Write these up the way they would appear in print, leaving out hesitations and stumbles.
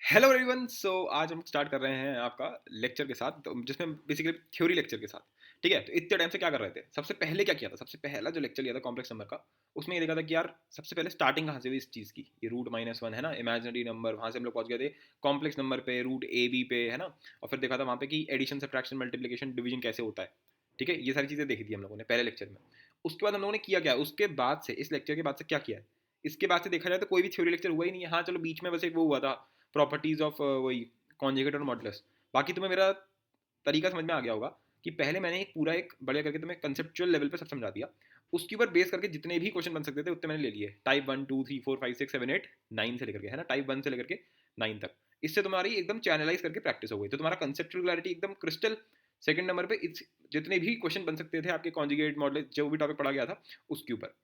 Hello everyone. आज हम start कर रहे हैं आपका लेक्चर के साथ, तो जिसमें बेसिकली थ्योरी लेक्चर के साथ। ठीक है, तो इतने टाइम से क्या कर रहे थे? सबसे पहले क्या किया था? सबसे पहला जो लेक्चर लिया था कॉम्प्लेक्स नंबर का, उसमें ये देखा था कि यार सबसे पहले स्टार्टिंग कहाँ से हुई इस चीज़ की। ये रूट माइनस वन है ना, इमेजिनरी नंबर, वहाँ से हम लोग पहुँच गए थे कॉम्प्लेक्स नंबर पे, रूट ए बी पे, है ना। और फिर देखा था वहाँ पे कि एडिशन सब्ट्रैक्शन मल्टीप्लिकेशन डिवीजन कैसे होता है। ठीक है, ये सारी चीज़ें देखी थी हम लोगों ने पहले लेक्चर में। उसके बाद हम लोगों ने किया क्या? उसके बाद से, इस लेक्चर के बाद से क्या किया है? इसके बाद से देखा जाए तो कोई भी थ्योरी लेक्चर हुआ ही नहीं है। हाँ चलो, बीच में बस एक वो हुआ था, प्रॉपर्टीज ऑफ वही कॉन्जुगेट और मॉडुलस। बाकी तुम्हें मेरा तरीका समझ में आ गया होगा कि पहले मैंने एक पूरा एक बढ़िया करके तुम्हें कंसेप्चुअल लेवल पे सब समझा दिया। उसके ऊपर बेस करके जितने भी क्वेश्चन बन सकते थे उतने मैंने ले लिए, टाइप 1 2 3 4 5 6 7 8 9 से लेकर के, है ना, टाइप 1 से लेकर के 9 तक। इससे तुम्हारी एकदम चैनलाइज करके प्रैक्टिस हो गई, तो तुम्हारा कंसेप्चुअल क्लैरिटी एकदम क्रिस्टल। सेकंड नंबर पे जितने भी क्वेश्चन बन सकते थे आपके कॉन्जुगेट मॉडल जो भी टॉपिक पढ़ा गया था उसके ऊपर।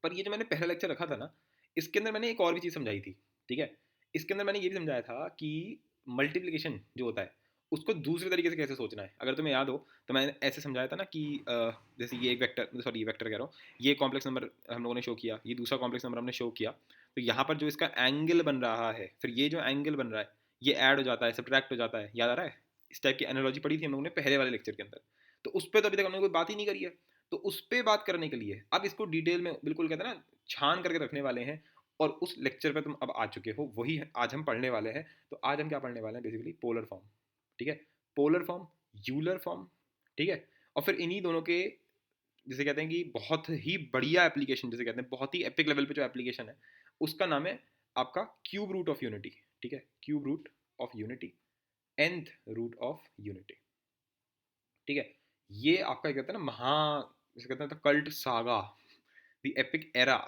पर ये जो मैंने पहला लेक्चर रखा था ना, इसके अंदर मैंने एक और भी चीज़ समझाई थी। ठीक है, इसके अंदर मैंने ये भी समझाया था कि मल्टीप्लिकेशन जो होता है उसको दूसरे तरीके से कैसे सोचना है। अगर तुम्हें याद हो तो मैंने ऐसे समझाया था ना कि जैसे ये एक वेक्टर, सॉरी वेक्टर कह रहा हूँ, ये कॉम्प्लेक्स नंबर हम लोगों ने शो किया, ये दूसरा कॉम्प्लेक्स नंबर हमने शो किया। तो यहाँ पर जो इसका एंगल बन रहा है, फिर ये जो एंगल बन रहा है ये ऐड हो जाता है, सब्ट्रैक्ट हो जाता है। याद आ रहा है? इस टाइप की एनालॉजी पढ़ी थी हम लोगों ने पहले वाले लेक्चर के अंदर। तो उस पर तो अभी तक हमने कोई बात ही नहीं करी है। तो उस पर बात करने के लिए अब इसको डिटेल में बिल्कुल कहते हैं ना, छान करके रखने वाले हैं। और उस लेक्चर पे तुम अब आ चुके हो, वही आज हम पढ़ने वाले हैं। तो आज हम क्या पढ़ने वाले हैं? Basically polar form. ठीक है, पोलर फॉर्म, यूलर फॉर्म। ठीक है, और फिर इन्हीं दोनों के जिसे कहते हैं कि बहुत ही बढ़िया एप्लीकेशन, जिसे कहते हैं बहुत ही एपिक लेवल पे जो एप्लीकेशन है, उसका नाम है आपका क्यूब रूट ऑफ यूनिटी। ठीक है, cube root of unity, nth root of unity. ठीक है, ये आपका कहते हैं ना महा, जिसे कहते हैं cult saga, the epic era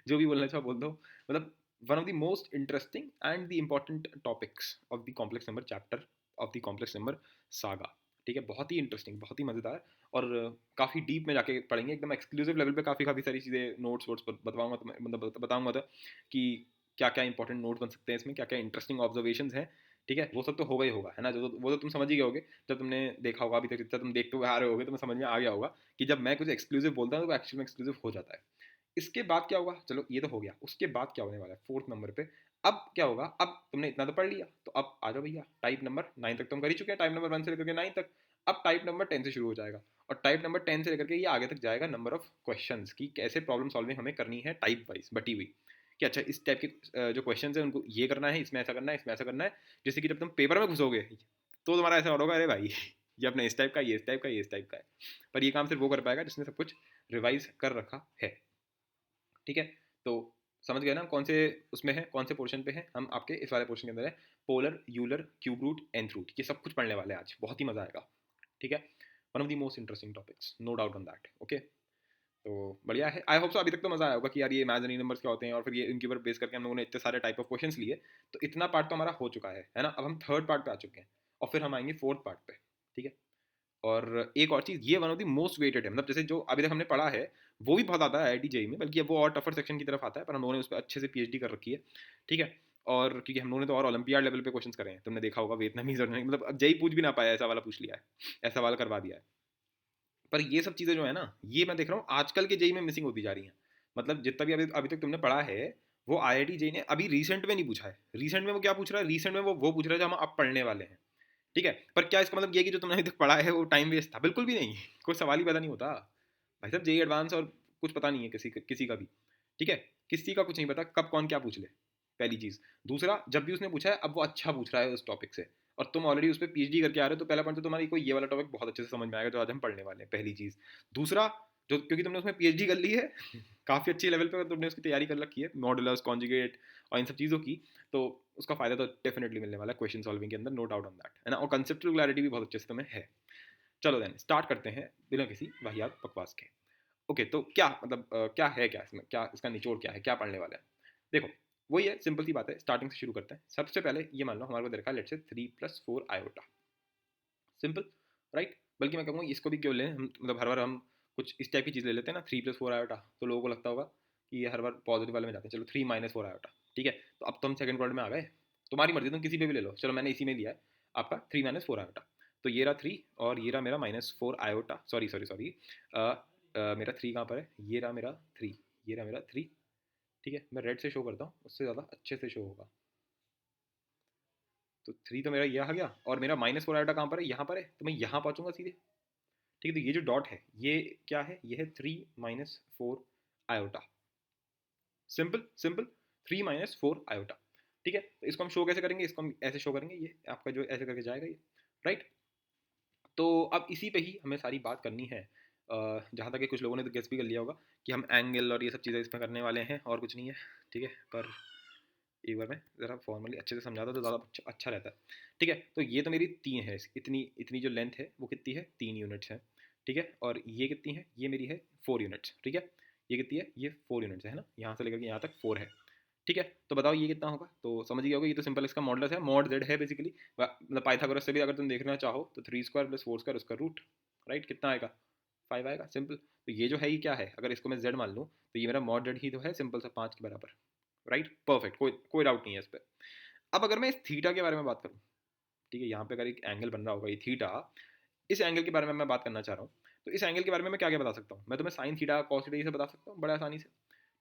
जो भी बोलना चाहो बोल दो। मतलब one of the most interesting and the important topics of the complex number chapter of the complex number saga. ठीक है, बहुत ही इंटरेस्टिंग, बहुत ही मज़ेदार। और काफ़ी डीप में जाके पढ़ेंगे, एकदम एक्सक्लूसिव लेवल पे काफ़ी काफ़ी सारी चीज़ें, नोट्स वोट्स बताऊंगा तो मतलब बताऊंगा तो कि क्या क्या इंपॉर्टेंट नोट्स बन सकते हैं इसमें, क्या क्या इंटरेस्टिंग ऑब्जर्वेशन हैं। ठीक है, वो सब तो होगा ही होगा, है ना, जो वो तो तुम समझ ही गए होगे। जब तुमने देखा होगा अभी तक, जितना तुम देखते हुए आ रहे होगे, तुम्हें समझ में आ गया होगा कि जब मैं कुछ एक्सक्लूसिव बोलता हूँ तो वो एक्चुअल में एक्सक्लूसिव हो जाता है। इसके बाद क्या होगा? चलो ये तो हो गया, उसके बाद क्या होने वाला है फोर्थ नंबर पे। अब क्या होगा? अब तुमने इतना तो पढ़ लिया, तो अब आ जाओ भैया, टाइप नंबर 9 तक तुम कर ही चुके हैं, टाइप नंबर 1 से लेकर के 9 तक। अब टाइप नंबर 10 से शुरू हो जाएगा। और टाइप नंबर 10 से लेकर के ये आगे तक जाएगा नंबर ऑफ क्वेश्चंस की कैसे प्रॉब्लम सॉल्विंग हमें करनी है, टाइप वाइज बटी हुई कि अच्छा इस टाइप के जो क्वेश्चन है उनको ये करना है, इसमें ऐसा करना है, इसमें ऐसा करना है। जैसे कि जब तुम पेपर में घुसोगे तो तुम्हारा ऐसा होगा, अरे भाई ये अपने इस टाइप का, ये इस टाइप का, ये इस टाइप का है। पर ये काम सिर्फ वो कर पाएगा जिसने सब कुछ रिवाइज कर रखा है। ठीक है, तो समझ गए ना कौन से उसमें है, कौन से पोर्शन पे है। हम आपके इस वाले पोर्शन के अंदर है polar, Euler, cube root, nth root, ये सब कुछ पढ़ने वाले हैं आज, बहुत ही मजा आएगा। ठीक है, one of the most interesting topics, no doubt on that. Okay, तो बढ़िया है, आई होप सो। अभी तक तो मजा आया होगा कि यार ये इमेजिनरी नंबर्स क्या होते हैं, और फिर ये इनके ऊपर बेस करके हम लोगों ने इतने सारे टाइप ऑफ क्वेश्चंस लिए। तो इतना पार्ट तो हमारा हो चुका है ना। अब हम थर्ड पार्ट पे आ चुके हैं, और फिर हम आएंगे फोर्थ पार्ट पे। ठीक है, और एक और चीज़, ये one of the most weighted है, मतलब जैसे जो अभी तक हमने पढ़ा है वो भी बहुत आता है आईआईटी जेई में, बल्कि अब वो और टफर सेक्शन की तरफ आता है, पर हम लोगों ने उस पर अच्छे से पीएचडी कर रखी है। ठीक है, और क्योंकि हम लोगों ने तो और ओलंपियाड लेवल पे क्वेश्चंस करे हैं, तुमने देखा होगा वियतनामीज और मतलब अब जेई पूछ भी ना पाया, ऐसा वाला पूछ लिया है, ऐसा वाला करवा दिया है। पर ये सब चीज़ें जो है ना, ये मैं देख रहा हूँ आजकल के जेई में मिसिंग होती जा रही हैं। मतलब जितना भी अभी अभी तक तुमने पढ़ा है, वो आईआईटी जेई ने अभी रिसेंट में नहीं पूछा है। रिसेंट में वो क्या पूछ रहा है? रिसेंट में वो पूछ रहा है जो हम अब पढ़ने वाले हैं। ठीक है, पर क्या इसका मतलब ये कि जो तुमने अभी तक पढ़ा है वो टाइम वेस्ट था? बिल्कुल भी नहीं कोई सवाल ही पैदा नहीं होता भाई साहब। जेई एडवांस और कुछ पता नहीं है किसी का भी। ठीक है, किसी का कुछ नहीं पता कब कौन क्या पूछ ले, पहली चीज़। दूसरा, जब भी उसने पूछा है अब वो अच्छा पूछ रहा है उस टॉपिक से, और तुम ऑलरेडी उस पर पीएचडी करके आ रहे हो, तो पहला पॉइंट तो तुम्हारी को ये वाला टॉपिक बहुत अच्छे से समझ में आएगा जो आज हम पढ़ने वाले हैं, पहली चीज़। दूसरा, जो क्योंकि तुमने उसमें पीएचडी कर ली है काफ़ी अच्छी लेवल पे तुमने उसकी तैयारी कर रखी है, मॉडुलस, कॉन्जुगेट और इन सब चीज़ों की, तो उसका फ़ायदा तो डेफिनेटली मिलने वाला है क्वेश्चन सॉल्विंग के अंदर, नो डाउट ऑन दैट, है ना। और कंसेप्चुअल क्लैरिटी भी बहुत अच्छे से तुम्हें है। चलो देन स्टार्ट करते हैं बिना किसी वाहियात बकवास के। ओके, तो क्या मतलब क्या है, क्या इसमें, क्या इसका निचोड़ क्या है, क्या पढ़ने वाला है? देखो, वही है, सिंपल सी बात है, स्टार्टिंग से शुरू करते हैं। सबसे पहले ये मान लो हमारे को दे रखा है let's say 3 + 4 iota, simple, right. बल्कि मैं कहूँगा इसको भी क्यों लें हम, मतलब हर बार हम कुछ इस टाइप की चीज़ ले लेते हैं ना, 3 + 4 आयोटा, तो लोगों को लगता होगा कि ये हर बार पॉजिटिव वाले में जाते हैं। चलो 3 - 4 आयोटा, ठीक है। तो अब तो हम सेकंड वर्ड में आ गए, तुम्हारी मर्जी, तुम किसी पे भी ले लो। चलो मैंने इसी में लिया है आपका 3 - 4 आयोटा। तो ये रहा 3, और ये रहा मेरा -4 आयोटा, सॉरी सॉरी सॉरी, मेरा 3 कहाँ पर है? ये रहा मेरा 3, ये रहा मेरा 3। ठीक है, मैं रेड से शो करता हूँ, उससे ज़्यादा अच्छे से शो होगा। तो 3 तो मेरा ये आ गया, और मेरा -4 आयोटा कहाँ पर है, यहाँ पर है, तो मैं यहाँ पहुँचूंगा सीधे। ठीक है, तो ये जो डॉट है ये क्या है, ये है 3 - 4 आयोटा। Simple simple, 3 - 4 iota. ठीक है, तो इसको हम शो कैसे करेंगे, इसको हम ऐसे शो करेंगे, ये आपका जो ऐसे करके जाएगा ये, राइट। तो अब इसी पे ही हमें सारी बात करनी है। जहाँ तक कि कुछ लोगों ने तो गेस भी कर लिया होगा कि हम एंगल और ये सब चीज़ें इसमें करने वाले हैं और कुछ नहीं है। ठीक है, पर एक बार मैं ज़रा फॉर्मली अच्छे से समझाता तो ज़्यादा अच्छा रहता है। ठीक है, तो ये तो मेरी 3 है, इतनी इतनी जो लेंथ है वो कितनी है, 3 यूनिट्स है। ठीक है, और ये कितनी है, ये मेरी है 4 यूनिट्स। ठीक है, ये कितनी है, ये 4 यूनिट्स है ना, यहाँ से लेकर के यहाँ तक 4 है। ठीक है, तो बताओ ये कितना होगा, तो समझ गया होगा, ये तो सिंपल इसका मॉडुलस है, मॉड जेड है बेसिकली। मतलब पाइथागोरस से भी अगर तुम देखना चाहो तो 3² + 4² उसका रूट, राइट, कितना आएगा, 5 आएगा, सिंपल। तो ये जो है ये क्या है, अगर इसको मैं जेड मान लूँ तो ये मेरा मॉड जेड ही तो है, सिंपल सा 5 के बराबर, राइट, परफेक्ट, कोई कोई डाउट नहीं है इस पर। अब अगर मैं इस थीटा के बारे में बात करूँ, ठीक है, यहाँ पे अगर एक एंगल बन रहा होगा ये थीटा, इस एंगल के बारे में मैं बात करना चाह रहा हूँ। तो इस एंगल के बारे में मैं क्या क्या बता सकता हूँ, मैं तुम्हें साइन थीटा कॉस थीटा ये सब बता सकता हूँ बड़े आसानी से।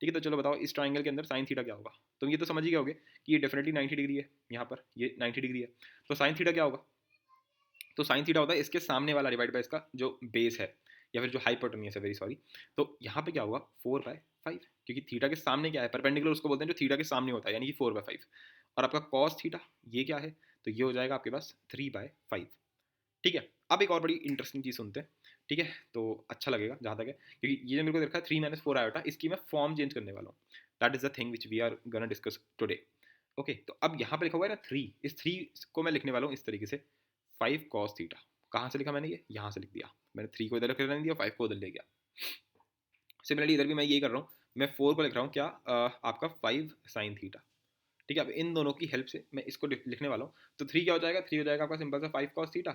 ठीक है, तो चलो बताओ इस ट्राइंगल के अंदर साइन थीटा क्या होगा। तुम ये तो समझ ही गए होगे कि ये डेफिनेटली 90 डिग्री है, यहाँ पर ये 90 डिग्री है, तो साइन थीटा क्या होगा, तो साइन थीटा होता है इसके सामने वाला डिवाइड बाय इसका जो बेस है, या फिर जो हाइपोटेन्यूज है, वेरी सॉरी। तो यहाँ पे क्या होगा, 4/5, क्योंकि थीटा के सामने क्या है, परपेंडिकुलर उसको बोलते हैं जो थीटा के सामने होता है, यानी कि 4/5। और आपका कॉस थीटा ये क्या है, तो ये हो जाएगा आपके पास 3/5। ठीक है, अब एक और बड़ी इंटरेस्टिंग चीज़ सुनते हैं। ठीक है, तो अच्छा लगेगा जहाँ तक है, क्योंकि ये जो मेरे को देखा है 3 - 4 आयोटा, इसकी मैं फॉर्म चेंज करने वाला हूँ। That is the thing which we are gonna discuss today. Okay, तो अब यहाँ पे लिखा हुआ है ना 3, इस 3 को मैं लिखने वाला हूँ इस तरीके से, 5 कॉस थीटा। कहाँ से लिखा मैंने, ये यहाँ से लिख दिया मैंने, 3 को इधर लिख दिया, 5 को उधर ले गया। सिमिलरली इधर भी मैं ये कर रहा हूँ, मैं 4 को लिख रहा हूँ क्या, आपका 5 साइन थीटा। ठीक है, अब इन दोनों की हेल्प से मैं इसको लिखने वाला हूँ। तो 3 क्या हो जाएगा, 3 हो जाएगा आपका सिंपल सा 5 कॉस थीटा।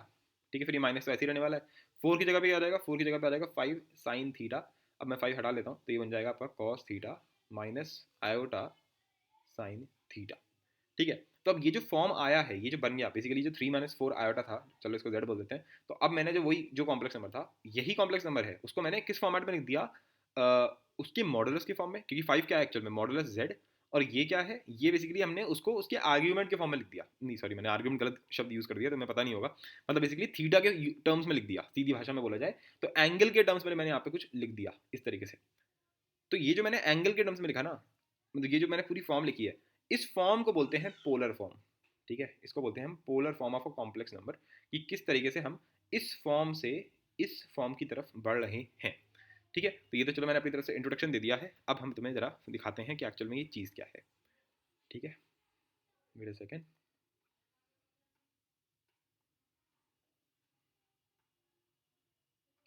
ठीक है, फिर ये माइनस तो ऐसे ही रहने वाला है। 4 की जगह पे क्या आ जाएगा, 4 की जगह पे आ जाएगा 5 साइन थीटा। अब मैं 5 हटा लेता हूँ, तो ये बन जाएगा आपका cos theta minus iota sine theta. ठीक है, तो अब ये जो फॉर्म आया है, ये जो बन गया बेसिकली, जो 3 - 4 आयोटा था, चलो इसको जेड बोल देते हैं। तो अब मैंने जो वही जो कॉम्प्लेक्स नंबर था, यही कॉम्प्लेक्स नंबर है, उसको मैंने किस फॉर्मेट में लिख दिया, उसके मॉडुलस के फॉर्म में, क्योंकि 5 क्या है एक्चुअल में, मॉडुलस जेड। और ये क्या है, ये बेसिकली हमने उसको उसके आर्ग्यूमेंट के फॉर्म में लिख दिया, नहीं सॉरी मैंने आर्ग्यूमेंट गलत शब्द यूज़ कर दिया, तो मैं पता नहीं होगा, मतलब बेसिकली थीटा के टर्म्स में लिख दिया, सीधी भाषा में बोला जाए तो एंगल के टर्म्स में मैंने यहाँ पे कुछ लिख दिया इस तरीके से। तो ये जो मैंने एंगल के टर्म्स में लिखा ना, मतलब ये जो मैंने पूरी फॉर्म लिखी है, इस फॉर्म को बोलते हैं पोलर फॉर्म। ठीक है, इसको बोलते हैं हम polar form of a complex number, कि किस तरीके से हम इस फॉर्म से इस फॉर्म की तरफ बढ़ रहे हैं। ठीक है, तो ये तो चलो मैंने अपनी तरफ से इंट्रोडक्शन दे दिया है, अब हम तुम्हें जरा दिखाते हैं कि एक्चुअल में ये चीज़ क्या है। ठीक है, वेट अ सेकेंड।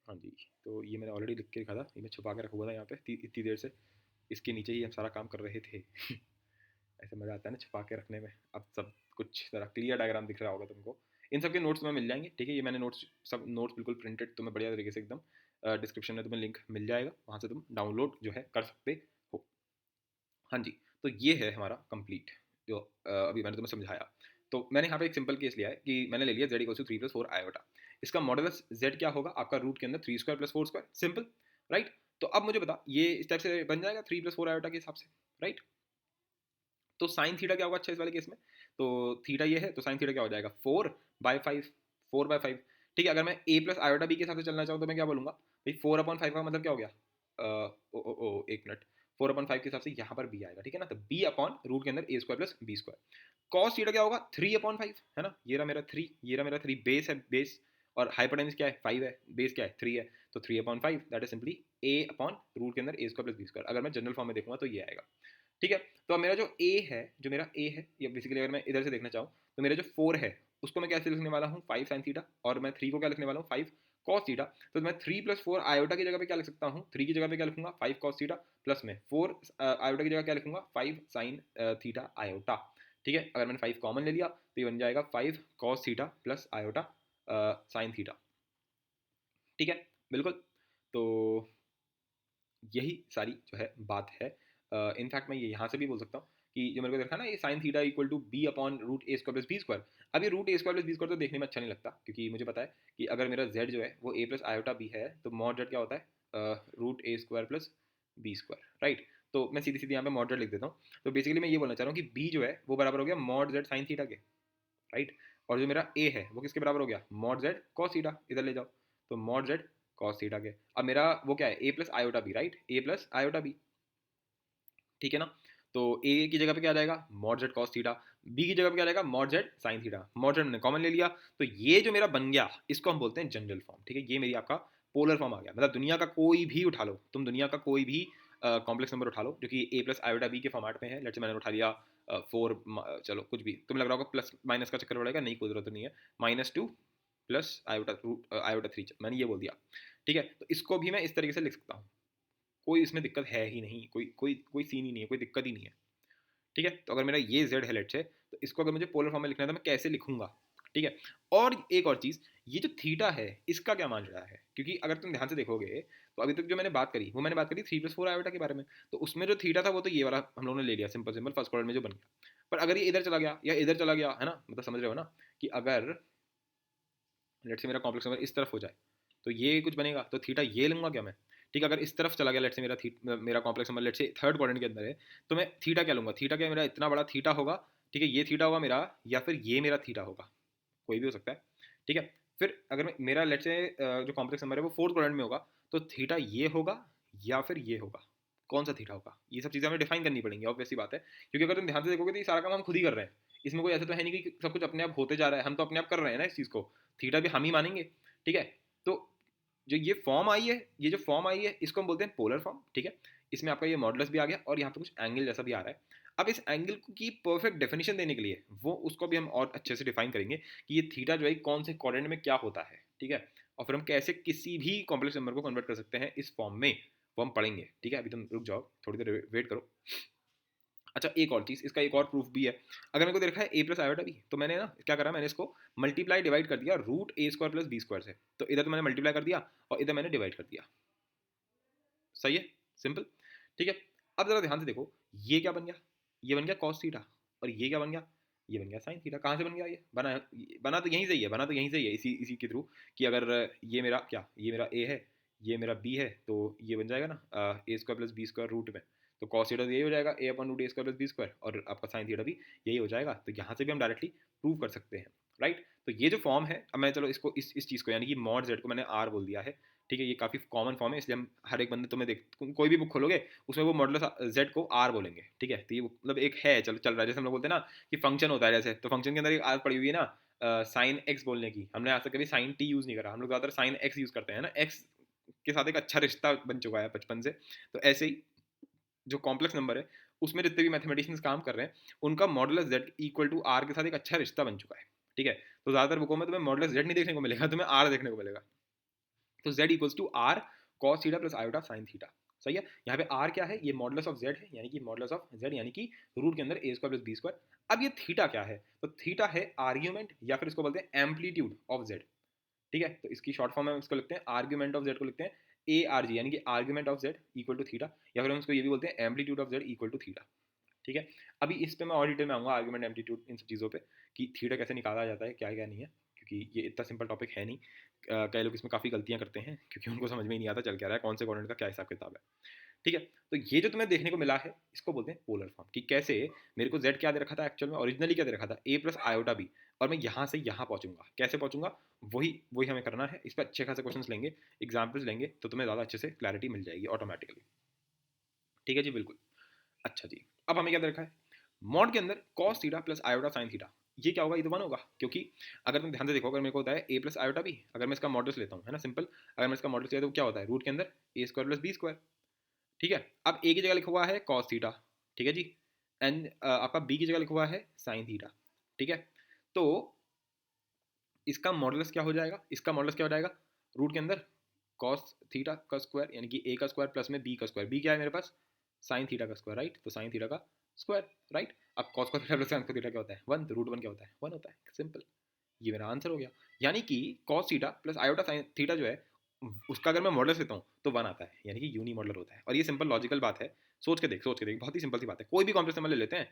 हाँ जी, तो ये मैंने ऑलरेडी लिख के लिखा था, ये मैं छुपा के रखा हुआ था यहाँ पे इतनी देर से, इसके नीचे ही हम सारा काम कर रहे थे। ऐसे मज़ा आता है ना छुपा के रखने में। अब सब कुछ ज़रा क्लियर डायग्राम दिख रहा होगा तुमको, इन सब के नोट्स तुम्हें मिल जाएंगे। ठीक है, ये मैंने नोट्स सब नोट्स बिल्कुल प्रिंटेड तुम्हें बढ़िया तरीके से एकदम डिस्क्रिप्शन में तुम्हें लिंक मिल जाएगा, वहाँ से तुम डाउनलोड जो है कर सकते हो। हाँ जी, तो ये है हमारा कंप्लीट जो अभी मैंने तुम्हें समझाया। तो मैंने यहाँ पे एक सिंपल केस लिया है कि मैंने ले लिया z = 3 + 4 आयोटा। इसका मॉडुलस z क्या होगा, आपका रूट के अंदर 3² + 4², सिंपल, राइट। तो अब मुझे बता, ये इस टाइप से बन जाएगा 3 + 4 आयोटा के हिसाब से, राइट। तो साइन थीटा क्या होगा अच्छा इस वाले केस में, तो थीटा ये है, तो साइन थीटा क्या हो जाएगा 4/5, 4/5। ठीक है, अगर मैं a + आयोटा b के हिसाब से चलना चाहूँ तो मैं क्या बोलूँगा भाई, 4/5 का मतलब क्या हो गया, एक मिनट, 4/5 के हिसाब से यहाँ पर b आएगा, ठीक है ना, तो b अपॉन रूट के अंदर a² + b²। कॉस थीटा क्या होगा 3/5, है ना, ये रहा मेरा 3, ये रहा मेरा 3, बेस है बेस, और हाइपोटेन्यूज क्या है 5 है, बेस क्या है 3 है, तो 3/5 that is simply a upon root के अंदर a² + b²। अगर मैं जनरल फॉर्म में देखूंगा तो ये आएगा। ठीक है, तो अब मेरा जो a है, जो मेरा a है, या बेसिकली अगर मैं इधर से देखना चाहूँ तो मेरा जो 4 है उसको मैं कैसे लिखने वाला हूँ 5 साइन थीटा, और मैं 3 को क्या लिखने वाला हूँ 5 कॉस थीटा। तो मैं 3 + 4 आयोटा की जगह पे क्या लिख सकता हूँ, 3 की जगह पे क्या लिखूंगा 5 कॉस थीटा, प्लस में 4 आयोटा की जगह क्या लिखूंगा 5 साइन थीटा आयोटा। ठीक है, अगर मैंने 5 कॉमन ले लिया तो ये बन जाएगा 5 cos theta plus iota sine theta. ठीक है, बिल्कुल। तो यही सारी जो है बात है। इनफैक्ट मैं ये यहाँ से भी बोल सकता हूँ कि जो मेरे को देखा ना, ये sine theta = b upon root a² + b²। अब ये रूट a² + b² तो देखने में अच्छा नहीं लगता, क्योंकि मुझे पता है कि अगर मेरा z जो है वो a + आयोटा b है, तो मॉड z क्या होता है रूट a² + b², राइट। तो मैं सीधी सीधी यहाँ पे मॉड z लिख देता हूँ। तो बेसिकली मैं ये बोलना चाह रहा हूँ कि b जो है वो बराबर हो गया मॉड z साइन थीटा के। राइट। और जो मेरा ए है वो किसके बराबर हो गया, मॉड जेड कॉस थीटा, इधर ले जाओ, तो मॉड जेड कॉस थीटा के। अब मेरा वो क्या है, ए प्लस आयोटा बी, राइट, ए प्लस आयोटा बी, ठीक है ना। तो ए की जगह पे क्या आ जाएगा, mod Z cos theta, B की जगह पे क्या आ जाएगा, mod Z sine theta, mod Z ने कॉमन ले लिया, तो ये जो मेरा बन गया इसको हम बोलते हैं जनरल फॉर्म, ठीक है। ये मेरी आपका पोलर फॉर्म आ गया, मतलब दुनिया का कोई भी उठा लो तुम, दुनिया का कोई भी कॉम्प्लेक्स नंबर उठा लो जो कि ए प्लस आयोटा बी के फॉर्मेट में है, लेट्स से मैंने उठा लिया 4, चलो कुछ भी, तुम लग रहा होगा प्लस माइनस का चक्कर पड़ेगा, नहीं कोई जरूरत नहीं है, -2 प्लस आयोटा 3, मैंने ये बोल दिया, ठीक है। तो इसको भी मैं इस तरीके से लिख सकता हूँ, कोई इसमें दिक्कत है ही नहीं, कोई कोई कोई सीन ही नहीं है, कोई दिक्कत ही नहीं है, ठीक है। तो अगर मेरा ये जेड है लेट से, तो इसको अगर मुझे पोलर फॉर्म में लिखना है तो मैं कैसे लिखूंगा, ठीक है। और एक और चीज़, ये जो थीटा है इसका क्या मान रहा है, क्योंकि अगर तुम ध्यान से देखोगे तो अभी तक जो मैंने बात करी वो मैंने बात करी 3+4 आयोटा के बारे में, तो उसमें जो थीटा था वो तो ये वाला हम लोगों ने ले लिया, सिंपल सिंपल फर्स्ट क्वाड्रेंट में जो बन गया। पर अगर ये इधर चला गया या इधर चला गया, है ना, मतलब समझ रहे हो ना, कि अगर लेट से मेरा कॉम्प्लेक्स नंबर इस तरफ हो जाए तो ये कुछ बनेगा, तो थीटा ये लूंगा क्या मैं, ठीक है। अगर इस तरफ चला गया लेट से मेरा कॉम्प्लेक्स नंबर लेट से थर्ड क्वाड्रेंट के अंदर है, तो मैं थीटा क्या लूंगा, थीटा क्या मेरा इतना बड़ा थीटा होगा, ठीक है, ये थीटा होगा मेरा, या फिर ये मेरा थीटा होगा, कोई भी हो सकता है, ठीक है। फिर अगर मेरा लेट से जो कॉम्प्लेक्स नंबर है वो फोर्थ क्वाड्रेंट में होगा, तो थीटा ये होगा या फिर ये होगा, कौन सा थीटा होगा, ये सब चीज़ें हमें डिफाइन करनी पड़ेंगी, ऑब्वियस सी बात है, क्योंकि अगर तुम ध्यान से देखोगे तो ये सारा काम हम खुद ही कर रहे हैं, इसमें कोई ऐसा तो है नहीं कि सब कुछ अपने आप होते जा रहा है, हम तो अपने आप कर रहे हैं ना इस चीज़ को, थीटा भी हम ही मानेंगे, ठीक है। तो जो ये फॉर्म आई है, ये जो फॉर्म आई है इसको हम बोलते हैं पोलर फॉर्म, ठीक है। इसमें आपका ये मॉडुलस भी आ गया और यहाँ पे कुछ एंगल जैसा भी आ रहा है। अब इस एंगल की परफेक्ट डेफिनेशन देने के लिए वो उसको भी हम और अच्छे से डिफाइन करेंगे कि ये थीटा जो है कौन से क्वाड्रेंट में क्या होता है, ठीक है। और फिर हम कैसे किसी भी कॉम्प्लेक्स नंबर को कन्वर्ट कर सकते हैं इस फॉर्म में, वो हम पढ़ेंगे, ठीक है। अभी तुम रुक जाओ, थोड़ी देर वेट करो। अच्छा, एक और चीज़, इसका एक और प्रूफ भी है। अगर मेरे को देखा है ए प्लस आयोटा बी, तो मैंने ना क्या करा, मैंने इसको मल्टीप्लाई डिवाइड कर दिया root A square plus B square से, तो इधर तो मैंने मल्टीप्लाई कर दिया और इधर मैंने डिवाइड कर दिया, सही है, सिंपल, ठीक है। अब जरा ध्यान से देखो, ये क्या बन गया, ये बन गया कॉस थीटा, और ये क्या बन गया, ये बन गया साइन थीटा। कहाँ से बन गया, ये बना, बना तो यहीं से ही है, बना तो यहीं से ही है, इसी इसी के थ्रू, कि अगर ये मेरा क्या, ये मेरा ए है, ये मेरा बी है, तो ये बन जाएगा ना A square plus B square root में, तो कॉस थीटा तो यही हो जाएगा A upon root A square plus B square, और आपका साइन थीटा भी यही हो जाएगा, तो यहाँ से भी हम डायरेक्टली प्रूव कर सकते हैं, राइट। तो ये जो फॉर्म है, अब मैं चलो इसको इस चीज़ को यानी कि मॉड जेड को मैंने आर बोल दिया है, ठीक है। ये काफ़ी कॉमन फॉर्म है, इसलिए हम हर एक बंदे, तुम्हें देख कोई भी बुक खोलोगे उसमें वो मॉडुलस जेड को आर बोलेंगे, ठीक है। तो ये मतलब एक है, चल चल रहा है, जैसे हम लोग बोलते हैं ना कि फंक्शन होता है, जैसे तो फंक्शन के अंदर एक आर पड़ी हुई है ना, साइन एक्स बोलने की, हमने आज तक कभी साइन टी यूज़ नहीं करा, हम लोग ज़्यादातर साइन एक्स यूज़ करते हैं ना, एक्स के साथ एक अच्छा रिश्ता बन चुका है बचपन से। तो ऐसे ही जो कॉम्प्लेक्स नंबर है उसमें जितने भी मैथमेटिशियंस काम कर रहे हैं, उनका modulus Z equal to R के साथ एक अच्छा रिश्ता बन चुका है, ठीक है। तो ज़्यादातर बुकों में तुम्हें मॉडुलस जेड नहीं देखने को मिलेगा, तुम्हें आर देखने को मिलेगा। तो z equals to R cos theta plus iota sine theta, सही है। यहाँ पे r क्या है, ये मॉडुलस ऑफ z है, यानी कि मॉडुलस ऑफ z यानी कि रूट के अंदर ए स्क्वायर प्लस बी स्क्वायर। अब ये थीटा क्या है, तो थीटा है आर्ग्यूमेंट, या फिर इसको बोलते हैं एम्पलीट्यूड ऑफ z, ठीक है। तो इसकी शॉर्ट फॉर्म में इसको लिखते हैं आर्ग्यूमेंट ऑफ z को लिखते हैं ए आर जी, यानी कि argument of z equal to theta, या फिर हम इसको ये भी बोलते हैं amplitude of z equal to theta, ठीक है। अभी इस पे मैं और डिटेल में आऊँगा, आर्गुमेंट एम्पलीट्यूड इन सब चीज़ों पे, कि थीटा कैसे निकाला जाता है, क्या क्या नहीं है, क्योंकि ये इतना सिंपल टॉपिक है नहीं। कई लोग इसमें काफ़ी गलतियाँ करते हैं क्योंकि उनको समझ में ही नहीं आता चल क्या रहा है, कौन से क्वाड्रेंट का क्या हिसाब किताब है, ठीक है। तो ये जो तुम्हें देखने को मिला है इसको बोलते हैं पोलर फॉर्म, कि कैसे मेरे को z क्या दे रखा था एक्चुअल में, ओरिजिनली क्या दे रखा था a प्लस आयोटा बी, और मैं यहाँ से यहाँ पहुँचूंगा, कैसे पहुँचूंगा, वही वही हमें करना है। इस पर अच्छे खासे क्वेश्चन लेंगे, एग्जाम्पल्स लेंगे, तो तुम्हें ज़्यादा अच्छे से क्लैरिटी मिल जाएगी ऑटोमेटिकली, ठीक है जी, बिल्कुल। अच्छा जी, अब हमें क्या दे रखा है, मॉड के अंदर cos theta plus iota sine theta, ये क्या होगा, ये तो 1 होगा, क्योंकि अगर तुम ध्यान से देखो, अगर मेरे को होता है a प्लस आयोटा बी, अगर मैं इसका मॉडल्स लेता हूँ, है ना, सिंपल, अगर मैं इसका मॉडल्स लेता हूँ तो क्या होता है, रूट के अंदर ए स्क्वायर प्लस बी स्क्वायर, ठीक है। अब a की जगह लिखा हुआ है cos थीटा, ठीक है जी, एंड आपका b की जगह लिखा हुआ है साइन थीटा, ठीक है। तो इसका मॉडल्स क्या हो जाएगा, इसका मॉडल्स क्या हो जाएगा, रूट के अंदर cos थीटा का स्क्वायर, यानी कि a का स्क्वायर प्लस में b का स्क्वायर, b क्या है मेरे पास, साइन थीटा का स्क्वायर, राइट, तो साइन थीटा का स्क्वायर, राइट। अब cos को थीटा प्लस साइन को थीटा क्या होता है, 1, तो रूट 1 क्या होता है, 1 होता है, सिंपल, ये मेरा आंसर हो गया। यानी कि cos theta plus iota sine theta जो है उसका अगर मैं मॉडल लेता हूँ तो 1 आता है, यानी कि यूनी मॉडल होता है, और ये सिंपल लॉजिकल बात है, सोच के देख, सोच के देख, बहुत ही सिंपल सी बात है, कोई भी कॉम्प्लेक्स नंबर ले लेते हैं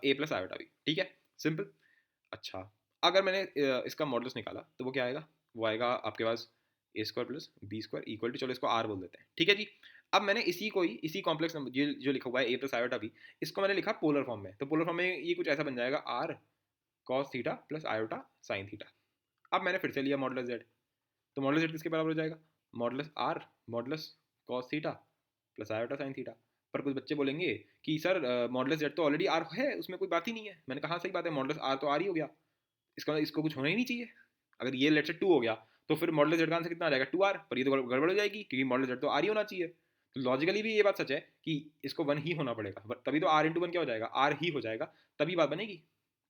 a प्लस आयोटा भी, ठीक है, सिंपल। अच्छा, अगर मैंने इसका मॉडल्स निकाला तो वो क्या आएगा, वो आएगा आपके पास A square plus B square equal to, चलो इसको आर बोल देते हैं, ठीक है जी। अब मैंने इसी को ही, इसी कॉम्प्लेक्स नंबर ये जो लिखा हुआ है ए प्लस आयोटा बी, इसको मैंने लिखा पोलर फॉर्म में, तो पोलर फॉर्म में ये कुछ ऐसा बन जाएगा R cos theta plus iota sine theta. अब मैंने फिर से लिया मॉडुलस जेड, तो मॉडुलस जेड किसके बराबर हो जाएगा, modulus R modulus cos theta plus iota sine theta. पर कुछ बच्चे बोलेंगे कि सर मॉडुलस जेड तो ऑलरेडी आर है, उसमें कोई बात ही नहीं है। मैंने कहा सही बात है, मॉडुलस आर तो आर ही हो गया, इसको कुछ होना ही नहीं चाहिए। अगर ये लेट से 2 हो गया तो फिर मॉडुलस जेड का आंसर कितना आ जाएगा 2r, पर ये तो गड़बड़ हो जाएगी क्योंकि मॉडुलस जेड तो आर ही होना चाहिए। तो लॉजिकली भी ये बात सच है कि इसको 1 ही होना पड़ेगा, तभी तो r इंटू वन क्या हो जाएगा, r ही हो जाएगा, तभी बात बनेगी।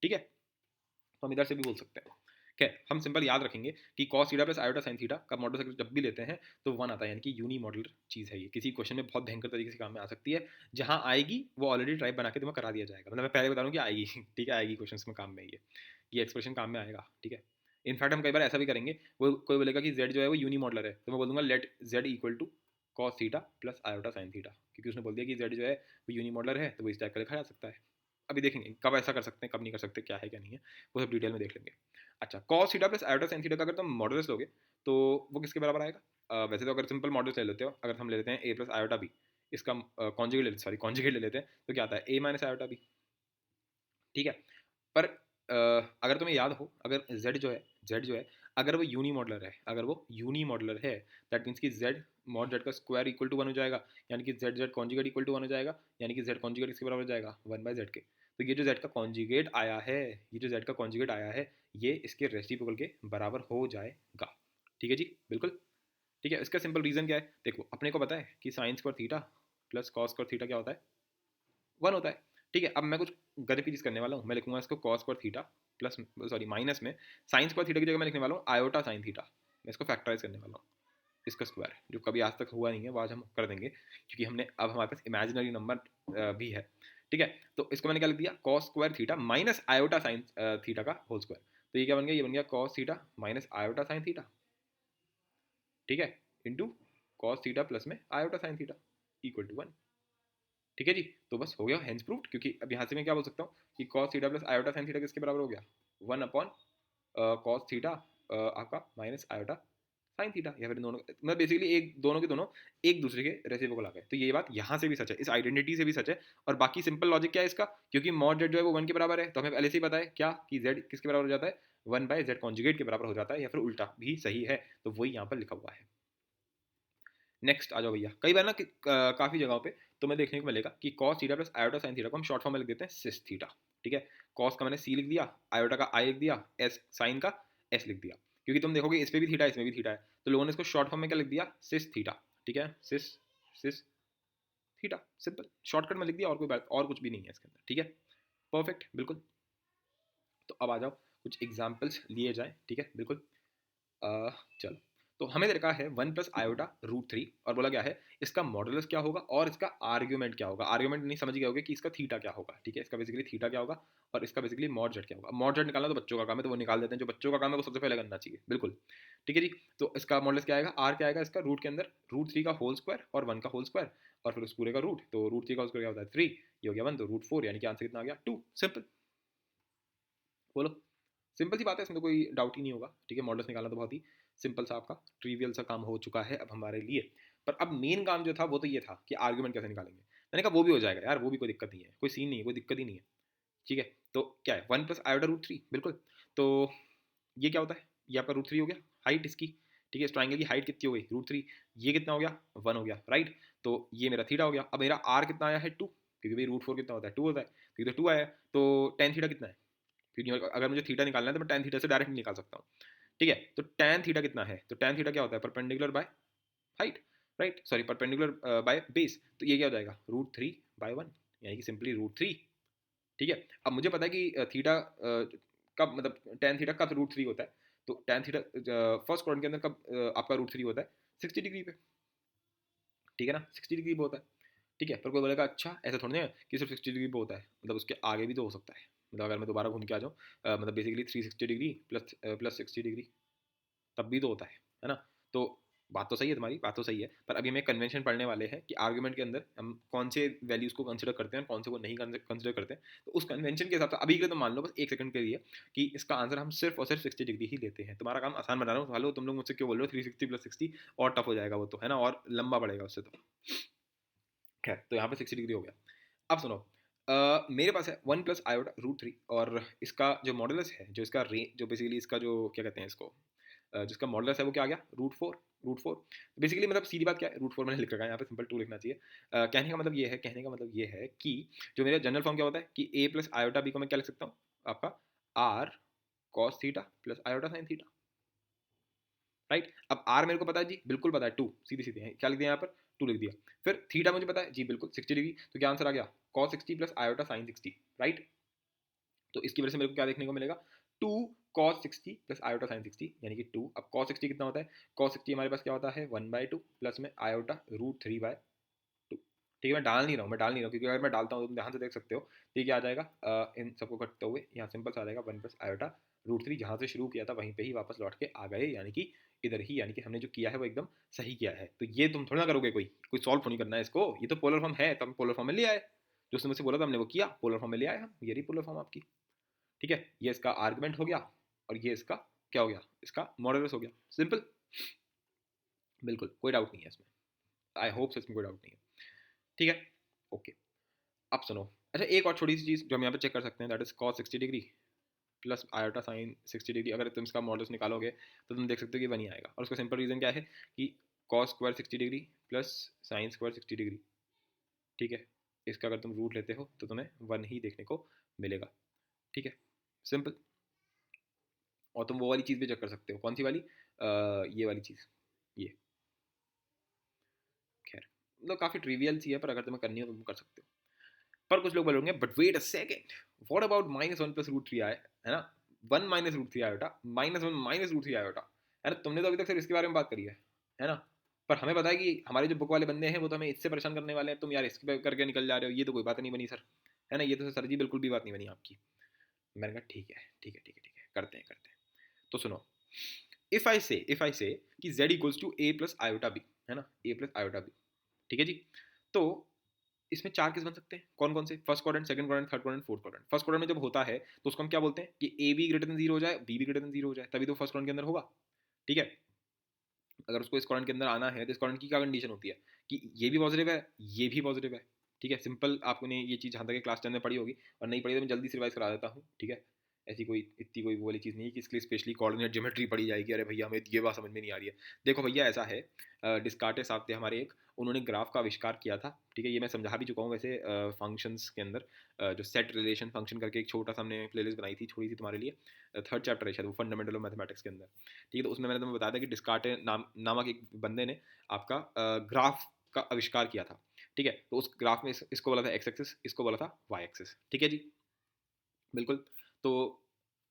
ठीक है, तो हम इधर से भी बोल सकते हैं। खैर हम सिंपल याद रखेंगे कि cos theta plus iota sine theta का मॉडुलस जब भी लेते हैं तो 1 आता है, यानी कि यूनी मॉडुलर चीज़ है ये। किसी क्वेश्चन में बहुत भयंकर तरीके से काम में आ सकती है, जहाँ आएगी वो ऑलरेडी ट्राइप बना के तुम्हें करा दिया जाएगा। मतलब मैं पहले बता रहा हूँ कि आएगी ठीक है, आएगी क्वेश्चन में काम में ये एक्सप्रेशन काम में आएगा। ठीक है, इनफैक्ट हम कई बार ऐसा भी करेंगे, वो कोई बोलेगा कि z जो है वो यूनी मॉडुलर है, तो मैं बोल दूंगा let z equal to cos theta plus iota sine theta, क्योंकि उसने बोल दिया कि z जो है वो यूनी मॉडुलर है, तो वो इस टाइप का लिखा जा सकता है। अभी देखेंगे कब ऐसा कर सकते हैं कब नहीं कर सकते, क्या है क्या नहीं है, वो सब डिटेल में देख लेंगे। अच्छा, cos theta plus iota sine theta का अगर तुम मॉडुलस लोगे तो वो किसके बराबर आएगा? वैसे तो अगर सिंपल मॉडुलस ले लेते हो, अगर हम ले लेते हैं a प्लस आयोटा b, इसका कॉन्जुगेट ले लेते हैं, तो क्या आता है a माइनस आयोटा b। ठीक है, पर अगर तुम्हें याद हो, अगर z जो है अगर वो यूनी मॉडुलर है, दैट मीन्स कि z मॉड z का स्क्वायर इक्वल टू 1 हो जाएगा, यानी कि z कॉन्जुगेट इक्वल टू 1 हो जाएगा, यानी कि z कॉन्जुगेट इसके बराबर हो जाएगा 1 बाय z के। तो ये जो z का कॉन्जुगेट आया है, ये इसके रेसिप्रोकल के बराबर हो जाएगा। ठीक है जी, बिल्कुल ठीक है। इसका सिंपल रीजन क्या है, देखो अपने को पता है कि sine square theta plus cos square theta क्या होता है, 1 होता है। ठीक है, अब मैं कुछ गधे की चीज़ करने वाला हूँ, मैं लिखूंगा इसको cos square theta plus minus में साइन स्क्वायर थीटा की जगह मैं लिखने वाला हूँ आयोटा साइन थीटा। मैं इसको फैक्टराइज करने वाला हूँ, इसका स्क्वायर, जो कभी आज तक हुआ नहीं है वो आज हम कर देंगे, क्योंकि हमने अब हमारे पास इमेजिनरी नंबर भी है। ठीक है, तो इसको मैंने क्या लिख दिया, cos square theta minus iota sine theta का होल स्क्वायर। तो ये क्या बन गया, ये बन गया cos theta minus iota sine theta. ठीक है, इंटू कॉस थीटा प्लस में iota sine theta equal to 1। ठीक है जी, तो बस हो गया हेंस प्रूव्ड, क्योंकि अब यहाँ से मैं क्या बोल सकता हूँ कि cos theta plus iota sine theta किसके बराबर हो गया, 1 अपॉन कॉस थीटा आपका माइनस आयोटा साइन थीटा, या फिर दोनों मतलब बेसिकली एक दोनों के दोनों एक दूसरे के रेसिप्रोकल आ गए। तो ये बात यहाँ से भी सच है, इस आइडेंटिटी से भी सच है। और बाकी सिंपल लॉजिक क्या है इसका, क्योंकि मॉड जेड जो है वो 1 के बराबर है, तो हमें पहले से ही पता है क्या कि जेड किसके बराबर हो जाता है, 1 बाय जेड कॉन्जुगेट के बराबर हो जाता है, या फिर उल्टा भी सही है, तो वही यहाँ पर लिखा हुआ है। नेक्स्ट आ जाओ भैया, कई बार ना काफ़ी जगहों पे तुम्हें देखने को मिलेगा कि cos theta plus iota sine theta को हम शॉर्ट फॉर्म में लिख देते हैं सिस थीटा। ठीक है, कॉस का मैंने सी लिख दिया, आयोटा का आई लिख दिया, एस साइन का एस लिख दिया, क्योंकि तुम देखोगे इस पे भी थीटा इसमें भी थीटा है, तो लोगों ने इसको शॉर्ट फॉर्म में क्या लिख दिया, सिस थीटा। ठीक है, सिस सिस थीटा, सिंपल शॉर्टकट में लिख दिया, और कोई बात और कुछ भी नहीं है इसके अंदर। ठीक है, परफेक्ट बिल्कुल। तो अब आ जाओ कुछ एग्जाम्पल्स लिए जाए। ठीक है बिल्कुल, चलो, तो हमें दे रखा है 1 प्लस आयोटा रूट 3, और बोला गया है इसका मॉडुलस क्या होगा और इसका आर्ग्यूमेंट क्या होगा। आर्ग्यूमेंट नहीं समझ गए होगे कि इसका थीटा क्या होगा। ठीक है, इसका बेसिकली थीटा क्या होगा और इसका बेसिकली मॉड जेड क्या होगा। मॉड जेड निकालना तो बच्चों का काम है, तो वो निकाल देते हैं, जो बच्चों का काम है वो सबसे पहले करना चाहिए बिल्कुल। ठीक है जी, तो इसका मॉडुलस क्या आएगा, आर क्या आएगा इसका, रूट के अंदर रूट 3 का होल स्क्वायर और 1 का होल स्क्वायर, और फिर उस पूरे का रूट, तो रूट 3 का होल स्क्वायर क्या होता है 3, ये हो गया 1, तो रूट 4, यानी कि आंसर कितना आ गया 2। सिंपल, बोलो, सिंपल सी बात है, इसमें तो कोई डाउट ही नहीं होगा। ठीक है, मॉडल्स निकालना तो बहुत ही सिंपल सा आपका ट्रिवियल सा काम हो चुका है अब हमारे लिए। पर अब मेन काम जो था वो तो ये था कि आर्गुमेंट कैसे निकालेंगे। मैंने कहा वो भी हो जाएगा यार, वो भी कोई दिक्कत नहीं है, कोई सीन नहीं है, कोई दिक्कत ही नहीं है। ठीक है, तो क्या है 1 प्लस आयोटा रूट 3, बिल्कुल। तो ये क्या होता है, ये आपका रूट 3 हो गया, हाइट इसकी। ठीक है, इस ट्राइंगल की हाइट कितनी हो गई रूट 3, ये कितना हो गया 1 हो गया, राइट। तो ये मेरा थीटा हो गया। अब मेरा आर कितना आया है 2, क्योंकि भाई रूट 4 कितना होता है 2 होता है, तो ये तो 2 आया। तो टेन थीटा कितना है, फिर अगर मुझे थीटा निकालना है तो मैं टेन थीटा से डायरेक्ट निकाल सकता हूँ। ठीक है, तो टेन थीटा कितना है, तो टेन थीटा क्या होता है perpendicular by height, right, sorry perpendicular by base. तो ये क्या हो जाएगा रूट 3 बाय 1, यानी कि सिंपली रूट 3। ठीक है, अब मुझे पता है कि थीटा कब, मतलब टेन थीटा कब रूट 3 होता है, तो टेन थीटा फर्स्ट क्वाड्रेंट के अंदर कब आपका रूट 3 होता है 60 डिग्री पे। ठीक है ना, 60 डिग्री पे होता है। ठीक है, पर कोई बोलेगा अच्छा ऐसा थोड़ी ना है कि सिर्फ 60 डिग्री पे होता है, मतलब उसके आगे भी तो हो सकता है। मतलब अगर मैं दोबारा घूम के आ जाऊँ, मतलब basically 360 degree plus plus 60 degree, तब भी तो होता है ना। तो बात तो सही है, तुम्हारी बात तो सही है, पर अभी हमें कन्वेंशन पढ़ने वाले हैं कि आर्गुमेंट के अंदर हम कौन से वैल्यूज़ को कंसिडर करते हैं, कौन से को नहीं कंसिडर करते हैं। तो उस कन्वेंशन के हिसाब से अभी के लिए तो मान लो बस एक सेकंड के लिए कि इसका आंसर हम सिर्फ और सिर्फ 60 डिग्री ही लेते हैं। तुम्हारा काम आसान बना रहा हूँ, हेलो तुम लोग मुझसे क्यों बोल रहे हो 360 प्लस 60, और टफ हो जाएगा वो तो, है ना, और लंबा पड़ेगा उससे तो। खैर, तो यहाँ पे 60 डिग्री हो गया। अब सुनो, मेरे पास है 1 प्लस आयोटा रूट थ्री, और इसका जो मॉडुलस है, जो इसका जो बेसिकली इसका जो क्या कहते हैं इसको, जिसका मॉडुलस है वो क्या आ गया, root four. Root four basically मतलब सीधी बात क्या है, रूट फोर मैंने लिख रखा है यहाँ पे, सिंपल टू लिखना चाहिए। कहने का मतलब ये है, कहने का मतलब ये है कि जो मेरा जनरल फॉर्म क्या होता है कि ए प्लस आयोटा बी को मैं क्या लिख सकता हूँ आपका, R cos theta plus iota sine theta, right. अब आर मेरे को पता है जी, बिल्कुल पता है, टू, सीधी सीधी है, क्या लिख दिया यहाँ पर, टू लिख दिया। फिर थीटा मुझे पता है जी, बिल्कुल 60 डिग्री, तो क्या आंसर आ गया, cos 60 plus iota sine 60, right. तो इसकी वजह से मेरे को क्या देखने को मिलेगा, two cos 60 plus iota sine 60, यानी कि टू। अब कॉस 60 कितना होता है, कॉस 60 हमारे पास क्या होता है, 1/2 प्लस में आयोटा रूट 3/2। ठीक है, मैं डाल नहीं रहा हूँ, मैं डाल नहीं रहा हूँ, क्योंकि अगर मैं डालता हूँ तो तुम ध्यान से देख सकते हो, तो ये क्या आ जाएगा, इन सबको घटते हुए यहाँ सिंपल सा आ जाएगा 1 प्लस आयोटा रूट थ्री, जहाँ से शुरू किया था वहीं पे ही वापस लौट के आ गए, यानी कि इधर ही, यानी कि हमने जो किया है वो एकदम सही किया है। तो ये तुम थोड़ा ना करोगे, कोई कोई सॉल्व थोड़ी करना है इसको, ये तो पोलर फॉर्म है, तो हम पोलर फॉर्म में ले आए, जो उसने मुझसे बोला था हमने वो किया, पोलर फॉर्म में ले आए हम, ये रही पोलर फॉर्म आपकी। ठीक है, ये इसका आर्गुमेंट हो गया, और ये इसका क्या हो गया, इसका मॉडुलस हो गया, सिंपल, बिल्कुल कोई डाउट नहीं है इसमें, आई होप इसमें कोई डाउट नहीं है। ठीक है, ओके। अब सुनो, अच्छा एक और छोटी सी चीज़ जो हम यहाँ पे चेक कर सकते हैं, that is cos 60 degree plus iota sine 60 degree, अगर तुम इसका मॉडल्स निकालोगे तो तुम देख सकते हो कि वही आएगा, और उसका सिंपल रीज़न क्या है कि cos square 60 degree plus sine square 60 degree, ठीक है, इसका अगर तुम रूट लेते हो तो तुम्हें वन ही देखने को मिलेगा। ठीक है, सिंपल। और तुम वो वाली चीज़ भी चेक कर सकते हो, कौन सी वाली, ये वाली चीज़, ये, खैर मतलब काफ़ी ट्रिवियल सी है, पर अगर तुम्हें करनी हो तो तुम कर सकते हो। पर कुछ लोग बोलेंगे but wait a second, what about -1 + √3 आए, है ना, 1 - √3 आयोटा, -1 - √3 आयोटा, है ना, तुमने तो अभी तक सिर्फ इसके बारे में बात करी है ना। पर हमें पता है कि हमारे जो बुक वाले बंदे हैं वो तो हमें इससे परेशान करने वाले हैं, तुम यार इसके करके निकल जा रहे हो, ये तो कोई बात नहीं बनी सर, है ना, ये तो सर जी बिल्कुल भी बात नहीं बनी आपकी। मैंने कहा ठीक है ठीक है ठीक है ठीक है, करते हैं करते हैं। तो सुनो, इफ आई से कि z equals to a plus iota B, है ना, a प्लस आयोटा बी, ठीक है जी। तो इसमें चार केस बन सकते हैं, कौन कौन से, first quadrant, second quadrant, third quadrant, fourth quadrant. First quadrant में जब होता है तो उसको हम क्या बोलते हैं कि A be greater than zero हो जाए, बी भी ग्रेटर देन जीरो हो जाए, तभी तो फर्स्ट क्वाड्रेंट के अंदर होगा। ठीक है, अगर उसको इस क्वाड्रेंट के अंदर आना है तो इस क्वाड्रेंट की क्या कंडीशन होती है कि ये भी पॉजिटिव है, ये भी पॉजिटिव है। ठीक है, सिंपल, आपने ये चीज़ जहाँ तक क्लास 10 में पढ़ी होगी, और नहीं पढ़ी तो मैं जल्दी से रिवाइज करा देता हूँ। ठीक है, ऐसी कोई इतनी कोई वो वाली चीज़ नहीं है कि इसके लिए स्पेशली कोऑर्डिनेट ज्योमेट्री पढ़ी जाएगी, अरे भैया हमें ये बात समझ में नहीं आ रही है। देखो भैया ऐसा है, डिस्कार्टेस साहब थे हमारे एक, उन्होंने ग्राफ का आविष्कार किया था। ठीक है, ये मैं समझा भी चुका हूँ वैसे फंक्शंस के अंदर, जो सेट रिलेशन फंक्शन करके एक छोटा सा हमने प्लेलिस्ट बनाई थी, छोटी सी तुम्हारे लिए, थर्ड चैप्टर है शायद वो, फंडामेंटल ऑफ मैथमेटिक्स के अंदर। ठीक है, तो उसमें मैंने तुम्हें बताया था कि डिस्कार्टे नामक एक बंदे ने आपका ग्राफ का आविष्कार किया था। ठीक है, तो उस ग्राफ में इसको बोला था एक्स एक्सिस, इसको बोला था वाई एक्सिस। ठीक है जी, बिल्कुल। तो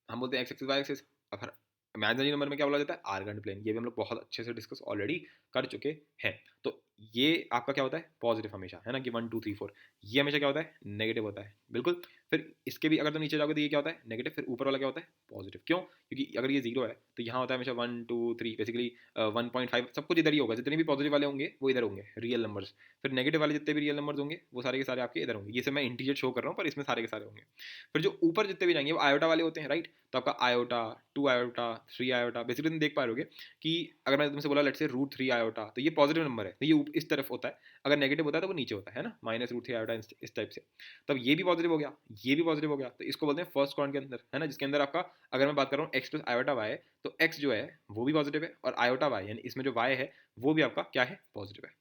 हम बोलते हैं एक्स एक्सिस वाई एक्सिस। अब हर इमेजिनरी नंबर में क्या बोला जाता है, आर्गन प्लेन, ये भी हम लोग बहुत अच्छे से डिस्कस ऑलरेडी कर चुके हैं। तो ये आपका क्या होता है, पॉजिटिव हमेशा, है ना, कि 1 2 3 4। ये हमेशा क्या होता है, नेगेटिव होता है, बिल्कुल। फिर इसके भी अगर तो नीचे जाओगे तो ये क्या होता है, नेगेटिव। फिर ऊपर वाला क्या होता है, पॉजिटिव। क्यों, क्योंकि अगर ये जीरो है तो यहाँ होता है हमेशा 1 2 3, बेसिकली 1.5 सब कुछ इधर ही होगा, जितने भी पॉजिटिव वाले होंगे वो इधर होंगे, रियल नंबर्स। फिर नेगेटिव वाले जितने भी रियल नंबर्स होंगे वो सारे के सारे आपके इधर होंगे, ये सब मैं इंटीजर शो कर रहा हूँ, पर इसमें सारे के सारे होंगे। फिर जो ऊपर जितने भी जाएंगे वो आयोटा वाले होते हैं, राइट। तो आपका आयोटा, 2 आयोटा, 3 आयोटा, बेसिकली तुम देख पा रहे कि अगर मैंने तुमसे बोला लेट से √3 आयोटा, तो ये पॉजिटिव नंबर है, तो ये इस तरफ होता है। अगर नेगेटिव होता है तो वो नीचे होता है ना, -√3 आयोटा, इस टाइप से। तब ये भी पॉजिटिव हो गया, ये भी पॉजिटिव हो गया, तो इसको बोलते हैं फर्स्ट क्वाड्रेंट के अंदर, है ना, जिसके अंदर आपका, अगर मैं बात कर रहा हूँ एक्स प्लस आयोटा वाई, तो एक्स जो है वो भी पॉजिटिव है, और आयोटा वाई यानी इसमें जो वाई है वो भी आपका क्या है, पॉजिटिव है।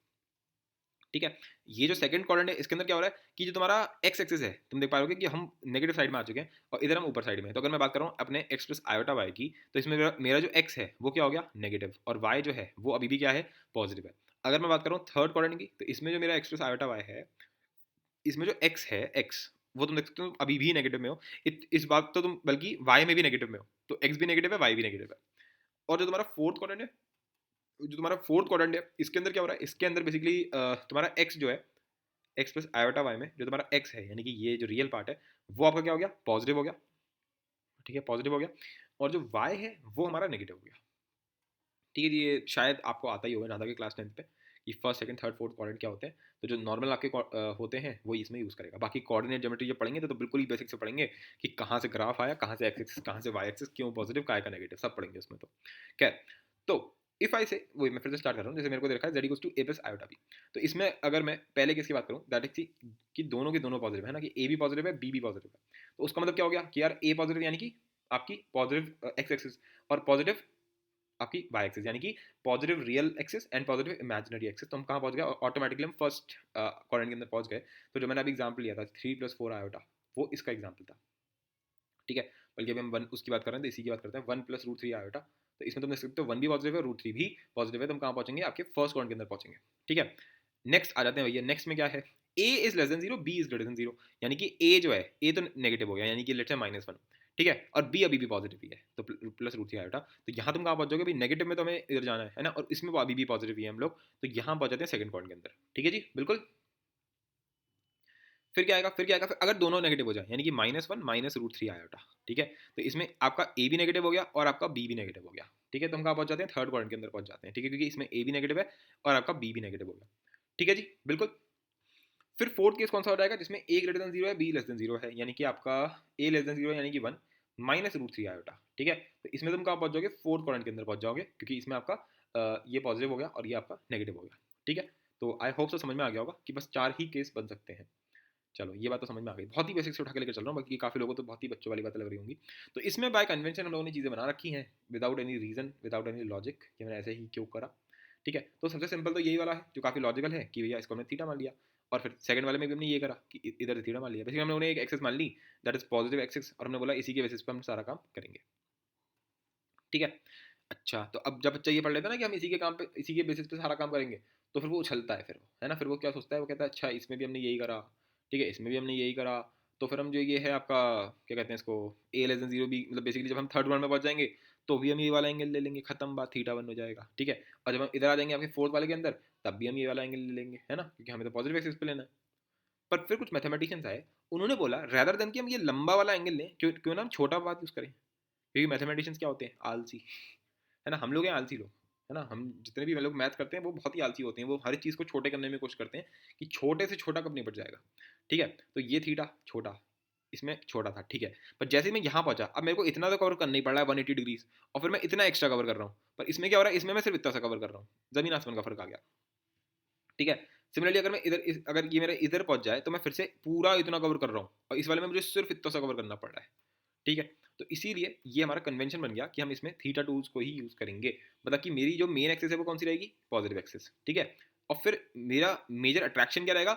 ठीक है, ये जो सेकंड क्वाड्रेंट है इसके अंदर क्या हो रहा है कि जो तुम्हारा एक्स एक्सिस है, तुम देख पाओगे कि हम नेगेटिव साइड में आ चुके हैं, और इधर हम ऊपर साइड में। तो अगर मैं बात कर रहा हूँ अपने एक्स प्लस आयोटा वाई की, तो इसमें मेरा जो एक्स है वो क्या हो गया, नेगेटिव, और वाई जो है वो अभी भी क्या है, पॉजिटिव है। अगर मैं बात कर रहा हूँ थर्ड क्वाड्रेंट की, तो इसमें जो मेरा एक्स प्लस आयोटा वाई है, इसमें जो एक्स है, एक्स वो तुम देख सकते हो अभी भी नेगेटिव में हो। इस बात तो तुम बल्कि वाई में भी नेगेटिव में हो, तो एक्स भी नेगेटिव है, वाई भी नेगेटिव है। और जो तुम्हारा फोर्थ क्वाड्रेंट है, जो तुम्हारा फोर्थ क्वाड्रेंट है, इसके अंदर क्या हो रहा है, इसके अंदर बेसिकली तुम्हारा एक्स जो है, एक्स प्लस आयोटा वाई में जो तुम्हारा एक्स है, यानी कि ये जो रियल पार्ट है वो आपका क्या हो गया, पॉजिटिव हो गया। ठीक है, पॉजिटिव हो गया। और जो वाई है वो हमारा नेगेटिव हो गया। ठीक है, ये शायद आपको आता ही होगा जहाँ तक क्लास 10th पे, कि first second third fourth quadrant क्या होते हैं। तो जो नॉर्मल आपके होते हैं वो इसमें यूज़ करेगा। बाकी कोऑर्डिनेट ज्योमेट्री जब पढ़ेंगे तो बिल्कुल ही बेसिक से पढ़ेंगे कि कहाँ से ग्राफ आया, कहाँ से एक्स एक्सिस, कहाँ से वाई एक्सिस, क्यों पॉजिटिव, काय का नेगेटिव, सब पढ़ेंगे उसमें। तो खैर, तो इफ आई से वही मैं फिर से स्टार्ट कर रहा हूँ, जैसे मेरे को दे रखा है z equals to a plus iota B. तो इसमें अगर मैं पहले केस की बात करूँ दैट इज कि दोनों के दोनों पॉजिटिव है ना, कि a भी पॉजिटिव है b भी पॉजिटिव है, तो उसका मतलब क्या हो गया कि यार a पॉजिटिव यानी कि आपकी पॉजिटिव एक्स एक्सिस और पॉजिटिव आपकी वाई एक्सिस, यानी कि positive real axis and positive imaginary axis. तो हम कहाँ पहुंच गए, ऑटोमेटिकली हम फर्स्ट क्वाड्रेंट के अंदर पहुंच गए। तो जो मैंने अभी एग्जांपल लिया था 3 + 4 आयोटा, वो इसका एग्जांपल था, ठीक है। बल्कि अभी हम वन उसकी बात कर रहे हैं तो इसी की बात करते हैं, 1 + √3 आयोटा। तो इसमें तुम देख सकते हो 1 भी पॉजिटिव है, √3 भी पॉजिटिव है, तो हम कहाँ पहुंचेंगे, आपके फर्स्ट क्वाड्रेंट के अंदर पहुंचेंगे, ठीक है। नेक्स्ट आ जाते हैं भैया, नेक्स्ट में क्या है, a is less than 0 b is greater than 0, यानी कि a जो है a तो नेगेटिव हो गया, यानी कि लेट्स से -1, ठीक है, और b अभी भी पॉजिटिव ही है, तो +√3 आयोटा। तो यहाँ तुम कहाँ पहुंच जाओगे, नेगेटिव में तो हमें इधर जाना है ना, और इसमें अभी भी पॉजिटिव ही है हम लोग, तो यहाँ पहुंच जाते हैं सेकंड क्वाड्रेंट के अंदर, ठीक है जी, बिल्कुल। फिर क्या आएगा, फिर अगर दोनों नेगेटिव हो जाए, यानी कि -1 -√3 आयोटा, ठीक है, तो इसमें आपका a भी नेगेटिव हो गया और आपका b भी नेगेटिव हो गया, ठीक है। तो हम कहाँ पहुंच जाते हैं, थर्ड क्वाड्रेंट के अंदर पहुंच जाते हैं, ठीक है, क्योंकि इसमें a भी नेगेटिव है और आपका b भी नेगेटिव हो गया, ठीक है जी, बिल्कुल। फिर फोर्थ केस कौन सा हो जाएगा, जिसमें a ग्रेटर देन 0 है, b लेस देन 0 है, यानी कि आपका a लेस देन 0 है, यानी कि 1 -√3 आयोटा, ठीक है। तो इसमें तुम कहाँ पहुंच जाओगे, फोर्थ क्वाड्रेंट के अंदर पहुंच जाओगे, क्योंकि इसमें आपका ये पॉजिटिव हो गया और ये आपका नेगेटिव हो गया, ठीक है। तो आई होप सो समझ में आ गया होगा कि बस 4 ही केस बन सकते हैं। चलो ये बात तो समझ में आ गई, बहुत ही बेसिक से उठा के लेकर चल रहा हूँ, बाकी काफ़ी लोगों को तो बहुत ही बच्चों वाली बातें लग रही होंगी। तो इसमें बाय कन्वेंशन हम लोगों ने चीज़ें बना रखी हैं, without any reason, without any logic, कि मैंने ऐसे ही क्यों करा, ठीक है। तो सबसे सिंपल तो यही वाला है जो काफ़ी लॉजिकल है, कि भैया इसको हमने थीटा मान लिया, और फिर सेकंड वाले में भी हमने ये करा कि इधर से थीटा मान लिया। बेसिकली हम लोगों ने एक एक्सिस मान ली, दैट इज पॉजिटिव एक्सिस, और हमने बोला इसी के बेसिस पे हम सारा काम करेंगे, ठीक है। अच्छा, तो अब जब बच्चा ये पढ़ लेता है ना कि हम इसी के काम पे, इसी के बेसिस पे सारा काम करेंगे, तो फिर वो उछलता है, फिर वो है ना, फिर वो क्या सोचता है, वो कहता है अच्छा इसमें भी हमने यही करा, ठीक है, इसमें भी हमने यही करा, तो फिर हम जो ये है आपका क्या कहते हैं इसको, a लेस देन 0 भी, मतलब बेसिकली जब हम थर्ड वन में पहुंच जाएंगे तो भी हम ये वाला एंगल ले लेंगे, खत्म बात, थीटा 1 हो जाएगा, ठीक है। और जब हम इधर आ जाएंगे आपके फोर्थ वाले के अंदर, तब भी हम ये वाला एंगल ले लेंगे, है ना, क्योंकि हमें तो पॉजिटिव एक्सिस पे लेना है। पर फिर कुछ मैथमेटिशियंस आए, उन्होंने बोला रैदर देन कि हम ये लंबा वाला एंगल लें, क्यों क्यों ना हम छोटा बात यूज़ करें, क्योंकि मैथमेटिशियंस क्या होते हैं, आलसी, है ना, हम लोग हैं आलसी लोग, है ना, हम जितने भी लोग मैथ करते हैं वो बहुत ही आलसी होते हैं, वो हर चीज़ को छोटे करने में कोशिश करते हैं कि छोटे से छोटा कब निपट जाएगा, ठीक है। तो ये थीटा छोटा, इसमें छोटा था, ठीक है। पर जैसे ही मैं यहाँ पहुंचा, अब मेरे को इतना तो कवर करना ही पड़ रहा है 180 डिग्रीज, और फिर मैं इतना एक्स्ट्रा कवर कर रहा हूँ, पर इसमें क्या हो रहा है, इसमें मैं सिर्फ इतना सा कवर कर रहा हूँ, जमीन आसमान का फर्क आ गया, ठीक है। सिमिलरली अगर मैं अगर ये मेरा इधर पहुंच जाए, तो मैं फिर से पूरा इतना कवर कर रहा हूँ, और इस वाले में मुझे सिर्फ इतना सा कवर करना पड़ रहा है, ठीक है। तो इसीलिए ये हमारा कन्वेंशन बन गया कि हम इसमें थीटा टूल्स को ही यूज़ करेंगे, मतलब कि मेरी जो मेन एक्सिस है वो कौन सी रहेगी, पॉजिटिव एक्सिस, ठीक है। और फिर मेरा मेजर अट्रैक्शन क्या रहेगा,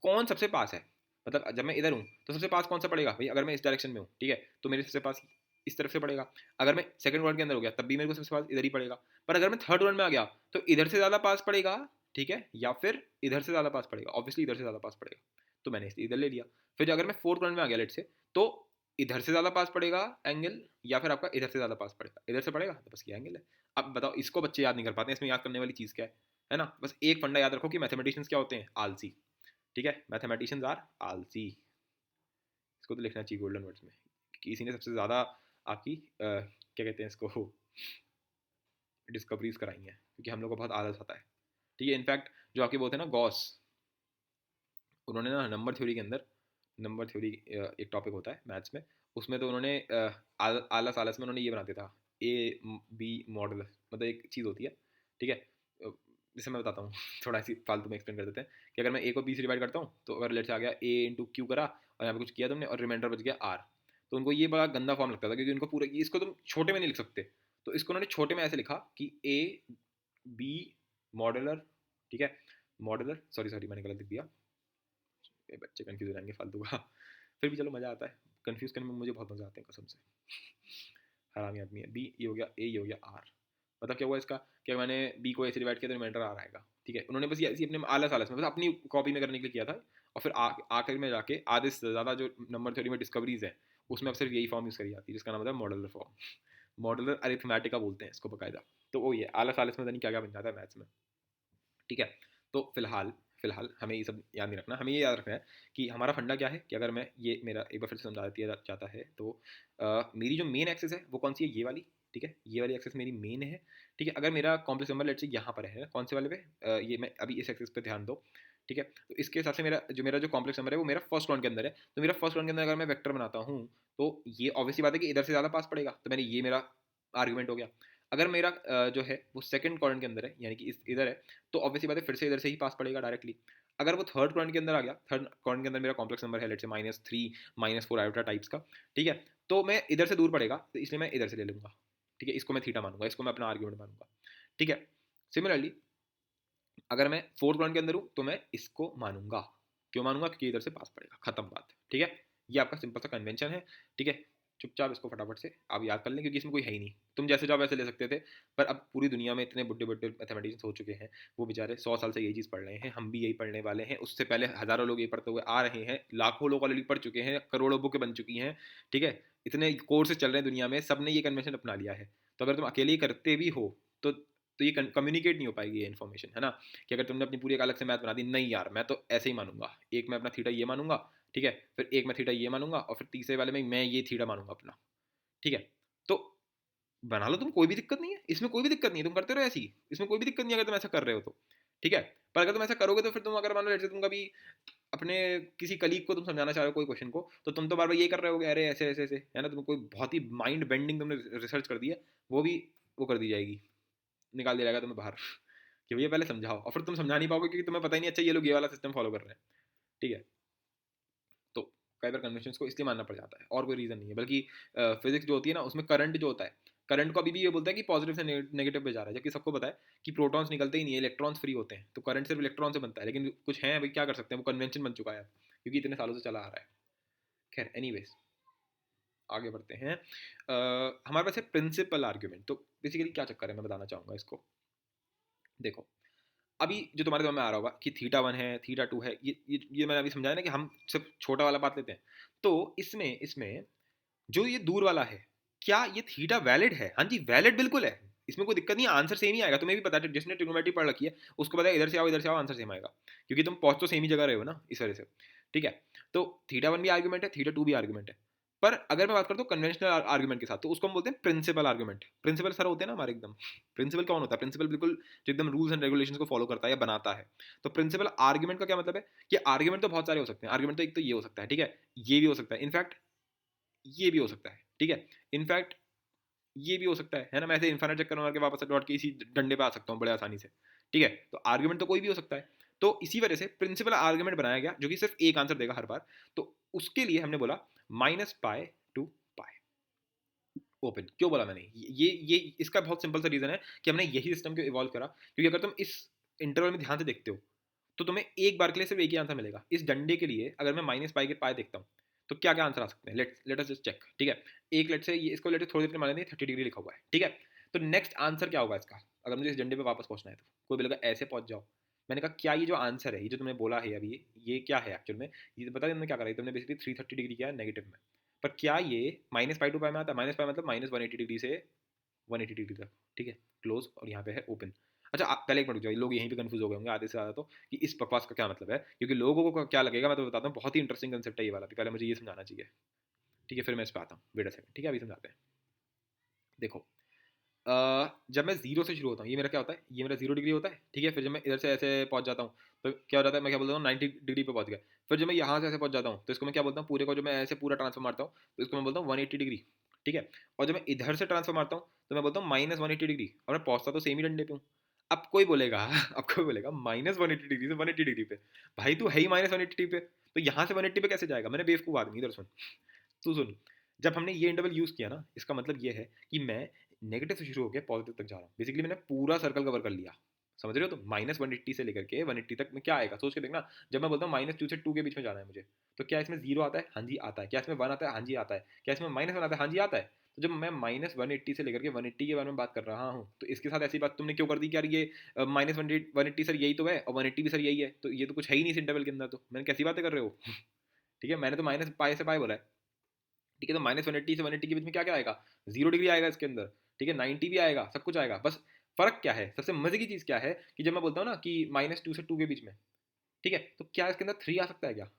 कौन सबसे पास है, मतलब जब मैं इधर हूँ तो सबसे पास कौन सा पड़ेगा भाई, अगर मैं इस डायरेक्शन में हूँ, ठीक है, तो मेरे सबसे पास इस तरफ से पड़ेगा। अगर मैं सेकंड वर्ड के अंदर हो गया तब भी मेरे को सबसे पास इधर ही पड़ेगा। पर अगर मैं थर्ड वर्ड में आ गया तो इधर से ज़्यादा पास पड़ेगा, ठीक है, या फिर इधर से ज़्यादा पास पड़ेगा, ऑब्वियसली इधर से ज़्यादा पास पड़ेगा, तो मैंने इसलिए इधर ले लिया। फिर अगर मैं फोर्थ वर्ड में आ गया लेट से, तो इधर से ज़्यादा पास पड़ेगा एंगल, या फिर आपका इधर से ज़्यादा पास पड़ेगा, इधर से पड़ेगा तो बस ये एंगल है। अब बताओ इसको बच्चे याद नहीं कर पाते हैं, इसमें याद करने वाली चीज़ क्या है ना, बस एक फंडा याद रखो कि मैथमेटिशियंस क्या होते हैं, आलसी, ठीक है, मैथमेटिशियंस आर आलसी। इसको तो लिखना चाहिए गोल्डन वर्ड्स में, कि इसी ने सबसे ज़्यादा आपकी क्या कहते हैं इसको, डिस्कवरीज कराई हैं, क्योंकि हम लोग को बहुत आलस आता है, ठीक है। इनफैक्ट जो आपके वो थे ना गॉस, उन्होंने ना नंबर थ्योरी के अंदर, नंबर थ्योरी एक टॉपिक होता है मैथ्स में, उसमें तो उन्होंने आलस आलस में उन्होंने ये बनाते था, ए बी मॉडल, मतलब एक चीज़ होती है, ठीक है। जैसे मैं बताता हूँ थोड़ा सी फालतू में एक्सप्लेन कर देते हैं, कि अगर मैं ए को बी से डिवाइड करता हूँ, तो अगर लेट से आ गया ए इंटू क्यू करा, और यहाँ पे कुछ किया तुमने और रिमाइंडर बच गया आर, तो उनको ये बड़ा गंदा फॉर्म लगता था, क्योंकि उनको पूरा इसको तुम छोटे में नहीं लिख सकते, तो इसको उन्होंने छोटे में ऐसे लिखा कि ए बी मॉडलर, ठीक है, मॉडलर, सॉरी सॉरी मैंने गलत लिख दिया, ये बच्चे कंफ्यूज हो जाएंगे फालतू का फिर भी चलो मज़ा आता है, कंफ्यूज करने में मुझे बहुत मज़ा आता है कसम से, हरामी आदमी है। बी ये हो गया, ए ये हो गया, आर, मतलब क्या हुआ इसका, कि मैंने बी को ऐसे डिवाइड किया तो रिमाइंडर आर आएगा, ठीक है। उन्होंने बस ये ऐसे अपने आलस आलस में बस अपनी कॉपी में करने के लिए किया था, और फिर आखिर में जाके आधे से ज़्यादा जो नंबर थ्योरी में डिस्कवरीज है, उसमें अब सिर्फ यही फॉर्म यूज़ करी जाती है, जिसका नाम होता है मॉडलर फॉर्म, मॉडलर अरिथमेटिका बोलते हैं इसको बकायदा। तो वो ये आलस आलस में नहीं क्या क्या बन जाता है मैथ्स में, ठीक है। तो फिलहाल फिलहाल हमें ये सब याद नहीं रखना, हमें ये याद रखना है कि हमारा फंडा क्या है, कि अगर मैं ये मेरा एक बार फिर से समझा दिया जाता है, तो मेरी जो मेन एक्सेस है वो कौन सी है, ये वाली, ठीक है, ये वाली एक्सेस मेरी मेन है, ठीक है। अगर मेरा कॉम्प्लेक्स नंबर लेट से यहाँ पर है, कौन से वाले पे, ये मैं अभी इस एक्सेस पे ध्यान दो, ठीक है। तो इसके हिसाब से मेरा जो कॉम्प्लेक्स नंबर है वो मेरा फर्स्ट रॉन्ड के अंदर है, तो मेरा फर्स्ट रॉन्ड के अंदर अगर मैं वेक्टर बनाता हूँ, तो ये ऑब्वियसली बात है कि इधर से ज़्यादा पास पड़ेगा, तो मैंने ये मेरा आर्ग्यूमेंट हो गया। अगर मेरा जो है वो सेकंड क्वाड्रेंट के अंदर है, यानी कि इधर है, तो ऑब्वियसली बात है फिर से इधर से ही पास पड़ेगा डायरेक्टली। अगर वो थर्ड क्वाड्रेंट के अंदर आ गया, थर्ड क्वाड्रेंट के अंदर मेरा कॉम्प्लेक्स नंबर है लेट्स से -3 -4 आयोटा टाइप्स का, ठीक है, तो मैं इधर से दूर पड़ेगा, तो इसलिए मैं इधर से ले लूँगा, ठीक है, इसको मैं थीटा मानूंगा, इसको मैं अपना आर्ग्यूमेंट मानूंगा, ठीक है। सिमिलरली अगर मैं फोर्थ क्वाड्रेंट के अंदर हूँ तो मैं इसको मानूंगा, क्यों मानूंगा, क्योंकि इधर से पास पड़ेगा, खत्म बात, ठीक है। ये आपका सिंपल सा कन्वेंशन है, ठीक है। चुपचाप इसको फटाफट से आप याद कर लें, क्योंकि इसमें कोई है ही नहीं, तुम जैसे जाओ वैसे ले सकते थे, पर अब पूरी दुनिया में इतने बुड्ढे बुड्ढे मैथमेटिशियंस हो चुके हैं, वो बेचारे 100 साल से यही चीज़ पढ़ रहे हैं, हम भी यही पढ़ने वाले हैं, उससे पहले हज़ारों लोग ये पढ़ते हुए आ रहे हैं, लाखों लोग ऑलरेडी पढ़ चुके हैं, करोड़ों बुकें बन चुकी हैं, ठीक है, इतने कोर्सेज चल रहे हैं दुनिया में, सब ने ये कन्वेंशन अपना लिया है। तो अगर तुम अकेले ही करते भी हो तो ये कम्युनिकेट नहीं हो पाएगी ये इन्फॉर्मेशन, है ना, कि अगर तुमने अपनी पूरी एक अलग से मैथ बना दी, नहीं यार मैं तो ऐसे ही मानूंगा, एक मैं अपना थीटा ये मानूंगा, ठीक है, फिर एक मैं थीटा ये मानूंगा, और फिर तीसरे वाले में मैं ये थीटा मानूंगा अपना, ठीक है। तो बना लो तुम, कोई भी दिक्कत नहीं है इसमें, कोई भी दिक्कत नहीं है, तुम करते रहो ऐसी, इसमें कोई भी दिक्कत नहीं है अगर तुम ऐसा कर रहे हो तो, ठीक है। पर अगर तुम ऐसा करोगे तो फिर तुम अगर मान लो जैसे तुम कभी अपने किसी कलीग को तुम समझाना चाह रहे हो कोई क्वेश्चन को, तो तुम तो बार बार ये कर रहे हो, अरे ऐसे ऐसे ऐसे, है ना, तुम कोई बहुत ही माइंड बेंडिंग तुमने रिसर्च कर दी है, वो भी वो कर दी जाएगी, निकाल दिया जाएगा तुम्हें बाहर कि भैया पहले समझाओ, और फिर तुम समझा नहीं पाओगे क्योंकि तुम्हें पता ही नहीं अच्छा ये लोग ये वाला सिस्टम फॉलो कर रहे हैं, ठीक है। तो कई बार कन्वेंशंस को इसलिए मानना पड़ जाता है, और कोई रीज़न नहीं है, बल्कि फिजिक्स जो होती है ना उसमें करंट जो होता है, करंट को अभी भी ये बोलता है कि पॉजिटिव से नेगेटिव पे जा रहा है, जबकि सबको पता है कि प्रोटॉन्स निकलते ही नहीं है, इलेक्ट्रॉन्स फ्री होते हैं, तो करंट सिर्फ इलेक्ट्रॉन से बनता है, लेकिन कुछ है अभी क्या कर सकते हैं, वो कन्वेंशन बन चुका है क्योंकि इतने सालों से चला आ रहा है। खैर एनीवेज आगे बढ़ते हैं। हमारे पास है प्रिंसिपल आर्ग्यूमेंट, तो बेसिकली क्या चक्कर है मैं बताना चाहूँगा इसको। देखो अभी जो तुम्हारे दिमाग में आ रहा होगा कि थीटा 1 है, थीटा 2 है, ये मैंने अभी समझाया ना कि हम सिर्फ छोटा वाला बात लेते हैं, तो इसमें इसमें जो ये दूर वाला है, क्या ये थीटा वैलिड है? हाँ जी वैलिड बिल्कुल है, इसमें कोई दिक्कत नहीं है, आंसर सेम ही आएगा, तुम्हें भी पता है, जिसने ट्रिग्नोमेट्री पढ़ रखी है उसको पता है इधर से आओ इधर से आओ आंसर सेम आएगा, क्योंकि तुम पहुंच तो सेम ही जगह रहे हो ना इस वजह से, ठीक है। तो थीटा 1 भी आर्ग्यूमेंट है, थीटा 2 भी आर्ग्यूमेंट है, पर अगर मैं बात करता हूँ कन्वेंशनल आर्ग्यूमेंट के साथ, तो उसको हम बोलते हैं प्रिंसिपल आर्ग्यूमेंट। प्रिंसिपल सर होते हैं ना हमारे एकदम, प्रिंसिपल कौन होता है, प्रिंसिपल बिल्कुल जो एकदम रूल्स एंड रेगुलेशंस को फॉलो करता है या बनाता है। तो प्रिंसिपल आर्ग्यूमेंट का क्या मतलब है कि आर्ग्यूमेंट तो बहुत सारे हो सकते हैं, आर्ग्यूमेंट तो एक तो ये हो सकता है, ठीक है, ये भी हो सकता है, इनफैक्ट ये भी हो सकता है, ठीक है, इनफैक्ट ये भी हो सकता है ना, मैं ऐसे इन्फाइनाइट चक्कर मार के वापस लौट के इसी डंडे पे आ सकता हूँ बड़े आसानी से, ठीक है। तो आर्ग्यूमेंट तो कोई भी हो सकता है, तो इसी वजह से प्रिंसिपल आर्ग्यूमेंट बनाया गया जो कि सिर्फ एक आंसर देगा हर बार, तो उसके लिए हमने बोला -पाई टू पाई ओपन। क्यों बोला मैंने ये इसका बहुत सिंपल सा रीजन है कि हमने यही सिस्टम क्यों इवॉल्व करा, क्योंकि अगर तुम इस इंटरवल में ध्यान से देखते हो तो तुम्हें एक बार के लिए सिर्फ एक ही आंसर मिलेगा। इस डंडे के लिए अगर मैं -पाई के पाई देखता हूँ तो क्या क्या आंसर आ सकते हैं, लेट अस जस्ट चेक, ठीक है। एक लेट से ये इसको लेट थोड़ी देर मान लेते हैं 30 डिग्री लिखा हुआ है, ठीक है। तो नेक्स्ट आंसर क्या होगा इसका, अगर मुझे इस डंडे पे वापस पहुंचना है तो कोई बोलेगा ऐसे पहुंच जाओ, मैंने कहा क्या ये जो आंसर है, ये जो तुमने बोला है अभी, ये क्या है एक्चुअल में, ये बता तुमने क्या करा है, तुमने बेसिकली 330 डिग्री किया है नेगेटिव में, पर क्या ये -पाई टू पाई में आता है, -पाई मतलब -180 डिग्री से 180 डिग्री तक, ठीक है, क्लोज, और यहाँ पे है ओपन। अच्छा पहले एक मिनट रुक जाओ, लोग यहीं पे कंफ्यूज हो गए होंगे आधे से ज़्यादा तो, कि इस बकवास का क्या मतलब है, क्योंकि लोगों को क्या लगेगा मैं तो बताता हूँ, बहुत ही इंटरेस्टिंग कंसेप्ट है ये वाला भी, पहले मुझे ये समझाना चाहिए, ठीक है, फिर मैं इस पर आता हूँ, वेट अ सेकंड, ठीक है, अभी समझाते हैं। देखो जब मैं जीरो से शुरू होता हूँ, ये मेरा क्या होता है, ये मेरा 0 डिग्री होता है, ठीक है, फिर जब मैं इधर से ऐसे पहुंच जाता हूँ तो क्या हो जाता है, मैं क्या बोलता हूँ 90 डिग्री पे पहुंच गया, फिर जब मैं यहाँ से ऐसे पहुंच जाता हूँ तो इसको मैं क्या बोलता हूँ, पूरे को जो मैं ऐसे पूरा ट्रांसफर मारता हूँ तो इसको मैं बोलता हूँ 180 डिग्री, ठीक है। और जब मैं इधर से ट्रांसफर मारता हूँ तो मैं बोलता हूँ -180 डिग्री, और मैं पहुंचता तो सेम ही डंडे पे हूँ। अब कोई बोलेगा अब कोई बोलेगा -180 डिग्री से 180 डिग्री पे, भाई तू है ही -180 डिग्री पे, तो यहाँ से 180 पे कैसे जाएगा, मैंने बेवकूफ़ आदमी, इधर सुन, तू सुन, जब हमने ये इंटरवल यूज़ किया ना, इसका मतलब ये है कि मैं नेगेटिव से शुरू होकर पॉजिटिव तक जा रहा हूँ, बेसिकली मैंने पूरा सर्कल कवर कर लिया, समझ रहे हो, तो -180 से लेकर के 180 तक में क्या आएगा सोच के देखना। जब मैं बोलता हूँ -2 से 2 के बीच में जाना है मुझे, तो क्या इसमें 0 आता है, हाँ जी आता है, क्या इसमें 1 आता है, हाँ जी आता है, क्या इसमें -1 आता है, हाँ जी आता है। तो जब मैं -180 से लेकर के 180 के बारे में बात कर रहा हूँ, तो इसके साथ ऐसी बात तुमने क्यों कर दी कि यार ये -180 सर यही तो है और 180 भी सर यही है, तो ये तो कुछ है ही नहीं इस इंटरवल के अंदर, तो मैंने कैसी बातें कर रहे हो ठीक है, मैंने तो -पाई से पाई बोला है, ठीक है। तो -180 से 180 के बीच में क्या क्या आएगा, 0 डिग्री आएगा इसके अंदर, ठीक है, 90 भी आएगा, सब कुछ आएगा, बस फर्क क्या है, सबसे मजे की चीज़ क्या है कि जब मैं बोलता हूँ ना कि -2 से 2 के बीच में, ठीक है, तो क्या इसके अंदर 3 आ सकता है क्या,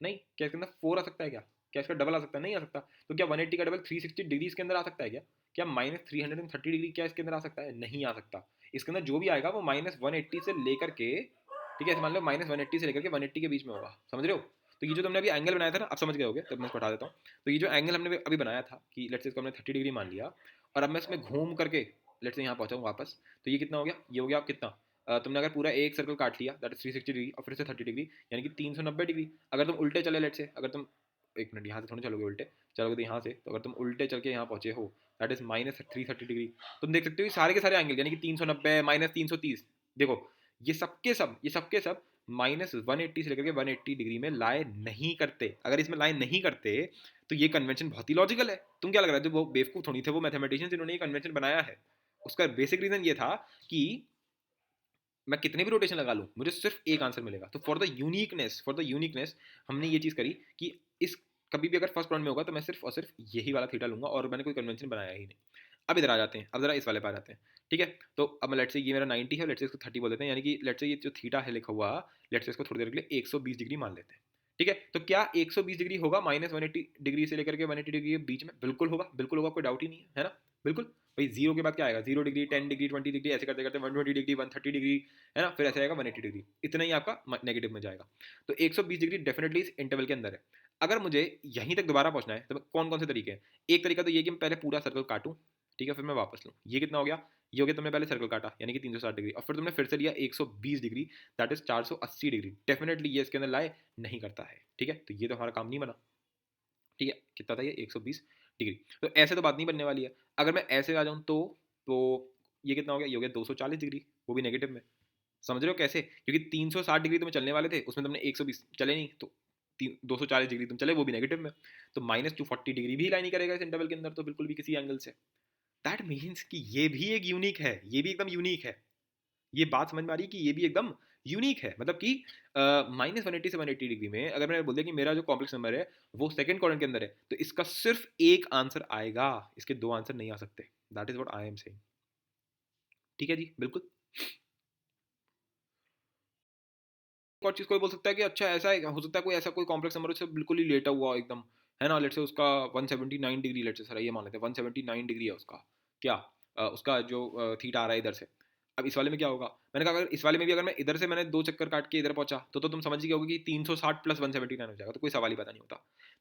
नहीं, क्या इसके अंदर 4 आ सकता है क्या इसका डबल आ सकता है, नहीं आ सकता। तो क्या 180 का डबल 360 डिग्री इसके अंदर आ सकता है क्या -330 डिग्री क्या इसके अंदर आ सकता है, नहीं आ सकता। इसके अंदर जो भी आएगा वो -180 से लेकर के, ठीक है, मान लो -180 से लेकर के 180 के बीच में होगा, समझ रहे हो। तो ये जो तुमने अभी एंगल बनाया था ना, अब समझ गए होगे, तब मैं इसको हटा देता हूँ। तो ये जो एंगल हमने अभी बनाया था कि लेट्स से इसको हमने 30 डिग्री मान लिया, और अब मैं इसमें घूम करके लेट्स से यहाँ पहुँचा हूँ वापस, तो ये कितना हो गया, ये हो गया कितना, तुमने अगर पूरा एक सर्कल काट लिया दैट इज 360 डिग्री और फिर से 30 डिग्री, यानी कि 390 डिग्री। अगर तुम उल्टे चले, लेट्स से अगर तुम, एक मिनट, यहाँ से थोड़ा चलोगे उल्टे, चलोगे तो यहाँ से, तो अगर तुम उल्टे चल के यहाँ पहुँचे हो दैट इज -330 डिग्री, तुम देख सकते हो ये सारे के सारे एंगल, यानी कि 390 -330, देखो ये सबके सब -180 से लेकर के 180 डिग्री में लाई नहीं करते। अगर इसमें लाई नहीं करते तो ये कन्वेंशन बहुत ही लॉजिकल है। तुम क्या लग रहा है, जो वो बेवकूफ थोड़ी थे वो मैथमेटिशियंस, इन्होंने ये कन्वेंशन बनाया है। उसका बेसिक रीजन ये था कि मैं कितने भी रोटेशन लगा लूँ मुझे सिर्फ एक आंसर मिलेगा। तो फॉर द यूनिकनेस हमने ये चीज़ करी कि इस, कभी भी अगर फर्स्ट राउंड में होगा तो मैं सिर्फ और सिर्फ यही वाला थीटा लूंगा, और मैंने कोई कन्वेंशन बनाया ही नहीं। अब इधर आ जाते हैं, अब जरा इस वाले पर आ जाते हैं। ठीक है, तो अब लेट्स से ये मेरा 90 है, लेट्स से इसको 30 बोल देते हैं, यानी कि लेट्स से ये जो थीटा है लिखा हुआ, लेट्स से इसको थोड़ी देर के लिए 120 डिग्री मान लेते हैं। ठीक है, तो क्या 120 डिग्री होगा -180 डिग्री से लेकर के 180 डिग्री के बीच में? बिल्कुल होगा, बिल्कुल होगा, कोई डाउट ही नहीं है ना, बिल्कुल। भाई जीरो के बाद क्या आएगा, 0 डिग्री, 10 डिग्री, 20 डिग्री, ऐसे करते करते 120 डिग्री, 130 डिग्री, है ना, फिर ऐसे आएगा 180 डिग्री, इतना ही आपका नेगेटिव में जाएगा। तो 120 डिग्री डेफिनेटली इस इंटरवल के अंदर है। अगर मुझे यहीं तक दोबारा पहुंचना है तो कौन कौन से तरीके हैं? एक तरीका तो ये कि मैं पहले पूरा सर्कल काटूं, ठीक है, फिर मैं वापस लूँ। ये कितना हो गया, ये हो गया, तुमने पहले सर्कल काटा यानी कि 360 डिग्री, और फिर तुमने फिर से लिया 120 degree, that is 480 degree. Definitely ये इसके अंदर लाए नहीं करता है, ठीक है, तो ये तो हमारा काम नहीं बना। ठीक है, कितना था ये, 120 डिग्री। तो ऐसे तो बात नहीं बनने वाली है। अगर मैं ऐसे आ जाऊँ तो ये कितना हो गया, ये हो गया 240 डिग्री, वो भी नेगेटिव में। समझ रहे हो कैसे? क्योंकि 360 डिग्री तुम्हें चलने वाले थे, उसमें तुमने 120 चले नहीं, तो 240 डिग्री तुम चले, वो भी नेगेटिव में। तो -240 डिग्री भी लाई नहीं करेगा इस इंटरवल के अंदर, तो बिल्कुल भी किसी एंगल से। दैट मीन्स कि ये भी एक यूनिक है, ये भी एकदम यूनिक है। ये बात समझ में आ रही है कि ये भी एकदम यूनिक है, मतलब कि -180 से 180 डिग्री में अगर मैंने बोल दिया कि मेरा जो कॉम्प्लेक्स नंबर है वो सेकंड क्वाड्रेंट के अंदर है, तो इसका सिर्फ एक आंसर आएगा, इसके दो आंसर नहीं आ सकते। That is what I am saying. ठीक है जी, बिल्कुल। एक और चीज कोई बोल सकता है कि अच्छा ऐसा हो सकता है, कोई ऐसा कोई कॉम्प्लेक्स नंबर उससे बिल्कुल ही लेटा हुआ एकदम, है ना, लेट्स से उसका 179 डिग्री, लेट्स से सर ये मान लेते हैं 179 डिग्री है उसका, क्या उसका जो थीटा आ रहा है इधर से। अब इस वाले में क्या होगा, मैंने कहा अगर इस वाले में भी अगर मैं इधर से मैंने दो चक्कर काट के इधर पहुंचा तो तुम समझ ही गए होगे कि 360 प्लस 179 हो जाएगा, तो कोई सवाल ही पता नहीं होता।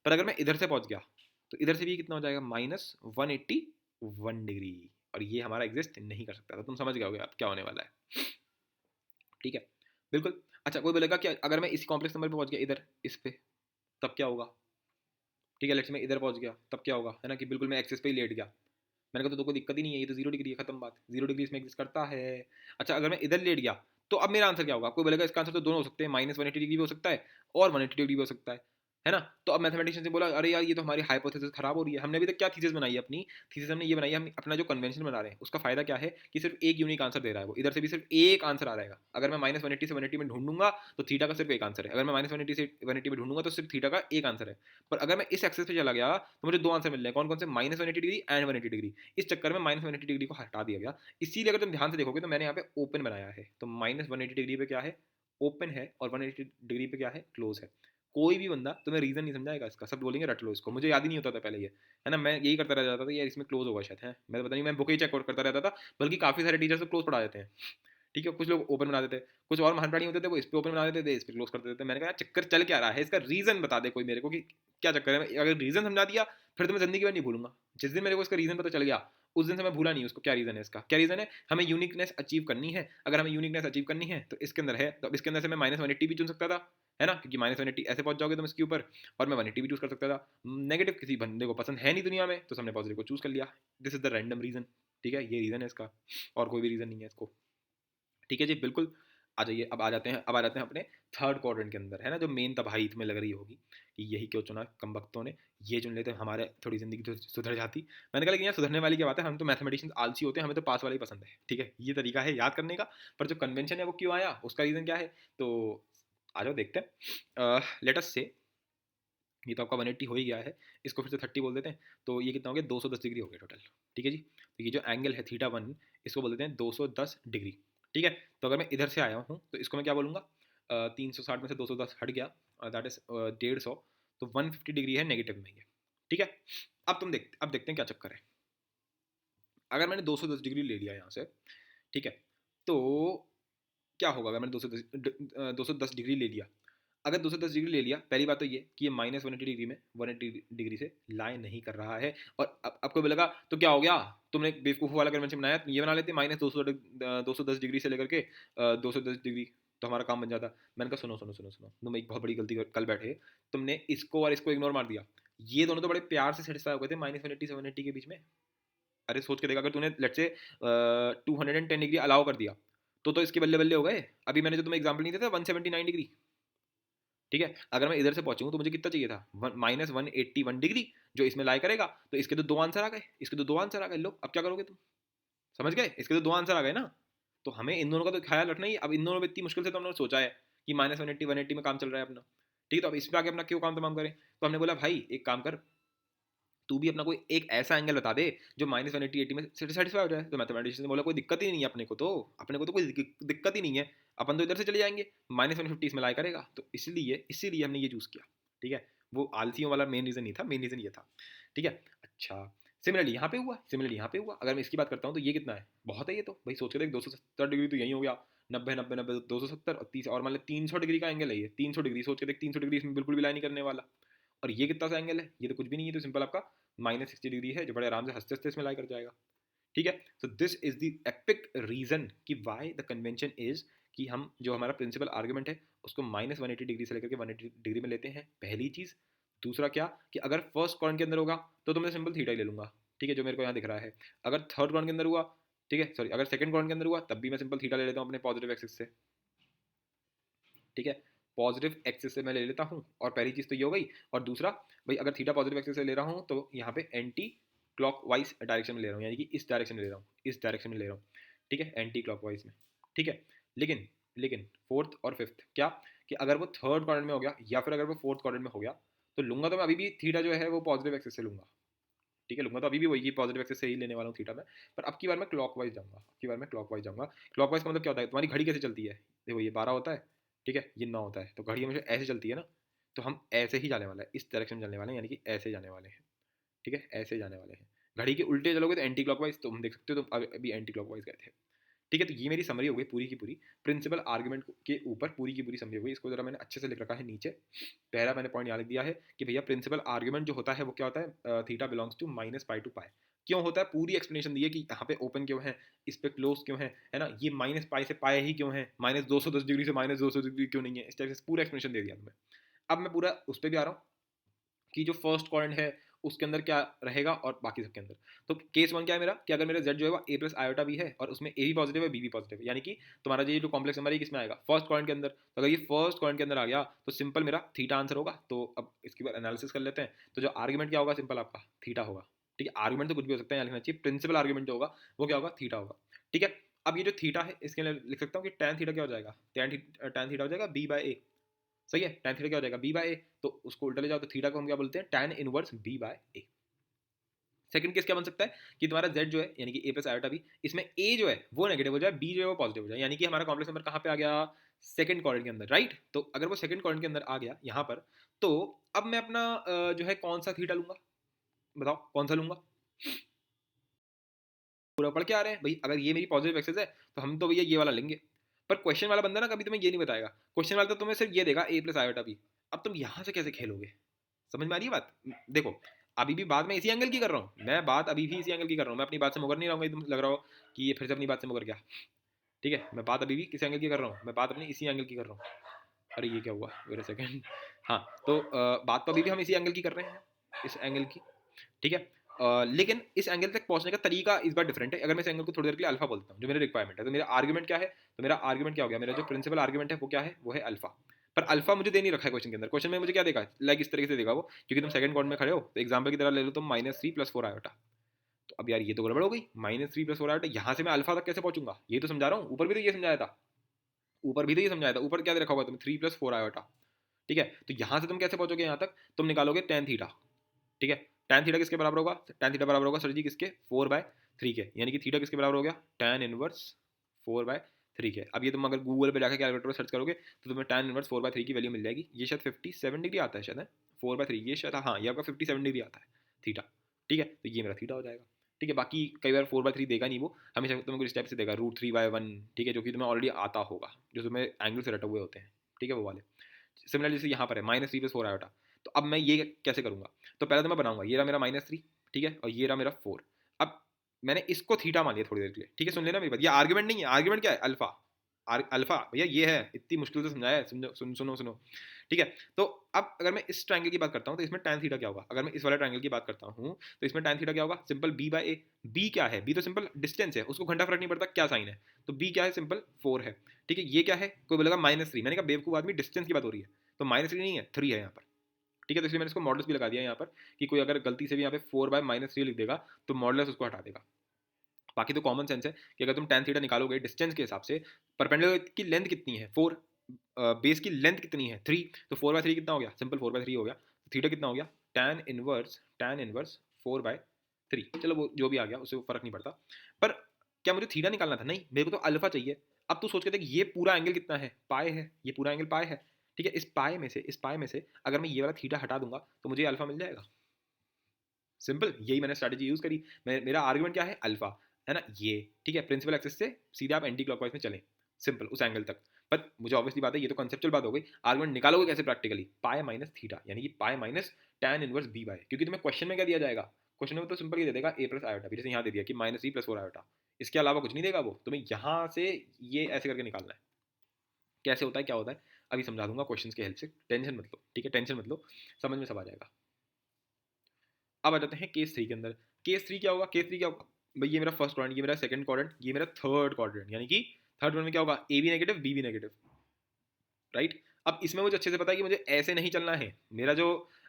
पर अगर मैं इधर से पहुंच गया तो इधर से भी कितना हो जाएगा, -181 डिग्री, और ये हमारा एग्जिस्ट नहीं कर सकता। तो तुम समझ गए होगे अब क्या होने वाला है। ठीक है, बिल्कुल। अच्छा, कोई बोलेगा कि अगर मैं इस कॉम्प्लेक्स नंबर पे पहुंच गया इधर इस पे, तब क्या होगा? ठीक है, लेट्स मैं इधर पहुंच गया तब क्या होगा, है ना, कि बिल्कुल मैं एक्सिस पे ही लेट गया। मैंने कहा तो कोई दिक्कत ही नहीं है, ये तो 0 डिग्री है, खत्म बात, 0 डिग्री इसमें एग्जिस्ट करता है। अच्छा, अगर मैं इधर लेट गया तो अब मेरा आंसर क्या होगा? कोई बोलेगा इसका आंसर तो दोनों हो सकते हैं, -180 डिग्री भी हो सकता है और 180 डिग्री भी हो सकता है ना। तो अब मैथमेटिशियन ने बोला अरे यार ये तो हमारी हाइपोथेसिस खराब हो रही है। हमने अभी तक क्या थीसिस बनाई है अपनी? थीसिस हमने ये बनाई है, हम अपना जो कन्वेंशन बना रहे हैं उसका फायदा क्या है कि सिर्फ एक यूनिक आंसर दे रहा है वो, इधर से भी सिर्फ एक आंसर आ रहेगा। अगर मैं -180 से 180 में ढूंढूंगा तो थीटा का सिर्फ एक आंसर है, अगर मैं -180 से 180 में ढूंढूंगा तो सिर्फ थीटा का एक आंसर है। पर अगर मैं इस एक्सेस पे चला गया तो मुझे दो आंसर मिल रहे हैं, कौन कौन से, -180 डिग्री एंड 180 डिग्री। इस चक्कर में -180 डिग्री को हटा दिया गया। इसीलिए अगर तुम ध्यान से देखोगे तो मैंने यहाँ पे ओपन बनाया है, तो -180 डिग्री पे क्या है, ओपन है, और 180 डिग्री पे क्या है, क्लोज है। कोई भी बंदा तुम्हें रीजन नहीं समझाएगा इसका, सब बोलेंगे रट लो इसको। मुझे याद ही नहीं होता था पहले ये, है ना, मैं यही करता रह जाता था यार इसमें क्लोज होगा शायद, है मैं तो पता नहीं, मैं बुक ही चेक करता रहता था। बल्कि काफी सारे टीचर्स तो क्लोज पढ़ा देते हैं। ठीक है, कुछ लोग ओपन बना देते, कुछ और महान प्राणी होते थे वो इस पे ओपन बना देते थे, इस पे क्लोज कर देते थे। मैंने कहा चक्कर चल क्या रहा है, इसका रीजन बता दे कोई मेरे को कि क्या चक्कर है। अगर रीजन समझा दिया फिर तो मैं जिंदगी में नहीं भूलूंगा। जिस दिन मेरे को इसका रीजन पता चल गया उस दिन से मैं भूला नहीं उसको, क्या रीजन है इसका, क्या रीजन है। हमें यूनिकनेस अचीव करनी है, अगर हमें यूनिकनेस अचीव करनी है तो इसके अंदर है, तो इसके अंदर से मैं -180 भी चुन सकता था, है ना, क्योंकि -180 ऐसे पहुंच जाओगे तुम इसके ऊपर, और मैं 180 भी चूज कर सकता था। नेगेटिव किसी बंदे को पसंद है नहीं दुनिया में, तो हमने पॉजिटिव को चूज कर लिया। This is the random reason. ठीक है, ये रीजन है इसका, और कोई भी रीजन नहीं है इसको। ठीक है जी, बिल्कुल। आ जाइए, अब आ जाते हैं अपने थर्ड क्वाड्रेंट के अंदर, है ना, जो मेन तबाही तुम्हें लग रही होगी कि यही क्यों चुना कम वक्तों ने, ये चुन लेते हमारे थोड़ी ज़िंदगी तो सुधर जाती। मैंने कहा लेकिन यार सुधरने वाली क्या बात है, हम तो मैथमेटिशियंस आलसी होते हैं, हमें तो पास वाला ही पसंद है। ठीक है, ये तरीका है याद करने का। पर जो कन्वेंशन है वो क्यों आया, उसका रीज़न क्या है, तो आ जाओ देखते हैं। लेट अस से, ये तो आपका 180 हो ही गया है, इसको फिर से 30 बोल देते हैं, तो ये कितना हो गया, 210 डिग्री हो गया टोटल। ठीक है जी, तो ये जो एंगल है θ1, इसको बोल देते हैं 210 डिग्री। ठीक है, तो अगर मैं इधर से आया हूँ तो इसको मैं क्या बोलूँगा, 360 में से 210 हट गया, दैट इज 150, तो 150 डिग्री है नेगेटिव में ये। ठीक है, अब देखते हैं क्या चक्कर है। अगर मैंने 210 डिग्री ले लिया यहाँ से, ठीक है, तो क्या होगा अगर मैंने 210 डिग्री ले लिया। अगर 210 डिग्री ले लिया, पहली बात तो ये कि ये माइनस 180 डिग्री में 180 डिग्री से लाई नहीं कर रहा है। और अब आपको बोलेगा तो क्या हो गया, तुमने बेवकूफ़ वाला कन्वेंशन बनाया, ये बना लेते माइनस 210 डिग्री से लेकर के 210 डिग्री, तो हमारा काम बन जाता। मैंने कहा सुनो सुनो सुनो सुनो, तुम एक बहुत बड़ी गलती कल बैठे, तुमने इसको और इसको इग्नोर मार दिया। ये दोनों तो बड़े प्यार से सेटिस्फाई हो गए थे माइनस 180 से 180 के बीच में। अरे सोच के देखा, अगर तूने लेट्स से 210 डिग्री अलाउ कर दिया तो इसके बल्ले बल्ले हो गए। अभी मैंने जो तुम्हें एग्जांपल नहीं दिया था 179 डिग्री, ठीक है, अगर मैं इधर से पहुंचूं तो मुझे कितना चाहिए था, माइनस 181 डिग्री, जो इसमें लाई करेगा। तो इसके तो दो आंसर आ गए, इसके तो दो आंसर आ गए। लो अब क्या करोगे तुम, समझ गए, इसके तो दो आंसर आ गए ना। तो हमें इन दोनों का तो ख्याल रखना ही। अब इन दोनों में इतनी मुश्किल से तो हमने सोचा है कि माइनस 180 में काम चल रहा है अपना, ठीक है, तो अब इस पे आके अपना क्यों काम तमाम करें। तो हमने बोला भाई एक काम कर, तू भी अपना कोई एक ऐसा एंगल बता दे जो माइनस 180 में सेटिस्फाई हो जाए। तो मैथमेटिशियन ने बोला कोई दिक्कत ही नहीं है अपने को, तो अपने को तो कोई दिक्कत ही नहीं है, अपन तो इधर से चले जाएंगे, माइनस 150 इसमें लाई करेगा। तो इसीलिए हमने ये चूज़ किया, ठीक है। वो आलसियों वाला मेन रीज़न नहीं था, मेन रीज़न ये था, ठीक है। अच्छा, सिमिलरली यहाँ पे हुआ, सिमिलरली यहाँ पे हुआ। अगर मैं इसकी बात करता हूँ तो ये कितना है, बहुत है ये तो भाई। सोच के देख 270 डिग्री तो यही हो गया, 90 90 90 270 और 30 और मान लो 300 डिग्री का एंगल है ये, 300 डिग्री सोच के देख, 300 डिग्री इसमें बिल्कुल भी लाई नहीं करने वाला। और ये कितना सा एंगल है, ये तो कुछ भी नहीं है, तो सिंपल आपका माइनस 60 डिग्री है, जो बड़े आराम से हंसते हंसते इसमें लाई कर जाएगा, ठीक है। So this is the epic reason कि वाई द कन्वेंशन इज कि हम जो हमारा प्रिंसिपल आर्गुमेंट है उसको माइनस 180 डिग्री से लेकर के 180 डिग्री में लेते हैं, पहली चीज़। दूसरा क्या कि अगर फर्स्ट कॉर्न के अंदर होगा तो मैं सिंपल थीटा ही ले लूंगा, ठीक है, जो मेरे को यहाँ दिख रहा है। अगर थर्ड कॉर्न के अंदर हुआ, ठीक है, सॉरी, अगर सेकंड कॉर्न के अंदर हुआ तब भी मैं सिंपल थीटा ले लेता हूँ अपने पॉजिटिव एक्सिस से, ठीक है। पॉजिटिव एक्सिस से मैं ले लेता हूँ, और पहली चीज़ तो ये हो गई। और दूसरा भाई, अगर थीटा पॉजिटिव एक्सिस से ले रहा हूँ तो यहाँ पे एंटी क्लॉकवाइज डायरेक्शन में ले रहा हूँ, यानी कि इस डायरेक्शन में ले रहा हूँ, इस डायरेक्शन में ले रहा हूँ, ठीक है, एंटी क्लॉकवाइज में, ठीक है। लेकिन लेकिन फोर्थ और फिफ्थ क्या, कि अगर वो थर्ड क्वाड्रेंट में हो गया या फिर अगर वो फोर्थ क्वाड्रेंट में हो गया, तो लूंगा तो मैं अभी भी थीटा जो है वो पॉजिटिव एक्सिस से लूंगा, ठीक है, लूंगा तो अभी भी वही की पॉजिटिव एक्सिस से ही लेने वाला हूँ थीटा में। पर अब की बार मैं क्लॉकवाइज जाऊंगा, अब की बार मैं क्लॉकवाइज जाऊंगा। क्लॉकवाइज का मतलब क्या होता है, तुम्हारी घड़ी कैसे चलती है, देखो ये 12 होता है, ठीक है, ये 9 होता है, तो घड़ी हमेशा ऐसे चलती है ना। तो हम ऐसे ही जाने वाला है, इस डायरेक्शन में जाने वाले हैं, यानी कि ऐसे जाने वाले हैं, ठीक है, ऐसे जाने वाले हैं। घड़ी के उल्टे चलोगे तो एंटी क्लॉकवाइज, तो हम देख सकते हो तुम अभी एंटी क्लॉकवाइज गए थे, ठीक है। तो ये मेरी समरी हो गई पूरी की पूरी, प्रिंसिपल आर्गुमेंट के ऊपर पूरी की पूरी समरी हो गई। इसको जरा मैंने अच्छे से लिख रखा है नीचे, पहला मैंने पॉइंट यहाँ लिख दिया है कि भैया प्रिंसिपल आर्गुमेंट जो होता है वो क्या होता है, theta belongs to minus pi to pi. क्यों होता है, पूरी एक्सप्लेनेशन दी है कि यहाँ पे ओपन क्यों है, इस पे क्लोज क्यों है ना, ये माइनस पाई से पाई ही क्यों है, माइनस 210 डिग्री से माइनस 200 डिग्री क्यों नहीं है, इस टाइप से पूरा एक्सप्लेनेशन दे दिया तुम्हें। अब मैं पूरा उस पर भी आ रहा हूँ कि जो फर्स्ट क्वाड्रेंट है उसके अंदर क्या रहेगा और बाकी सबके अंदर। तो केस वन क्या है मेरा, कि अगर मेरा z जो है वो a प्लस आयोटा भी है और उसमें a भी पॉजिटिव है b भी पॉजिटिव है, यानी कि तुम्हारा ये जो कॉम्प्लेक्स नंबर है किसमें आएगा, फर्स्ट क्वाड्रेंट के अंदर। तो अगर ये फर्स्ट क्वाड्रेंट के अंदर आ गया तो सिंपल मेरा थीटा आंसर होगा। तो अब इसके बाद एनालिसिस कर लेते हैं। तो जो आर्ग्यूमेंट क्या होगा, सिंपल आपका थीटा होगा, ठीक है। आर्ग्यूमेंट तो कुछ भी हो सकता है, यहाँ लिखना चाहिए प्रिंसिपल आर्ग्यूमेंट जो होगा वो क्या होगा, थीटा होगा, ठीक है। अब ये जो थीटा है इसके लिए लिख सकता हूँ कि टैन थीटा क्या हो जाएगा, टैन थीटा हो जाएगा b बाई ए, सही है। टैन थीटा क्या हो जाएगा, b बाई ए, तो उसको उल्टा ले जाओ तो थीटा को हम क्या बोलते हैं, tan inverse b by A. Second case क्या बन सकता है कि तुम्हारा z जो है यानी कि a प्लस आयोटा b, इसमें a जो है वो नेगेटिव हो जाए, b जो है वो पॉजिटिव हो जाए, यानी कि हमारा कॉम्प्लेक्स नंबर कहाँ पे आ गया, सेकंड क्वाड्रेंट के अंदर, राइट। तो अगर वो सेकंड क्वाड्रेंट के अंदर आ गया यहाँ पर, तो अब मैं अपना जो है कौन सा थीटा लूंगा, बताओ कौन सा लूंगा। पूरा पढ़ के आ रहे हैं भाई, अगर ये मेरी पॉजिटिव एक्सेस है तो हम तो भैया ये वाला लेंगे। पर क्वेश्चन वाला बंदा ना कभी तुम्हें ये नहीं बताएगा, क्वेश्चन वाला तो तुम्हें सिर्फ ये देगा a प्लस आयोटा b। अब तुम यहाँ से कैसे खेलोगे, समझ में आ रही है बात। देखो अभी भी बात मैं इसी एंगल की कर रहा हूँ, मैं बात अभी भी इसी एंगल की कर रहा हूँ, मैं अपनी बात से मुकर नहीं रहूँगा, एकदम लग रहा हो कि ये फिर से अपनी बात से मुकर गया, ठीक है। मैं बात अभी भी किस एंगल की कर रहा हूँ, मैं बात अपनी इसी एंगल की कर रहा हूँ। अरे ये क्या हुआ, वेट अ सेकंड, हाँ। तो बात तो अभी भी हम इसी एंगल की कर रहे हैं, इस एंगल की, ठीक है। लेकिन इस एंगल तक पहुंचने का तरीका इस बार डिफरेंट है। अगर मैं इस एंगल को थोड़ी देर के लिए अल्फा बोलता हूँ, जो मेरा रिक्वायरमेंट है, तो मेरा आर्गुमेंट क्या है, तो मेरा आर्गुमेंट क्या हो गया, मेरा जो प्रिंसिपल आर्गुमेंट है वो क्या है, वो है अल्फा। पर अल्फा मुझे दे नहीं रखा है क्वेश्चन के अंदर, क्वेश्चन में मुझे क्या देखा, लाइक इस तरीके से देखा वो, क्योंकि तुम सेकंड क्वाड्रेंट में खड़े हो, तो एग्जाम्पल की तरह ले लो तुम माइनस 3 प्लस 4 आयोटा। तो अब यार ये तो गड़बड़ हो गई, माइनस 3 प्लस 4 आयोटा, यहाँ से मैं अल्फा तक कैसे पहुंचूंगा, ये तो समझा रहा हूँ, ऊपर भी तो ये समझाया था, ऊपर भी तो ये समझाया था, ऊपर क्या दे रखा होगा तुम्हें, 3 प्लस 4 आयोटा, ठीक है। तो यहाँ से तुम कैसे पहुंचोगे यहाँ तक, तुम निकालोगे टेन थीटा, ठीक है। टैन थीटा किसके बराबर होगा, टैन थीटा बराबर होगा सर जी किसके, 4/3 के, यानी कि थीटा किसके बराबर हो गया, टैन इनवर्स 4/3 के। अब ये तुम अगर गूगल पे जाकर कैलकुलेटर पर सर्च करोगे तो तुम्हें टैन इनवर्स 4/3 की वैल्यू मिल जाएगी। ये शायद 57 डिग्री आता है शायद है, 4/3 ये शायद, हाँ ये आपका 57 डिग्री आता है थीटा, ठीक है। तो ये मेरा थीटा हो जाएगा, ठीक है। बाकी कई बार 4/3 देगा नहीं वो, हमेशा तुम्हें कुछ स्टेप से देगा √3/1, ठीक है, जो कि तुम्हें ऑलरेडी आता होगा, जो तुम्हें एंगल से रटे हुए होते हैं, ठीक है, वो वाले, सिमिलरली जैसे यहाँ पर है -3 + 4 आयोटा, तो अब मैं ये कैसे करूँगा? तो पहले तो मैं बनाऊँगा, ये रहा मेरा -3, ठीक है, और ये रहा मेरा 4। अब मैंने इसको थीटा मान लिया थोड़ी देर के लिए, ठीक है, सुन लेना मेरी बात, ये आर्गुमेंट नहीं है, आर्गुमेंट क्या है? अल्फा। अल्फा भैया ये है, इतनी मुश्किल से समझाया है, सुनो, ठीक है। तो अब अगर मैं इस ट्रायंगल की बात करता हूँ तो इसमें tan थीटा क्या होगा? अगर मैं इस वाले ट्रायंगल की बात करता हूँ तो इसमें tan थीटा क्या होगा? Simple b/a। b क्या है? b तो सिंपल डिस्टेंस है, उसको घंटा फर्क नहीं पड़ता क्या साइन है, तो b क्या है? सिंपल 4 है, ठीक है। ये क्या है? कोई बोलेगा -3, मैंने कहा बेवकूफ आदमी, डिस्टेंस की बात हो रही है, तो -3 नहीं है, 3 है यहाँ पर, ठीक है। तो इसलिए मैंने इसको मॉडल्स भी लगा दिया यहाँ पर कि कोई अगर गलती से भी यहाँ पे 4/-3 लिख देगा तो मॉडल्स उसको हटा देगा। बाकी तो कॉमन सेंस है कि अगर तुम tan थीटा निकालोगे डिस्टेंस के हिसाब से, परपेंडिकुलर की लेंथ कितनी है 4, बेस की लेंथ कितनी है 3, तो 4/3 कितना हो गया? सिंपल 4/3 हो गया। तो थीटा कितना हो गया? tan inverse 4/3। चलो वो जो भी आ गया उससे फर्क नहीं पड़ता, पर क्या मुझे थीटा निकालना था? नहीं, मेरे को तो अल्फा चाहिए। अब तू सोच के देख, ये पूरा एंगल कितना है? पाए है, ये पूरा एंगल पाए है, ठीक है। इस पाए में से अगर मैं ये वाला थीटा हटा दूंगा तो मुझे अल्फा मिल जाएगा। सिंपल, यही मैंने स्ट्रैटेजी यूज करी। मेरा आर्गुमेंट क्या है? अल्फा, है ना ये, ठीक है। प्रिंसिपल एक्सिस से सीधे आप एंटी क्लॉकवाइज में चलें, सिंपल उस एंगल तक। पर मुझे ऑब्वियसली बात है, ये तो कंसेप्चुअल बात हो गई, आर्गुमेंट निकालोगे कैसे प्रैक्टिकली? पाए माइनस थीटा, यानी कि पाए माइनस tan−1 b/, क्योंकि तुम्हें क्वेश्चन में क्या दिया जाएगा? क्वेश्चन में तो सिंपल ये दे देगा a+i, जैसे यहाँ दे दिया कि -3 + 4 आयोटा, इसके अलावा कुछ नहीं देगा वो, तुम्हें यहाँ से ये ऐसे करके निकालना है। कैसे होता है, क्या होता है, अभी समझा दूंगा क्वेश्चन की हेल्प से, टेंशन मत लो, ठीक है, टेंशन मत लो, समझ में सब आ जाएगा। अब आ जाते हैं केस 3 के अंदर। केस 3 क्या होगा? केस 3 क्या होगा भाई? ये मेरा फर्स्ट क्वाड्रेंट, ये मेरा सेकंड क्वाड्रेंट, ये मेरा थर्ड क्वाड्रेंट, यानी कि थर्ड क्वाड्रेंट में क्या होगा? ए भी नेगेटिव, बी भी नेगेटिव, राइट। अब इसमें मुझे अच्छे से पता है कि मुझे ऐसे नहीं चलना है, मेरा जो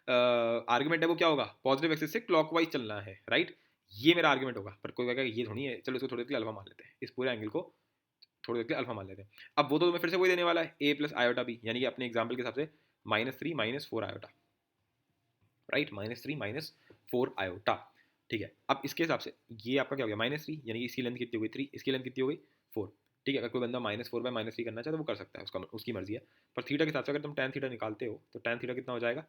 आर्गुमेंट है वो क्या होगा? पॉजिटिव एक्सिस से क्लॉकवाइज चलना है, राइट। ये मेरा आर्गुमेंट होगा, पर कोई कहेगा ये थोड़ी है, चलो इसको थोड़ी देर के लिए अल्फा मान लेते हैं, इस पूरे एंगल को थोड़ी देर के लिए अल्फा मान लेते हैं। अब वो तो तुम्हें फिर से वही देने वाला है, a+i b, यानी कि अपने एग्जाम्पल के हिसाब से -3 - 4 आयोटा, राइट, -3 - 4 आयोटा, ठीक है। अब इसके हिसाब से ये आपका क्या हो गया? -3, यानी कि इसकी लेंथ कितनी हो गई? 3, इसकी लेंथ कितनी हो गई? 4, ठीक है। अगर कोई बंदा -4/-3 करना चाहे तो वो कर सकता है, उसका उसकी मर्जी है। पर थीटा के हिसाब से अगर तुम tan थीटा निकालते हो तो tan थीटा कितना हो जाएगा?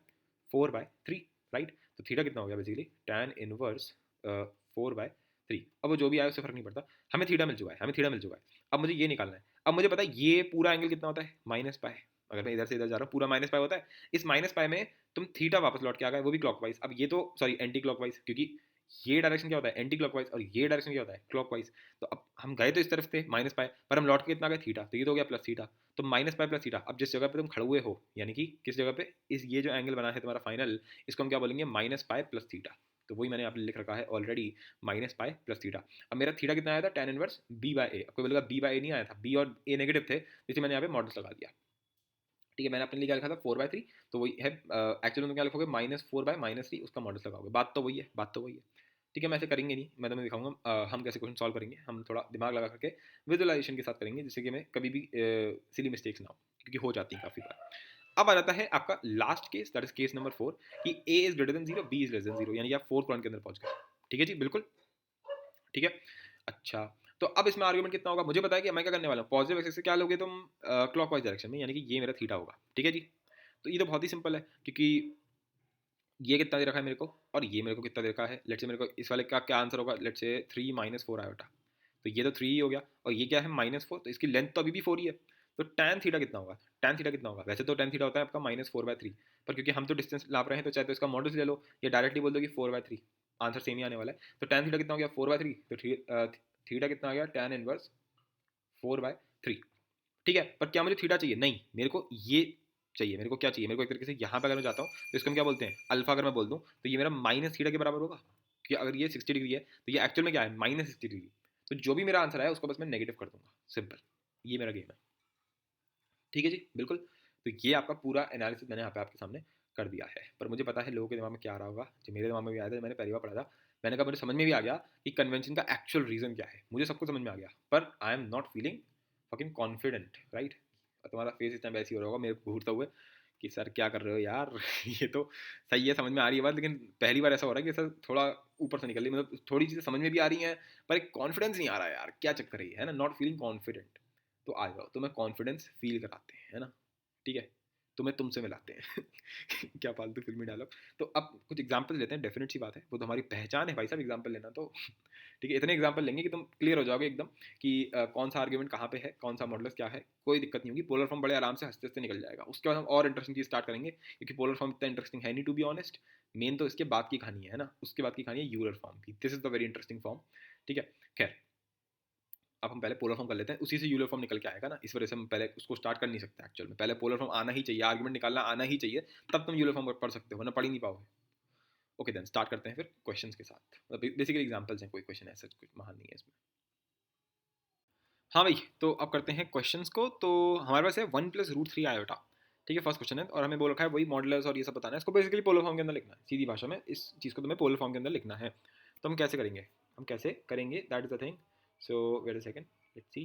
4/3, राइट। तो थीटा कितना हो गया बेसिकली? tan−1 4/3। अब वो जो भी आया उससे फर्क नहीं पड़ता, हमें थीटा मिल चुका है, हमें थीटा मिल चुका है। अब मुझे ये निकालना है। अब मुझे पता है ये पूरा एंगल कितना होता है? -पाई। अगर मैं इधर से इधर जा रहा हूँ, पूरा -पाई होता है। इस -पाई में तुम थीटा वापस लौट के आ गए, वो भी क्लॉकवाइज। अब ये तो सॉरी एंटी क्लॉकवाइज, क्योंकि ये डायरेक्शन क्या होता है? एंटी क्लॉकवाइज, और ये डायरेक्शन क्या होता है? क्लॉकवाइज। तो अब हम गए तो इस तरफ थे -पाई, पर हम लौट के कितना गए? थीटा, तो ये तो हो गया प्लस थीटा। तो -पाई प्लस थीटा, अब जिस जगह पे तुम खड़े हुए हो, यानी कि किस जगह पे, इस ये जो एंगल बना है तुम्हारा फाइनल, इसको हम क्या बोलेंगे? -Pi plus theta. तो वही मैंने यहाँ पे लिख रखा है ऑलरेडी, -पाई प्लस थीटा। अब मेरा थीटा कितना आया था? tan−1 b/a। कोई बोलेगा b/a नहीं आया था, b और a नेगेटिव थे, इसलिए मैंने यहाँ पे मॉडल्स लगा दिया, ठीक है। मैंने अपने लिए क्या लिखा था? 4/3, तो वही है। एक्चुअली में क्या लिखोगे? -4/-3, उसका मॉडल्स लगाओगे। बात तो वही है, बात तो वही है, ठीक है। मैं ऐसे करेंगे नहीं, मैं तुम्हें दिखाऊंगा हम कैसे क्वेश्चन सॉल्व करेंगे। हम थोड़ा दिमाग लगा करके विजुअलाइजेशन के साथ करेंगे, जिससे कि हमें कभी भी सिली मिस्टेक्स ना हो, क्योंकि हो जाती है काफ़ी बार। अब आ जाता है आपका last case, that is case number 4, कि a is greater than 0, b is less than 0, यानी कि आप फोर्थ क्वाड्रेंट के अंदर पहुंच गए, ठीक है जी, बिल्कुल, ठीक है। अच्छा, तो अब इसमें आर्गुमेंट कितना होगा? मुझे पता है कि मैं क्या करने वाला हूँ, पॉजिटिव एक्सिस से क्या लोगे तुम? क्लॉकवाइज डायरेक्शन में, यानी कि ये मेरा थीटा होगा, ठीक है जी। तो ये तो बहुत ही सिंपल है, क्योंकि ये कितना दे रखा है मेरे को, और ये मेरे को कितना दे रखा है। लेट्स से मेरे को इस वाले का क्या आंसर होगा? लेट्स से 3 - 4 आयोटा, तो ये तो 3 ही हो गया, और ये क्या है? -4, तो इसकी लेंथ तो अभी भी 4 ही है। तो tan थीटा कितना होगा? tan थीटा कितना होगा? वैसे तो tan थीटा होता है आपका -4/3, पर क्योंकि हम तो डिस्टेंस लाप रहे हैं, तो चाहे तो इसका मॉडल्स ले लो या डायरेक्टली बोल दो कि 4/3, आंसर सेम ही आने वाला है। तो tan थीटा कितना हो गया? 4/3। तो थीटा कितना आ गया? tan−1 4/3, ठीक है। पर क्या मुझे थीटा चाहिए? नहीं, मेरे को ये चाहिए। मेरे को क्या चाहिए? मेरे को एक तरीके से यहाँ पे अगर मैं जाता हूँ तो इसको हम क्या बोलते हैं? अल्फा। अगर मैं बोल दूँ तो ये मेरा माइनस थीटा के बराबर होगा, कि अगर ये 60 डिग्री है तो ये एक्चुअल में क्या है? -60 डिग्री। तो जो भी मेरा आंसर है उसको बस मैं नेगेटिव कर दूंगा, सिंपल, ये मेरा गेम है, ठीक है जी, बिल्कुल। तो ये आपका पूरा एनालिसिस मैंने यहाँ पे आपके सामने कर दिया है। पर मुझे पता है लोगों के दिमाग में क्या आ रहा होगा, जो मेरे दिमाग में भी आया था, मैंने पहली बार पढ़ा था। मैंने कहा मुझे समझ में भी आ गया कि कन्वेंशन का एक्चुअल रीज़न क्या है, मुझे सब कुछ समझ में आ गया, पर I am not feeling fucking confident, right. तुम्हारा फेस इतना वैसे ही हो रहा होगा मेरे को घूरता हुए कि सर क्या कर रहे हो यार ये तो सही है, समझ में आ रही है बात, लेकिन पहली बार ऐसा हो रहा है कि सर थोड़ा ऊपर से निकल रही, मतलब थोड़ी चीज़ें समझ में भी आ रही हैं, पर एक कॉन्फिडेंस नहीं आ रहा है यार, क्या चक्कर है ना, नॉट फीलिंग कॉन्फिडेंट। तो आ जाओ, तो मैं कॉन्फिडेंस फील कराते हैं, है ना, ठीक है। तुम्हें तुमसे मिलाते हैं। क्या फालतू फिल्मी डायलॉग। तो अब कुछ एग्जांपल लेते हैं, डेफिनेट सी बात है, वो तो हमारी पहचान है भाई साहब एग्जांपल लेना तो। ठीक है, इतने एग्जांपल लेंगे कि तुम क्लियर हो जाओगे एकदम कि कौन सा आर्ग्यूमेंट कहाँ पे है, कौन सा मॉडल्स क्या है, कोई दिक्कत नहीं होगी। पोलर फॉर्म बड़े आराम से हंसते हंसते निकल जाएगा। उसके बाद हम और इंटरेस्टिंग चीज स्टार्ट करेंगे, क्योंकि पोलर फॉर्म इतना इंटरेस्टिंग है नहीं टू बी ऑनेस्ट। मेन तो इसके बाद की कहानी है ना, उसके बाद की कहानी है यूलर फॉर्म की। This is the very interesting form. ठीक है, खैर अब हम पहले पोलर फॉर्म कर लेते हैं, उसी से यूलर फॉर्म निकल के आएगा ना, इस वजह से हम पहले उसको स्टार्ट कर नहीं सकते एक्चुअल में। पहले पोलर फॉर्म आना ही चाहिए, आर्गुमेंट निकालना आना ही चाहिए, तब तुम यूलर फॉर्म पढ़ सकते हो, वरना पढ़ ही नहीं पाओगे। ओके देन स्टार्ट करते हैं फिर क्वेश्चंस के साथ, बेसिकली एग्जांपल्स हैं, कोई क्वेश्चन ऐसा कुछ महान नहीं है इसमें। हाँ भाई, तो अब करते हैं क्वेश्चंस को। तो हमारे पास है 1 + √3 आयोटा। ठीक है, फर्स्ट क्वेश्चन है, और हमें बोल रखा है वही मॉडुलस और ये सब बताना है। इसको बेसिकली पोलर फॉर्म के अंदर लिखना है, सीधी भाषा में इस चीज़ को तुम्हें पोलर फॉर्म के अंदर लिखना है। तो हम कैसे करेंगे, that is the thing. So wait a second, let's see.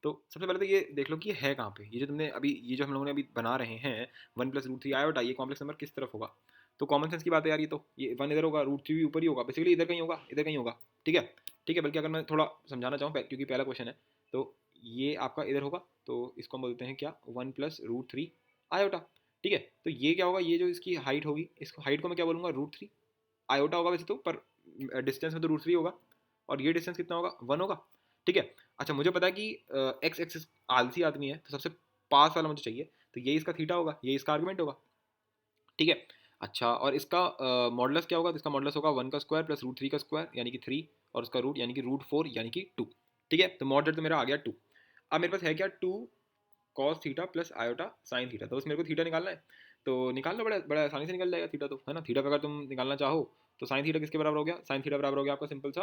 तो सबसे पहले तो ये देख लो कि ये है कहाँ पे, ये जो तुमने अभी, ये जो हम लोगों ने अभी बना रहे हैं 1 + √3 आयोटा, ये कॉम्प्लेक्स नंबर किस तरफ होगा। तो कॉमन सेंस की बात है यार, ये तो ये 1 इधर होगा, √3 भी ऊपर ही होगा, बेसिकली इधर कहीं होगा, इधर कहीं होगा। ठीक है, ठीक है, बल्कि अगर मैं थोड़ा समझाना चाहूँ क्योंकि पहला क्वेश्चन है, तो ये आपका इधर होगा, तो इसको हम बोलते हैं क्या, 1 + √3 आयोटा। ठीक है, तो ये क्या होगा, ये जो इसकी हाइट होगी, इसको हाइट को मैं क्या बोलूँगा, √3 आयोटा होगा वैसे तो, पर डिस्टेंस में तो √3 होगा, और ये डिस्टेंस कितना होगा, 1 होगा। ठीक है, अच्छा मुझे पता है कि एक्स एक्सिस आलसी आदमी है, तो सबसे पास वाला मुझे चाहिए, तो ये इसका थीटा होगा, ये इसका आर्गुमेंट होगा। ठीक है, अच्छा और इसका मॉडुलस क्या होगा, तो इसका मॉडुलस होगा 1 का स्क्वायर + √3 का स्क्वायर यानी कि 3, और उसका रूट यानी कि √4 यानी कि 2। ठीक है, तो मॉडुलस तो मेरा आ गया 2। अब मेरे पास है क्या, 2 cos theta plus iota sine theta, तो बस मेरे को थीटा निकालना है। तो निकाल लो, बड़ा बड़ा आसानी से निकल जाएगा थीटा तो, है ना। थीटा का अगर तुम निकालना चाहो तो साइन थीटा किसके बराबर हो गया, साइन थीटा बराबर हो गया आपका सिंपल सा,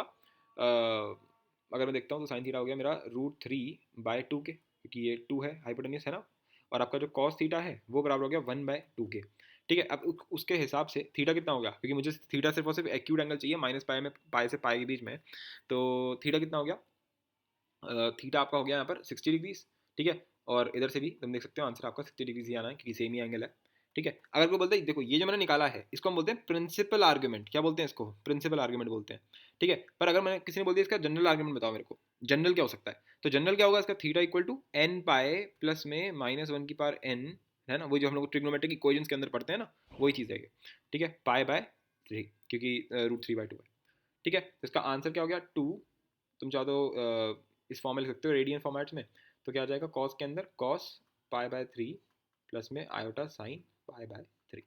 अगर मैं देखता हूँ तो साइन थीटा हो गया मेरा √3/2 के, क्योंकि ये 2 है, हाइपोटेन्यूस है ना। और आपका जो कॉस थीटा है वो बराबर हो गया 1/2 के। ठीक है, अब उसके हिसाब से थीटा कितना हो गया, क्योंकि मुझे थीटा सिर्फ और सिर्फ एक्यूट एंगल चाहिए, माइनस पाई में, पाई से पाई के बीच में। तो थीटा कितना हो गया, थीटा आपका हो गया यहाँ पर 60 डिग्रीज। ठीक है, और इधर से भी तुम देख सकते हो आंसर आपका 60 डिग्रीज ही आना है, क्योंकि सेम ही एंगल है। ठीक है, अगर कोई बोलते हैं देखो ये जो मैंने निकाला है इसको हम बोलते हैं प्रिंसिपल आर्ग्यूमेंट, क्या बोलते हैं इसको, प्रिंसिपल आर्ग्यूमेंट बोलते हैं। ठीक है, पर अगर मैंने किसी ने बोल दिया इसका जनरल आर्ग्यूमेंट बताओ मेरे को, जनरल क्या हो सकता है, तो जनरल क्या होगा इसका, theta equal to n pi plus में -1n, है ना, वही जो हम लोग ट्रिग्नोमेट्रिक इक्वेशंस के अंदर पढ़ते हैं ना, वही चीज़ है ये। ठीक है, पाए/3, क्योंकि √3/2 है। ठीक है, तो इसका आंसर क्या हो गया 2। तुम चाहो तो इस फॉर्म में लिख सकते हो रेडियन फॉर्मेट में, तो क्या आ जाएगा कॉस के अंदर कॉस पाई/3 प्लस में आयोटा साइन पाई/3।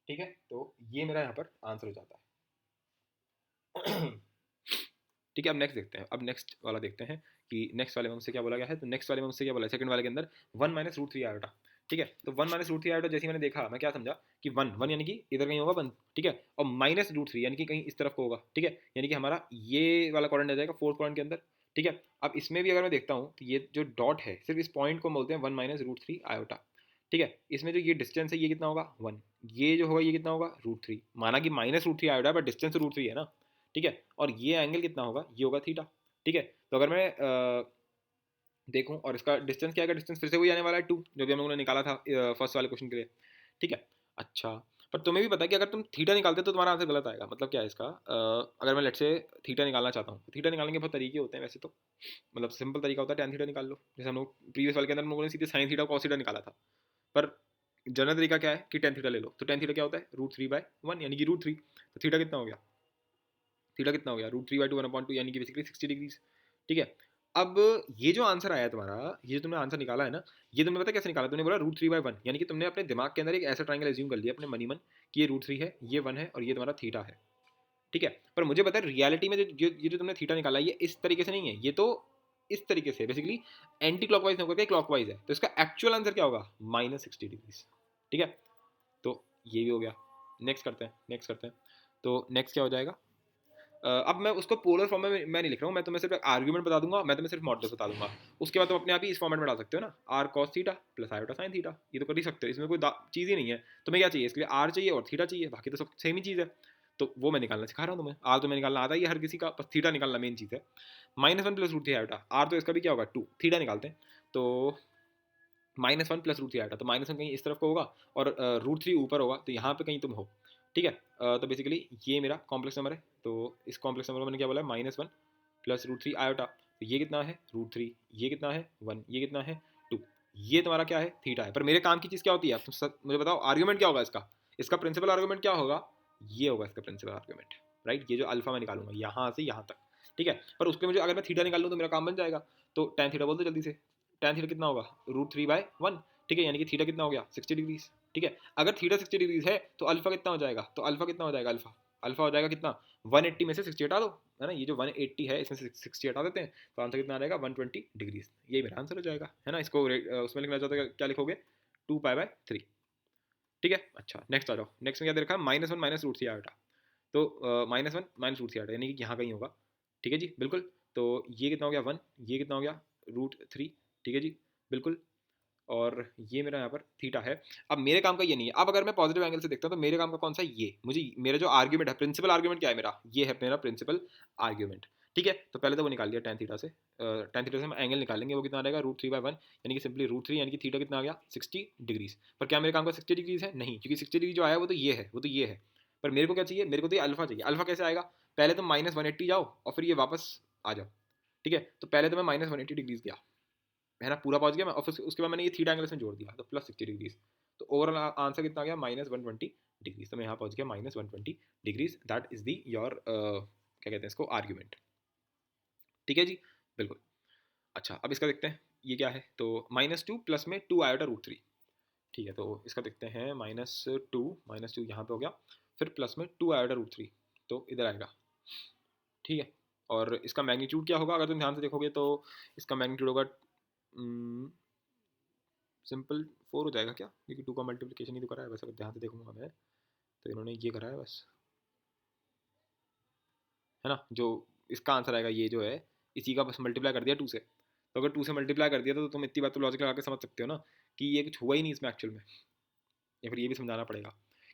ठीक है, तो ये मेरा यहाँ पर आंसर हो जाता है। ठीक है, अब नेक्स्ट देखते हैं, अब नेक्स्ट वाला देखते हैं कि नेक्स्ट वाले में मुझसे क्या बोला गया है। तो नेक्स्ट वाले में मुझसे क्या बोला है, सेकंड वाले के अंदर 1 - √3 आयोटा। ठीक है, तो 1 - √3 आयोटा जैसे ही मैंने देखा, मैं क्या समझा कि 1 यानी कि इधर कहीं होगा 1। ठीक है, और -√3 यानी कि कहीं इस तरफ को होगा। ठीक है, यानी कि हमारा ये वाला क्वाड्रेंट आ जाएगा फोर्थ क्वाड्रेंट के अंदर। ठीक है, अब इसमें भी अगर मैं देखता हूँ तो ये जो डॉट है, सिर्फ इस पॉइंट को बोलते हैं 1 - √3 आयोटा। ठीक है, इसमें जो ये डिस्टेंस है ये कितना होगा 1, ये जो होगा ये कितना होगा √3, माना कि -√3 आयोटा बट डिस्टेंस तो √3 है ना। ठीक है, और ये एंगल कितना होगा, ये होगा थीटा। ठीक है, तो अगर मैं देखूं और इसका डिस्टेंस क्या है, डिस्टेंस फिर से वही आने वाला है 2, जो भी हम लोगों ने निकाला था फर्स्ट वाले क्वेश्चन के लिए। ठीक है, अच्छा पर तुम्हें भी पता है कि अगर तुम थीटा निकालते तो तुम्हारा आंसर गलत आएगा। मतलब क्या है इसका, अगर मैं लेट से थीटा निकालना चाहता हूँ, थीटा निकालने के बहुत तरीके होते हैं वैसे तो। मतलब सिंपल तरीका होता है tan थीटा निकाल लो, जैसे हम लोग प्रीवियस वाले के अंदर हम लोगों ने सीधे साइन थीटा कॉस थीटा निकाला था। पर जनरल तरीका क्या है कि tan थीटा ले लो, तो tan थीटा क्या होता है √3/1 यानी कि √3। तो थीटा कितना हो गया, थीटा कितना हो गया √3/2 1/2 यानी कि बेसिकली 60 डिग्रीज। ठीक है, अब ये जो आंसर आया तुम्हारा, ये जो तुमने आंसर निकाला है ना, ये तुमने पता कैसे निकाला, तुमने बोला √3/1, यानी कि तुमने अपने दिमाग के अंदर एक ऐसा ट्राइंगल एज्यूम कर लिया अपने मनी मन कि ये √3 है, ये 1 है और ये तुम्हारा थीटा है। ठीक है, पर मुझे पता है रियलिटी में ये जो तुमने थीटा निकाला ये इस तरीके से नहीं है, ये तो इस तरीके से बेसिकली एंटी क्लॉकवाइज होकर के क्लॉकवाइज है, तो इसका एक्चुअल आंसर क्या होगा -60 डिग्रीज। ठीक है, तो ये भी हो गया। नेक्स्ट करते हैं, नेक्स्ट करते हैं। तो नेक्स्ट क्या हो जाएगा, अब मैं उसको पोलर फॉर्म में मैं नहीं लिख रहा हूँ, मैं तुम्हें सिर्फ एक आर्ग्यूमेंट बता दूंगा, मैं तुम्हें सिर्फ मॉडल्स बता दूंगा। उसके बाद तुम अपने आप ही इस फॉर्मेट में डाल सकते हो ना, R cos theta plus iota sine theta, ये तो कर ही सकते हो, इसमें कोई चीज़ ही नहीं है। तुम्हें क्या चाहिए, इसके लिए आर चाहिए और थीटा चाहिए, बाकी तो सब सेम ही चीज़ है। तो वो मैं निकालना सिखा रहा हूँ तुम्हें, आर तो मैं निकालना आता ही है हर किसी का, बस थीटा निकालना मेन चीज़ है। -1 + √3 आयोटा, आर तो इसका भी क्या होगा 2, थीटा निकालते हैं। तो -1 + √3 आयोटा, तो -1 कहीं इस तरफ को होगा और √3 ऊपर होगा, तो यहाँ पे कहीं तुम हो। ठीक है, तो बेसिकली ये मेरा कॉम्प्लेक्स नंबर है, तो इस कॉम्प्लेक्स नंबर को मैंने क्या बोला है -1 + √3 आयोटा। तो ये कितना है √3, ये कितना है 1, ये कितना है 2, ये तुम्हारा क्या है थीटा है। पर मेरे काम की चीज़ क्या होती है, अब तुम मुझे बताओ आर्ग्यूमेंट क्या होगा इसका, इसका प्रिंसिपल आर्ग्यूमेंट क्या होगा, ये होगा इसका प्रिंसिपल आर्ग्यूमेंट, राइट। ये जो अल्फा मैं निकालूंगा यहाँ से यहाँ तक, ठीक है। पर उसके मुझे अगर मैं थीटा निकाल लूँ तो मेरा काम बन जाएगा। तो tan थीटा बोल दो जल्दी से, tan थीटा कितना होगा √3/1, ठीक है, यानी कि थीटा कितना हो गया 60 डिग्रीज, ठीक है। अगर थीटा 60 डिग्रीज है तो अल्फा कितना हो जाएगा, तो अल्फा कितना हो जाएगा, अल्फा अल्फा हो जाएगा कितना 180 में से 60 हटा दो, है ना, ये जो 180 है इसमें से 60 हटा देते हैं तो आंसर कितना आ जाएगा 120 डिग्रीज, यही मेरा आंसर हो जाएगा, है ना। इसको उसमें लिखना चाहते हो क्या लिखोगे 2π/3, ठीक है। अच्छा नेक्स्ट आ जाओ, नेक्स्ट में क्या दे रखा है -1 -√3 आयोटा, तो -1 -√3 आयोटा यानी कि यहाँ कहीं होगा, ठीक है जी बिल्कुल। तो ये कितना हो गया 1, ये कितना हो गया √3, ठीक है जी बिल्कुल। और ये मेरा यहाँ पर थीटा है। अब मेरे काम का ये नहीं है, अब अगर मैं पॉजिटिव एंगल से देखता हूँ तो मेरे काम का कौन सा है, ये मुझे मेरा जो आर्ग्यूमेंट है, प्रिंसिपल आर्ग्यूमेंट क्या है मेरा, ये है मेरा प्रिंसिपल आर्ग्यूमेंट, ठीक है। तो पहले तो वो निकाल लिया tan थीटा से, tan थीटा से हम एंगल निकालेंगे, वो कितना आ जाएगा √3/1, यानी कि सिंपली √3 यानी कि थीटा कितना आ गया 60 डिग्रीज। पर क्या मेरे काम का 60 डिग्रीज है, नहीं, क्योंकि 60 डिग्री जो आया वो तो ये है, वो तो ये है। पर मेरे को क्या चाहिए, मेरे को तो ये अल्फा चाहिए। अल्फा कैसे आएगा, पहले तो -180 जाओ और फिर ये वापस आ जाओ, ठीक है। तो पहले तो मैं -180 डिग्रीज गया, है ना, पूरा पहुंच गया मैं, और फिर उसके बाद मैंने ये थीटा एंगल इसमें जोड़ दिया तो +60 डिग्रीज। तो ओवरऑल आंसर कितना आ गया -120 डिग्रीज। तो मैं यहाँ पहुंच गया -120 degrees, that is the your क्या कहते हैं इसको आर्ग्यूमेंट, ठीक है जी बिल्कुल। अच्छा अब इसका देखते हैं ये क्या है, तो -2 प्लस में 2 आयोटा √3, ठीक है। तो इसका देखते हैं -2 यहाँ पे हो गया, फिर प्लस में 2 आयोटा √3, तो इधर आएगा, ठीक है। और इसका मैग्नीट्यूड क्या होगा, अगर तुम ध्यान से देखोगे तो इसका मैग्नीट्यूड होगा सिंपल 4 हो जाएगा क्या, क्योंकि 2 का मल्टीप्लिकेशन ही तो करा है, वैसे अगर ध्यान से देखूंगा मैं तो इन्होंने ये करा है बस, है ना। जो इसका आंसर आएगा ये जो है, इसी का बस मल्टीप्लाई कर दिया 2 से। तो अगर 2 से मल्टीप्लाई कर दिया तो तुम इतनी बात तो लॉजिक लगा के समझ सकते हो ना कि ये कुछ हुआ ही नहीं इसमें एक्चुअल में, या फिर ये भी समझाना पड़ेगा।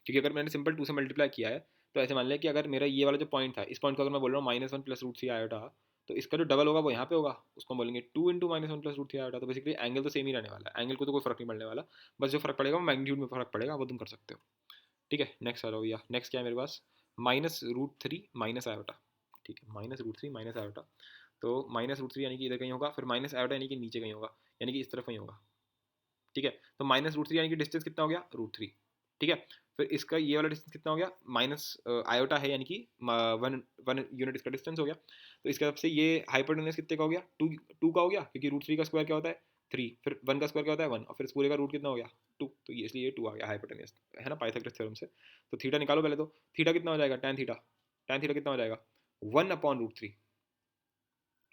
क्योंकि अगर मैंने सिंपल 2 से मल्टीप्लाई किया है तो ऐसे मान लिया कि अगर मेरा ये वाला जो पॉइंट था, इस पॉइंट को अगर मैं बोल रहा हूँ -1 + √3 आयोटा, तो इसका जो डबल होगा वो यहाँ पे होगा, उसको हम बोलेंगे 2 × -1 + √3 आयोटा। तो बेसिकली एंगल तो सेम ही रहने वाला है, एंगल को तो कोई फर्क नहीं पड़ने वाला, बस जो फर्क पड़ेगा वो मैग्नीट्यूड में फर्क पड़ेगा, वो तुम कर सकते हो, ठीक है। नेक्स्ट आ रहा भैया, नेक्स्ट क्या है मेरे पास -√3 माइनस आयोटा, ठीक है, -√3 माइनस आयोटा। तो -√3 यानी कि इधर कहीं होगा, फिर माइनस आयोटा यानी कि नीचे कहीं होगा, यानी कि इस तरफ कहीं होगा, ठीक है। तो -√3 यानी कि डिस्टेंस कितना हो गया √3, ठीक है। फिर इसका ये वाला डिस्टेंस कितना हो गया, माइनस आयोटा है यानी कि 1 यूनिट इसका डिस्टेंस हो गया। तो इसके हिसाब से ये हाइपोटेन्यूज कितने का हो गया 2 का हो गया, क्योंकि √3 का स्क्वायर क्या होता है 3, फिर 1 का स्क्वायर क्या होता है 1, और फिर इस पूरे का रूट कितना हो गया 2, तो ये इसलिए 2 आ गया हाइपोटेन्यूज, है ना, पाइथागोरस थ्योरम से। तो थीटा निकालो पहले, तो थीटा कितना हो जाएगा tan थीटा कितना हो जाएगा 1/√3,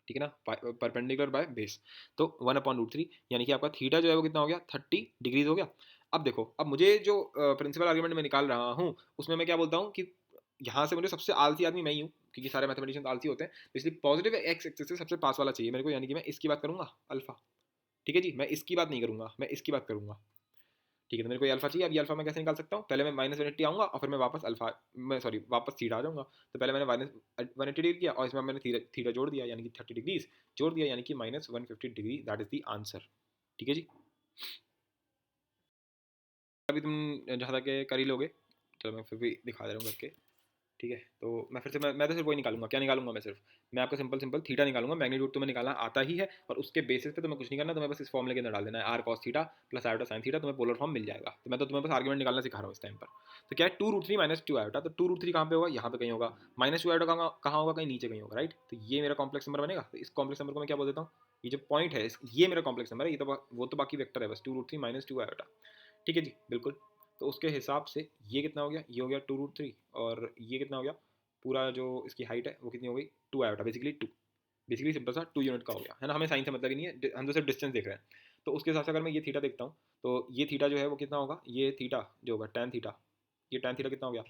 ठीक है ना, परपेंडिकुलर बाय बेस। तो 1/√3 यानी कि आपका थीटा जो है वो कितना हो गया 30 डिग्रीज हो गया। अब देखो, अब मुझे जो प्रिंसिपल आर्ग्यूमेंट में निकाल रहा हूँ उसमें मैं क्या बोलता हूँ कि यहाँ से मुझे सबसे आलसी आदमी मैं ही हूँ, क्योंकि सारे मैथमेटिशियन आलसी होते हैं, तो इसलिए पॉजिटिव एक्स एक्सिस से सबसे पास वाला चाहिए मेरे को, यानी कि मैं इसकी बात करूंगा अल्फा, ठीक है जी, मैं इसकी बात नहीं करूंगा, मैं इसकी बात करूंगा, ठीक है। तो मेरे को ये अल्फा चाहिए। अब ये अल्फा मैं कैसे निकाल सकता हूँ, पहले मैं -180 आऊँगा और फिर मैं वापस अल्फा, मैं सॉरी वापस थीटा आ जाऊँगा। तो पहले मैंने -180 डिग्री किया और इसमें मैंने थीटा जोड़ दिया, यानी कि 30 डिग्रीज जोड़ दिया, यानी कि -150 degree, that is the answer, ठीक है जी। अभी तुम जहाँ तक कर ही लोगे, चलो मैं फिर भी दिखा दे रहा हूँ करके, ठीक है। तो मैं फिर से मैं तो सिर्फ वही निकालूंगा, क्या निकालूंगा मैं, सिर्फ मैं आपको सिंपल सिंपल थीटा निकालूंगा, मैग्नीट्यूड तुम्हें निकालना आता ही है, और उसके बेसिस पे तुम्हें कुछ नहीं करना, तुम्हें बस इस फॉर्मूले के अंदर डाल देना है r cos theta plus iota sin theta, तुम्हें पोलर फॉर्म मिल जाएगा। तो मैं तो तुम्हें बस आर्ग्यूमेंट निकालना सिखा रहा हूँ इस टाइम पर। तो क्या है 2√3 माइनस 2 आयोटा, तो 2√3 कहाँ पे होगा, यहाँ पे कहीं होगा, -2 आयोटा कहाँ होगा, कहीं नीचे कहीं होगा, राइट। तो ये मेरा कॉम्प्लेक्स नंबर बनेगा। तो इस कॉम्प्लेक्स नंबर को मैं क्या बोल देता हूँ, ये जो पॉइंट है ये मेरा कॉम्प्लेक्स नंबर है, ये तो वो तो बाकी वेक्टर है बस 2√3 माइनस 2 आयोटा, ठीक है जी बिल्कुल। तो उसके हिसाब से ये कितना हो गया, ये हो गया 2√3, और ये कितना हो गया, पूरा जो इसकी हाइट है वो कितनी हो गई 2 आयोटा, बेसिकली 2, बेसिकली सिंपल सा 2 यूनिट का हो गया, है ना। हमें साइन से मतलब ही नहीं है, हम तो सिर्फ डिस्टेंस देख रहे हैं। तो उसके हिसाब से अगर मैं ये थीटा देखता हूँ तो ये थीटा जो है वो कितना होगा, ये थीटा जो होगा tan थीटा, ये tan थीटा कितना हो गया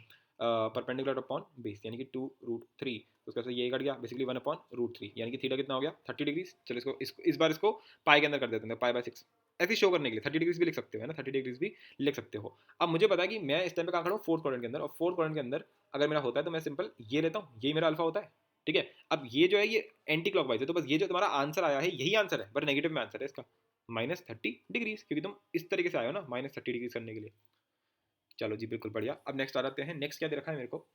परपेंडिकुलर अपॉन बेस, यानी कि 2√3, तो उसका ये कट गया बेसिकली 1/√3, यानी कि थीटा कितना हो गया 30 डिग्रीज। चलो इसको इस बार इसको पाई के अंदर कर देते हैं, π/6 ऐसे शो करने के लिए 30 डिग्रीज भी लिख सकते हो, है ना, 30 डिग्रीज भी लिख सकते हो। अब मुझे पता है कि मैं इस टाइम पे कहाँ खड़ा हूँ, फोर्थ क्वाड्रेंट के अंदर, और फोर्थ क्वाड्रेंट के अंदर अगर मेरा होता है तो मैं सिंपल ये लेता हूँ, यही मेरा अल्फा होता है, ठीक है। अब ये जो है ये एंटी क्लॉकवाइज है, तो बस ये जो तुम्हारा आंसर आया है यही आंसर है, पर नेगेटिव में आंसर है इसका -30 डिग्रीज, क्योंकि तुम इस तरीके से आए हो ना -30 डिग्रीज करने के लिए। चलो जी बिल्कुल बढ़िया। अब नेक्स्ट आ जाते हैं, नेक्स्ट क्या दे रखा है मेरे को,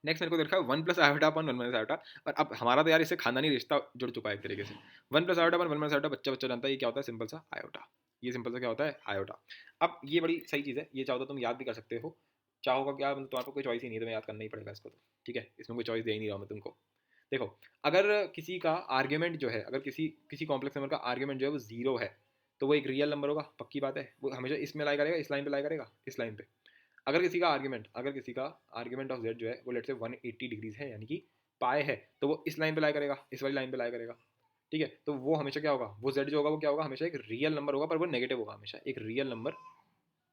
नेक्स्ट मेरे को देखा है 1 प्लस आयोटा अपन 1 माइनस आयोटा। और अब हमारा तो यार इससे खानदानी रिश्ता जुड़ चुका है एक तरीके से। 1 प्लस आयोटा अपन 1 माइनस आयोटा, बच्चा बच्चा जानता है ये क्या होता है, सिंपल सा आयोटा। ये सिंपल सा क्या होता है, आयोटा। अब ये बड़ी सही चीज़ है, ये चाहो तो तुम याद भी कर सकते हो। चाहोगा क्या, मतलब तुम्हारे पास कोई चॉइस ही नहीं है, तुम्हें याद करना ही पड़ेगा इसको तो। ठीक है, इसमें कोई चॉइस दे ही नहीं रहा मैं तुमको। देखो, अगर किसी का आर्ग्यूमेंट जो है, अगर किसी किसी कॉम्प्लेक्स नंबर का आर्ग्यूमेंट जो है वो जीरो है, तो वो एक रियल नंबर होगा, पक्की बात है। वो हमेशा इसमें लाई करेगा, इस लाइन पे लाई करेगा, इस लाइन पे। अगर किसी का आर्ग्यूमेंट ऑफ जेड जो है वो लेट से 180 डिग्रीज है, यानी कि पाए है, तो वो इस लाइन पे लाई करेगा, इस वाली लाइन पे लाई करेगा। ठीक है, तो वो हमेशा क्या होगा, वो जेड जो होगा वो क्या होगा, हमेशा एक रियल नंबर होगा, पर वो नेगेटिव होगा, हमेशा एक रियल नंबर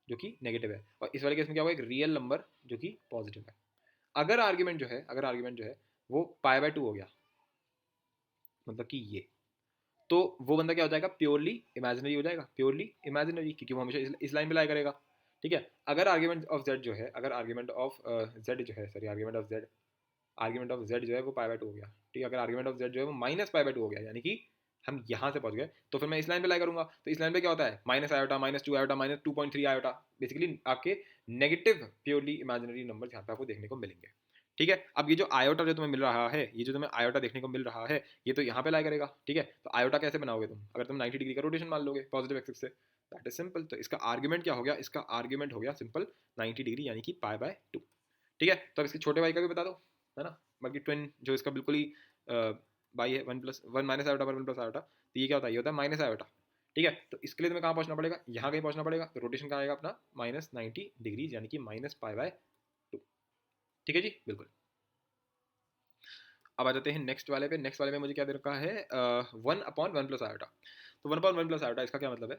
जो कि नेगेटिव है। और इस वाले केस में क्या होगा, एक रियल नंबर जो कि पॉजिटिव है। अगर आर्ग्यूमेंट जो है वो पाई बाय 2 हो गया, मतलब कि ये, तो वो बंदा क्या हो जाएगा, प्योरली इमेजिनरी हो जाएगा, प्योरली इमेजिनरी, क्योंकि वो हमेशा इस लाइन पे लाई करेगा। ठीक है, अगर आर्ग्यूमेंट ऑफ जेड जो है, अगर आर्ग्यूमेंट ऑफ जेड जो है, सॉरी आर्ग्यूमेंट ऑफ जेड जो है वो पाई बाय 2 हो गया। ठीक है, अगर आर्ग्यूमेंट ऑफ जेड जो है वो माइनस पाई बाय 2 हो गया, यानी कि हम यहाँ से पहुंच गए, तो फिर मैं इस लाइन पे लाई करूंगा, तो इस लाइन पे क्या होता है, minus iota, -2 iota, -2.3 iota, basically आपके नेगेटिव प्योरली इमेजिनरी नंबर यहाँ पे आपको देखने को मिलेंगे। ठीक है, अब ये जो आयोटा जो तुम्हें मिल रहा है, ये जो तुम्हें आयोटा देखने को मिल रहा है, ये तो यहाँ पे लाई करेगा। ठीक है, तो आयोटा कैसे बनाओगे तुम, अगर तुम 90 डिग्री का रोटेशन मान लोगे पॉजिटिव एक्सिस से, दैट इज सिंपल। तो इसका आर्ग्यूमेंट क्या हो गया, इसका आर्ग्यूमेंट हो गया सिंपल 90 डिग्री, यानी कि पाई बाय 2। ठीक है, तो अब इसके छोटे भाई का भी बता दो, है ना, बाकी ट्विन जो इसका बिल्कुल ही बाई है, 1 माइनस आयोटा पर 1 प्लस आयोटा, तो ये क्या होता है, ये होता है माइनस आयोटा। ठीक है, तो इसके लिए तुम्हें कहाँ पहुंचना पड़ेगा, यहाँ कहीं पहुंचना पड़ेगा, तो रोटेशन कहाँ आएगा अपना, -90 डिग्रीज, यानी कि माइनस पाई बाय 2। ठीक है जी, बिल्कुल। अब आ जाते हैं नेक्स्ट वाले पे। नेक्स्ट वाले में मुझे क्या दे रखा है, 1/1 प्लस आयोटा। तो 1/1 प्लस आयोटा इसका क्या मतलब है,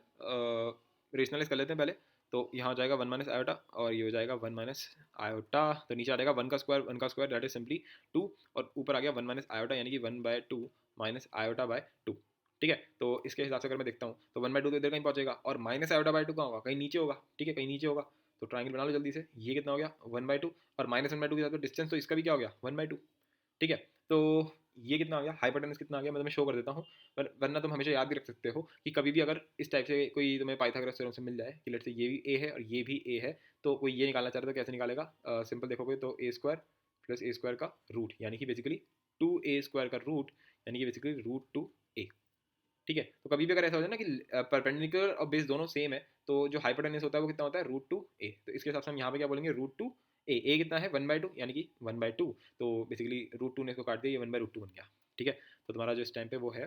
रेशनलाइज कर लेते हैं पहले। तो यहाँ हो जाएगा 1 माइनस आयोटा, और ये हो जाएगा 1 माइनस आयोटा, तो नीचे आ जाएगा 1 का स्क्वायर दैट इज सिंपली 2, और ऊपर आ गया 1 माइनस आयोटा, यानी कि 1/2 माइनस आयोटा बाय 2। ठीक है, तो इसके हिसाब से अगर मैं देखता हूँ तो 1/2 तो इधर कहीं पहुंचेगा, और माइनस आयोटा बाय 2 कहाँ होगा, कहीं नीचे होगा। ठीक है, कहीं नीचे होगा, तो ट्राइंगल बना लो जल्दी से। ये कितना हो गया, 1/2, और -1/2 के साथ डिस्टेंस, तो इसका भी क्या हो गया, 1/2। ठीक है, तो ये कितना आ गया, हाइपोटेनस कितना आ गया, मैं तुम्हें शो कर देता हूँ। पर वरना तुम हमेशा याद भी रख सकते हो कि कभी भी अगर इस टाइप से कोई तुम्हें पाइथागोरस थ्योरम से मिल जाए कि लेट से ये भी ए है और ये भी ए है, तो कोई ये निकालना चाहता है तो कैसे निकालेगा, सिंपल देखोगे तो ए स्क्वायर प्लस ए स्क्वायर का रूट, यानी कि बेसिकली 2a² का रूट, यानी कि बेसिकली √2a। ठीक है, तो कभी भी अगर ऐसा हो जाए ना कि परपेंडिकुलर और बेस दोनों सेम है, तो जो हाइपोटेनस होता है वो कितना होता है, √2a। तो इसके हिसाब से हम यहाँ पे क्या बोलेंगे, √2a। कितना है, 1/2, यानी कि 1/2, तो बेसिकली √2 ने इसको काट दिया, ये 1/√2 बन गया। ठीक है, तो तुम्हारा जो इस टाइम पे वो है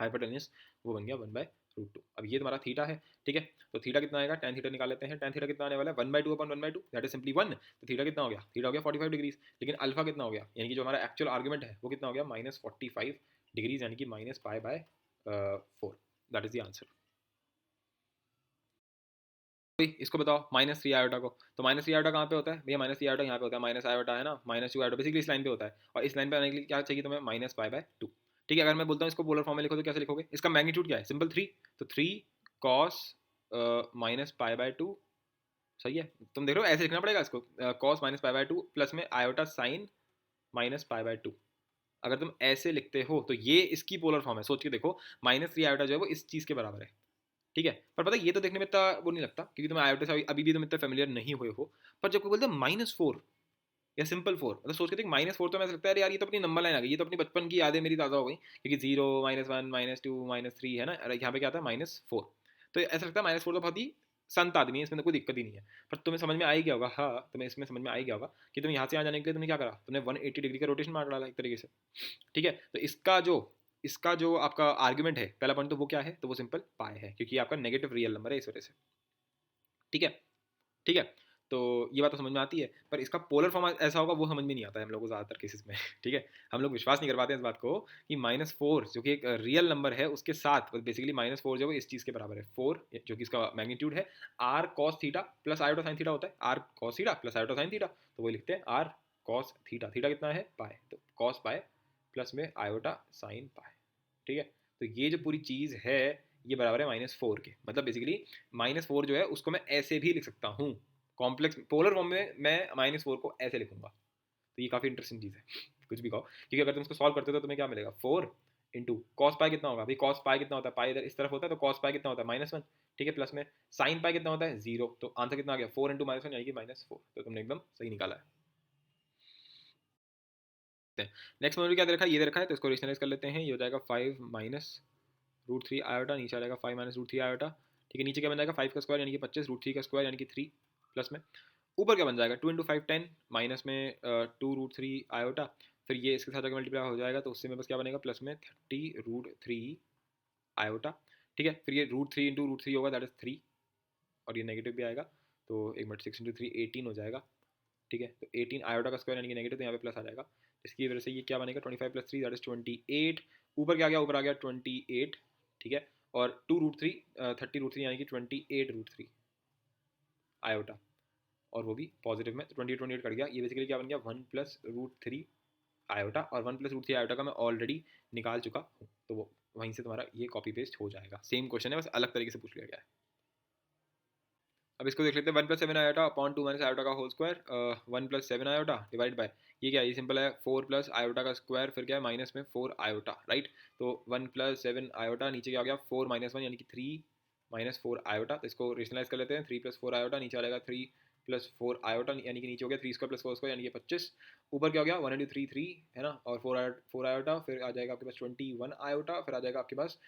हाइपोटेनस, वो बन गया 1/√2। अब ये तुम्हारा थीटा है। ठीक है, तो थीटा कितना आएगा, tan थीटा निकाल लेते हैं। tan थीटा कितना आने वाला है, 1/2/1/2, दैट इज सिंपली 1। तो थीटा कितना हो गया, थीटा हो गया 45 डिग्रीज। लेकिन अल्फा कितना हो गया, यानी कि जो हमारा एक्चुअल आर्गुमेंट है वो कितना हो गया, -45 डिग्रीज, यानी कि minus pi by 4। That is the answer. इसको बताओ -3 आयोटा को, तो -3 आयोटा कहाँ पे होता है भैया, -3 आयोटा यहाँ पे होता है, माइनस आयोटा है ना, -2 आयोटा बेसिकली इस लाइन पे होता है, और इस लाइन पे आने के लिए क्या चाहिए तुम्हें, -पाई/2। ठीक है, अगर मैं बोलता हूँ इसको पोलर फॉर्म में लिखो तो कैसे लिखोगे, इसका मैग्नीट्यूड क्या है, सिंपल 3, तो 3 cos -पाई/2। सही है, तुम देख रहे हो ऐसे लिखना पड़ेगा इसको, cos -पाई/2 प्लस में आयोटा साइन -पाई/2। अगर तुम ऐसे लिखते हो तो ये इसकी पोलर फॉर्म है, सोच के देखो, -3 आयोटा जो है वो इस चीज़ के बराबर है। ठीक है, पर पता है ये तो देखने में इतना वो नहीं लगता, क्योंकि तुम आयोटा से अभी भी तुम इतना फेमिलियर नहीं हुए हो। पर जब कोई बोलते हैं -4 या सिंपल 4, मतलब सोच के देख, -4 तो मैं लगता है यार, ये तो अपनी नंबर लाइन आ गई, ये तो अपनी बचपन की यादें मेरी ताज़ा हो गई, क्योंकि 0 -1 -2 -3 है ना, अरे यहाँ पे क्या आता है -4। तो ऐसा लगता है -4 तो बहुत ही संत आदमी है, इसमें तो कोई दिक्कत ही नहीं है। पर तुम्हें समझ में आ ही गया होगा, हाँ तुम्हें इसमें समझ में आ ही गया होगा कि तुम यहाँ से यहाँ जाने के लिए तुमने क्या करा, तुमने 180 डिग्री का रोटेशन मार डाला एक तरीके से। ठीक है, तो इसका जो आपका आर्ग्यूमेंट है, पहला पॉइंट तो वो क्या है, तो वो सिंपल पाए है, क्योंकि आपका नेगेटिव रियल नंबर है इस वजह से। ठीक है, ठीक है, तो ये बात तो समझ में आती है, पर इसका पोलर फॉर्म ऐसा होगा वो समझ में नहीं आता है हम लोग को ज़्यादातर केसेस में। ठीक है, हम लोग विश्वास नहीं कर पाते हैं इस बात को कि -4 जो कि एक रियल नंबर है उसके साथ बेसिकली -4 जो है इस चीज़ के बराबर है, 4 जो कि इसका मैग्नीट्यूड है, r cos theta plus iota sine theta होता है, r cos theta plus iota sine theta, तो वही लिखते हैं आर कॉस थीटा। थीटा कितना है, पाए, तो कॉस पाए प्लस में आयोटा साइन पाए। ठीक है, तो ये जो पूरी चीज़ है ये बराबर है -4 के, मतलब बेसिकली -4 जो है उसको मैं ऐसे भी लिख सकता हूँ, कॉम्प्लेक्स पोलर फॉर्म में मैं -4 को ऐसे लिखूंगा। तो ये काफ़ी इंटरेस्टिंग चीज़ है, कुछ भी कहो, क्योंकि अगर तुम इसको सॉल्व करते हो तो तुम्हें क्या मिलेगा, 4 इंटू कॉस पाई कितना होगा, भाई कॉस पाई कितना होता है, पाई इधर इस तरफ होता है, तो कॉस पाई कितना होता है, -1। ठीक है, प्लस में साइन पाई कितना होता है, 0, तो आंसर कितना आ गया, 4 इंटू -1, यानी कि -4। तो तुमने एकदम सही निकाला है। हैं। नेक्स्ट में क्या दे रखा है, ये दे रखा है, तो इसको रेशनलाइज कर लेते हैं। ये हो जाएगा 5 माइनस रूट थ्री आयोटा, नीचे आ जाएगा 5 माइनस रूट थ्री आयोटा। ठीक है, नीचे क्या बन जाएगा 5 का स्क्वायर यानी कि 25, रूट थ्री का स्क्वायर यानी कि 3, प्लस में ऊपर क्या बन जाएगा 2 इंटू 5 10, माइनस में 2 रूट थ्री आयोटा, फिर ये इसके साथ अगर मल्टीप्लाई हो जाएगा तो उससे में बस क्या बनेगा प्लस में 30 रूट थ्री आयोटा। ठीक है, फिर ये root three into root three होगा, दैट इज 3, और ये नेगेटिव भी आएगा, तो एक मिनट 6 इंटू 3 18 हो जाएगा। ठीक है, तो 18 आयोटा का स्क्वायर यानी कि नेगेटिव, तो यहाँ पे प्लस आ जाएगा, इसकी वजह से ये क्या बनेगा 25 प्लस 3 दैट इज 28। ऊपर क्या गया, ऊपर आ गया 28। ठीक है, और 2 रूट थ्री 30 रूट थ्री यानी कि 28 रूट थ्री आयोटा, और वो भी पॉजिटिव में, 28 कट गया। ये बेसिकली क्या बन गया 1 प्लस रूट थ्री आयोटा, और 1 प्लस रूट थ्री आयोटा का मैं ऑलरेडी निकाल चुका हूँ, तो वो वहीं से तुम्हारा ये कॉपी पेस्ट हो जाएगा। सेम क्वेश्चन है, बस अलग तरीके से पूछ लिया गया है। अब इसको देख लेते हैं, 1 plus 7 iota upon 2 minus iota का whole square, 1 plus 7 iota divide by, ये क्या है, ये सिंपल है 4 प्लस आयोटा का स्क्वायर, फिर क्या है माइनस में 4 आयोटा, राइट। तो 1 प्लस 7 आयोटा, नीचे क्या हो गया 4 माइनस 1 यानी कि 3 माइनस 4 आयोटा, तो इसको रेशनलाइज कर लेते हैं। 3 प्लस 4 आयोटा, नीचे आ जाएगा 3 प्लस 4 आयोटा यानी कि नीचे हो गया 3 स्क्वायर प्लस 4 स्क्वायर यानी कि 25। ऊपर क्या हो गया 1 इंटू 3 3 है ना, और 4 आयोटा, फिर आ जाएगा आपके पास 21 आयोटा, फिर आ जाएगा आपके पास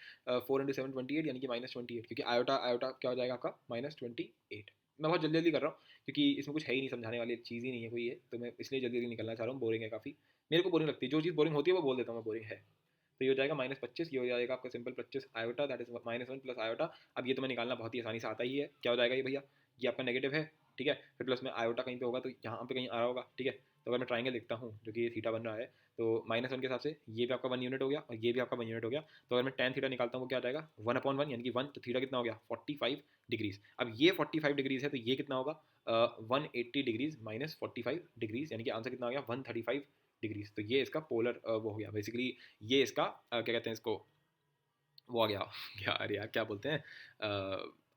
4 इंटू 7 28 यानी कि माइनस 28, क्योंकि आयोटा आयोटा क्या हो जाएगा आपका माइनस 28। मैं बहुत जल्दी जल्दी कर रहा हूँ क्योंकि इसमें कुछ है ही नहीं, समझाने वाली चीज़ ही नहीं है कोई ये, तो मैं इसलिए जल्दी जल्दी निकलना चाह रहा हूँ। बोरिंग है काफ़ी, मेरे को बोरिंग लगती है, जो चीज़ बोरिंग होती है वो बोल देता हूँ मैं बोरिंग है। तो ये हो जाएगा माइनस 25, ये हो जाएगा आपका simple 25 iota, that is minus 1 plus iota. अब ये तो मैं निकालना बहुत ही आसानी से आता ही है, क्या हो जाएगा ये भैया, ये आपका नेगेटिव है, ठीक है, फिर प्लस में आयोटा कहीं पे होगा तो यहाँ पे कहीं आ रहा होगा, ठीक है। तो अगर मैं ट्राइंगल देखता हूँ जो कि ये थीटा बन रहा है, तो माइनस 1 के हिसाब से ये भी आपका 1 यूनिट हो गया और ये भी आपका 1 यूनिट हो गया। तो अगर मैं टेन थीटा निकालता हूँ वो क्या आ जाएगा 1/1 यानी कि 1, तो थीटा कितना हो गया 45 डिग्रीज। अब ये 45 डिग्रीज है तो ये कितना होगा 180 डिग्रीज माइनस 45 डिग्रीज, यानी कि आंसर कितना हो गया 135 डिग्रीज। तो ये इसका पोलर वो हो गया बेसिकली, ये इसका क्या कहते हैं इसको, वो आ गया क्या, अरे यार क्या बोलते हैं,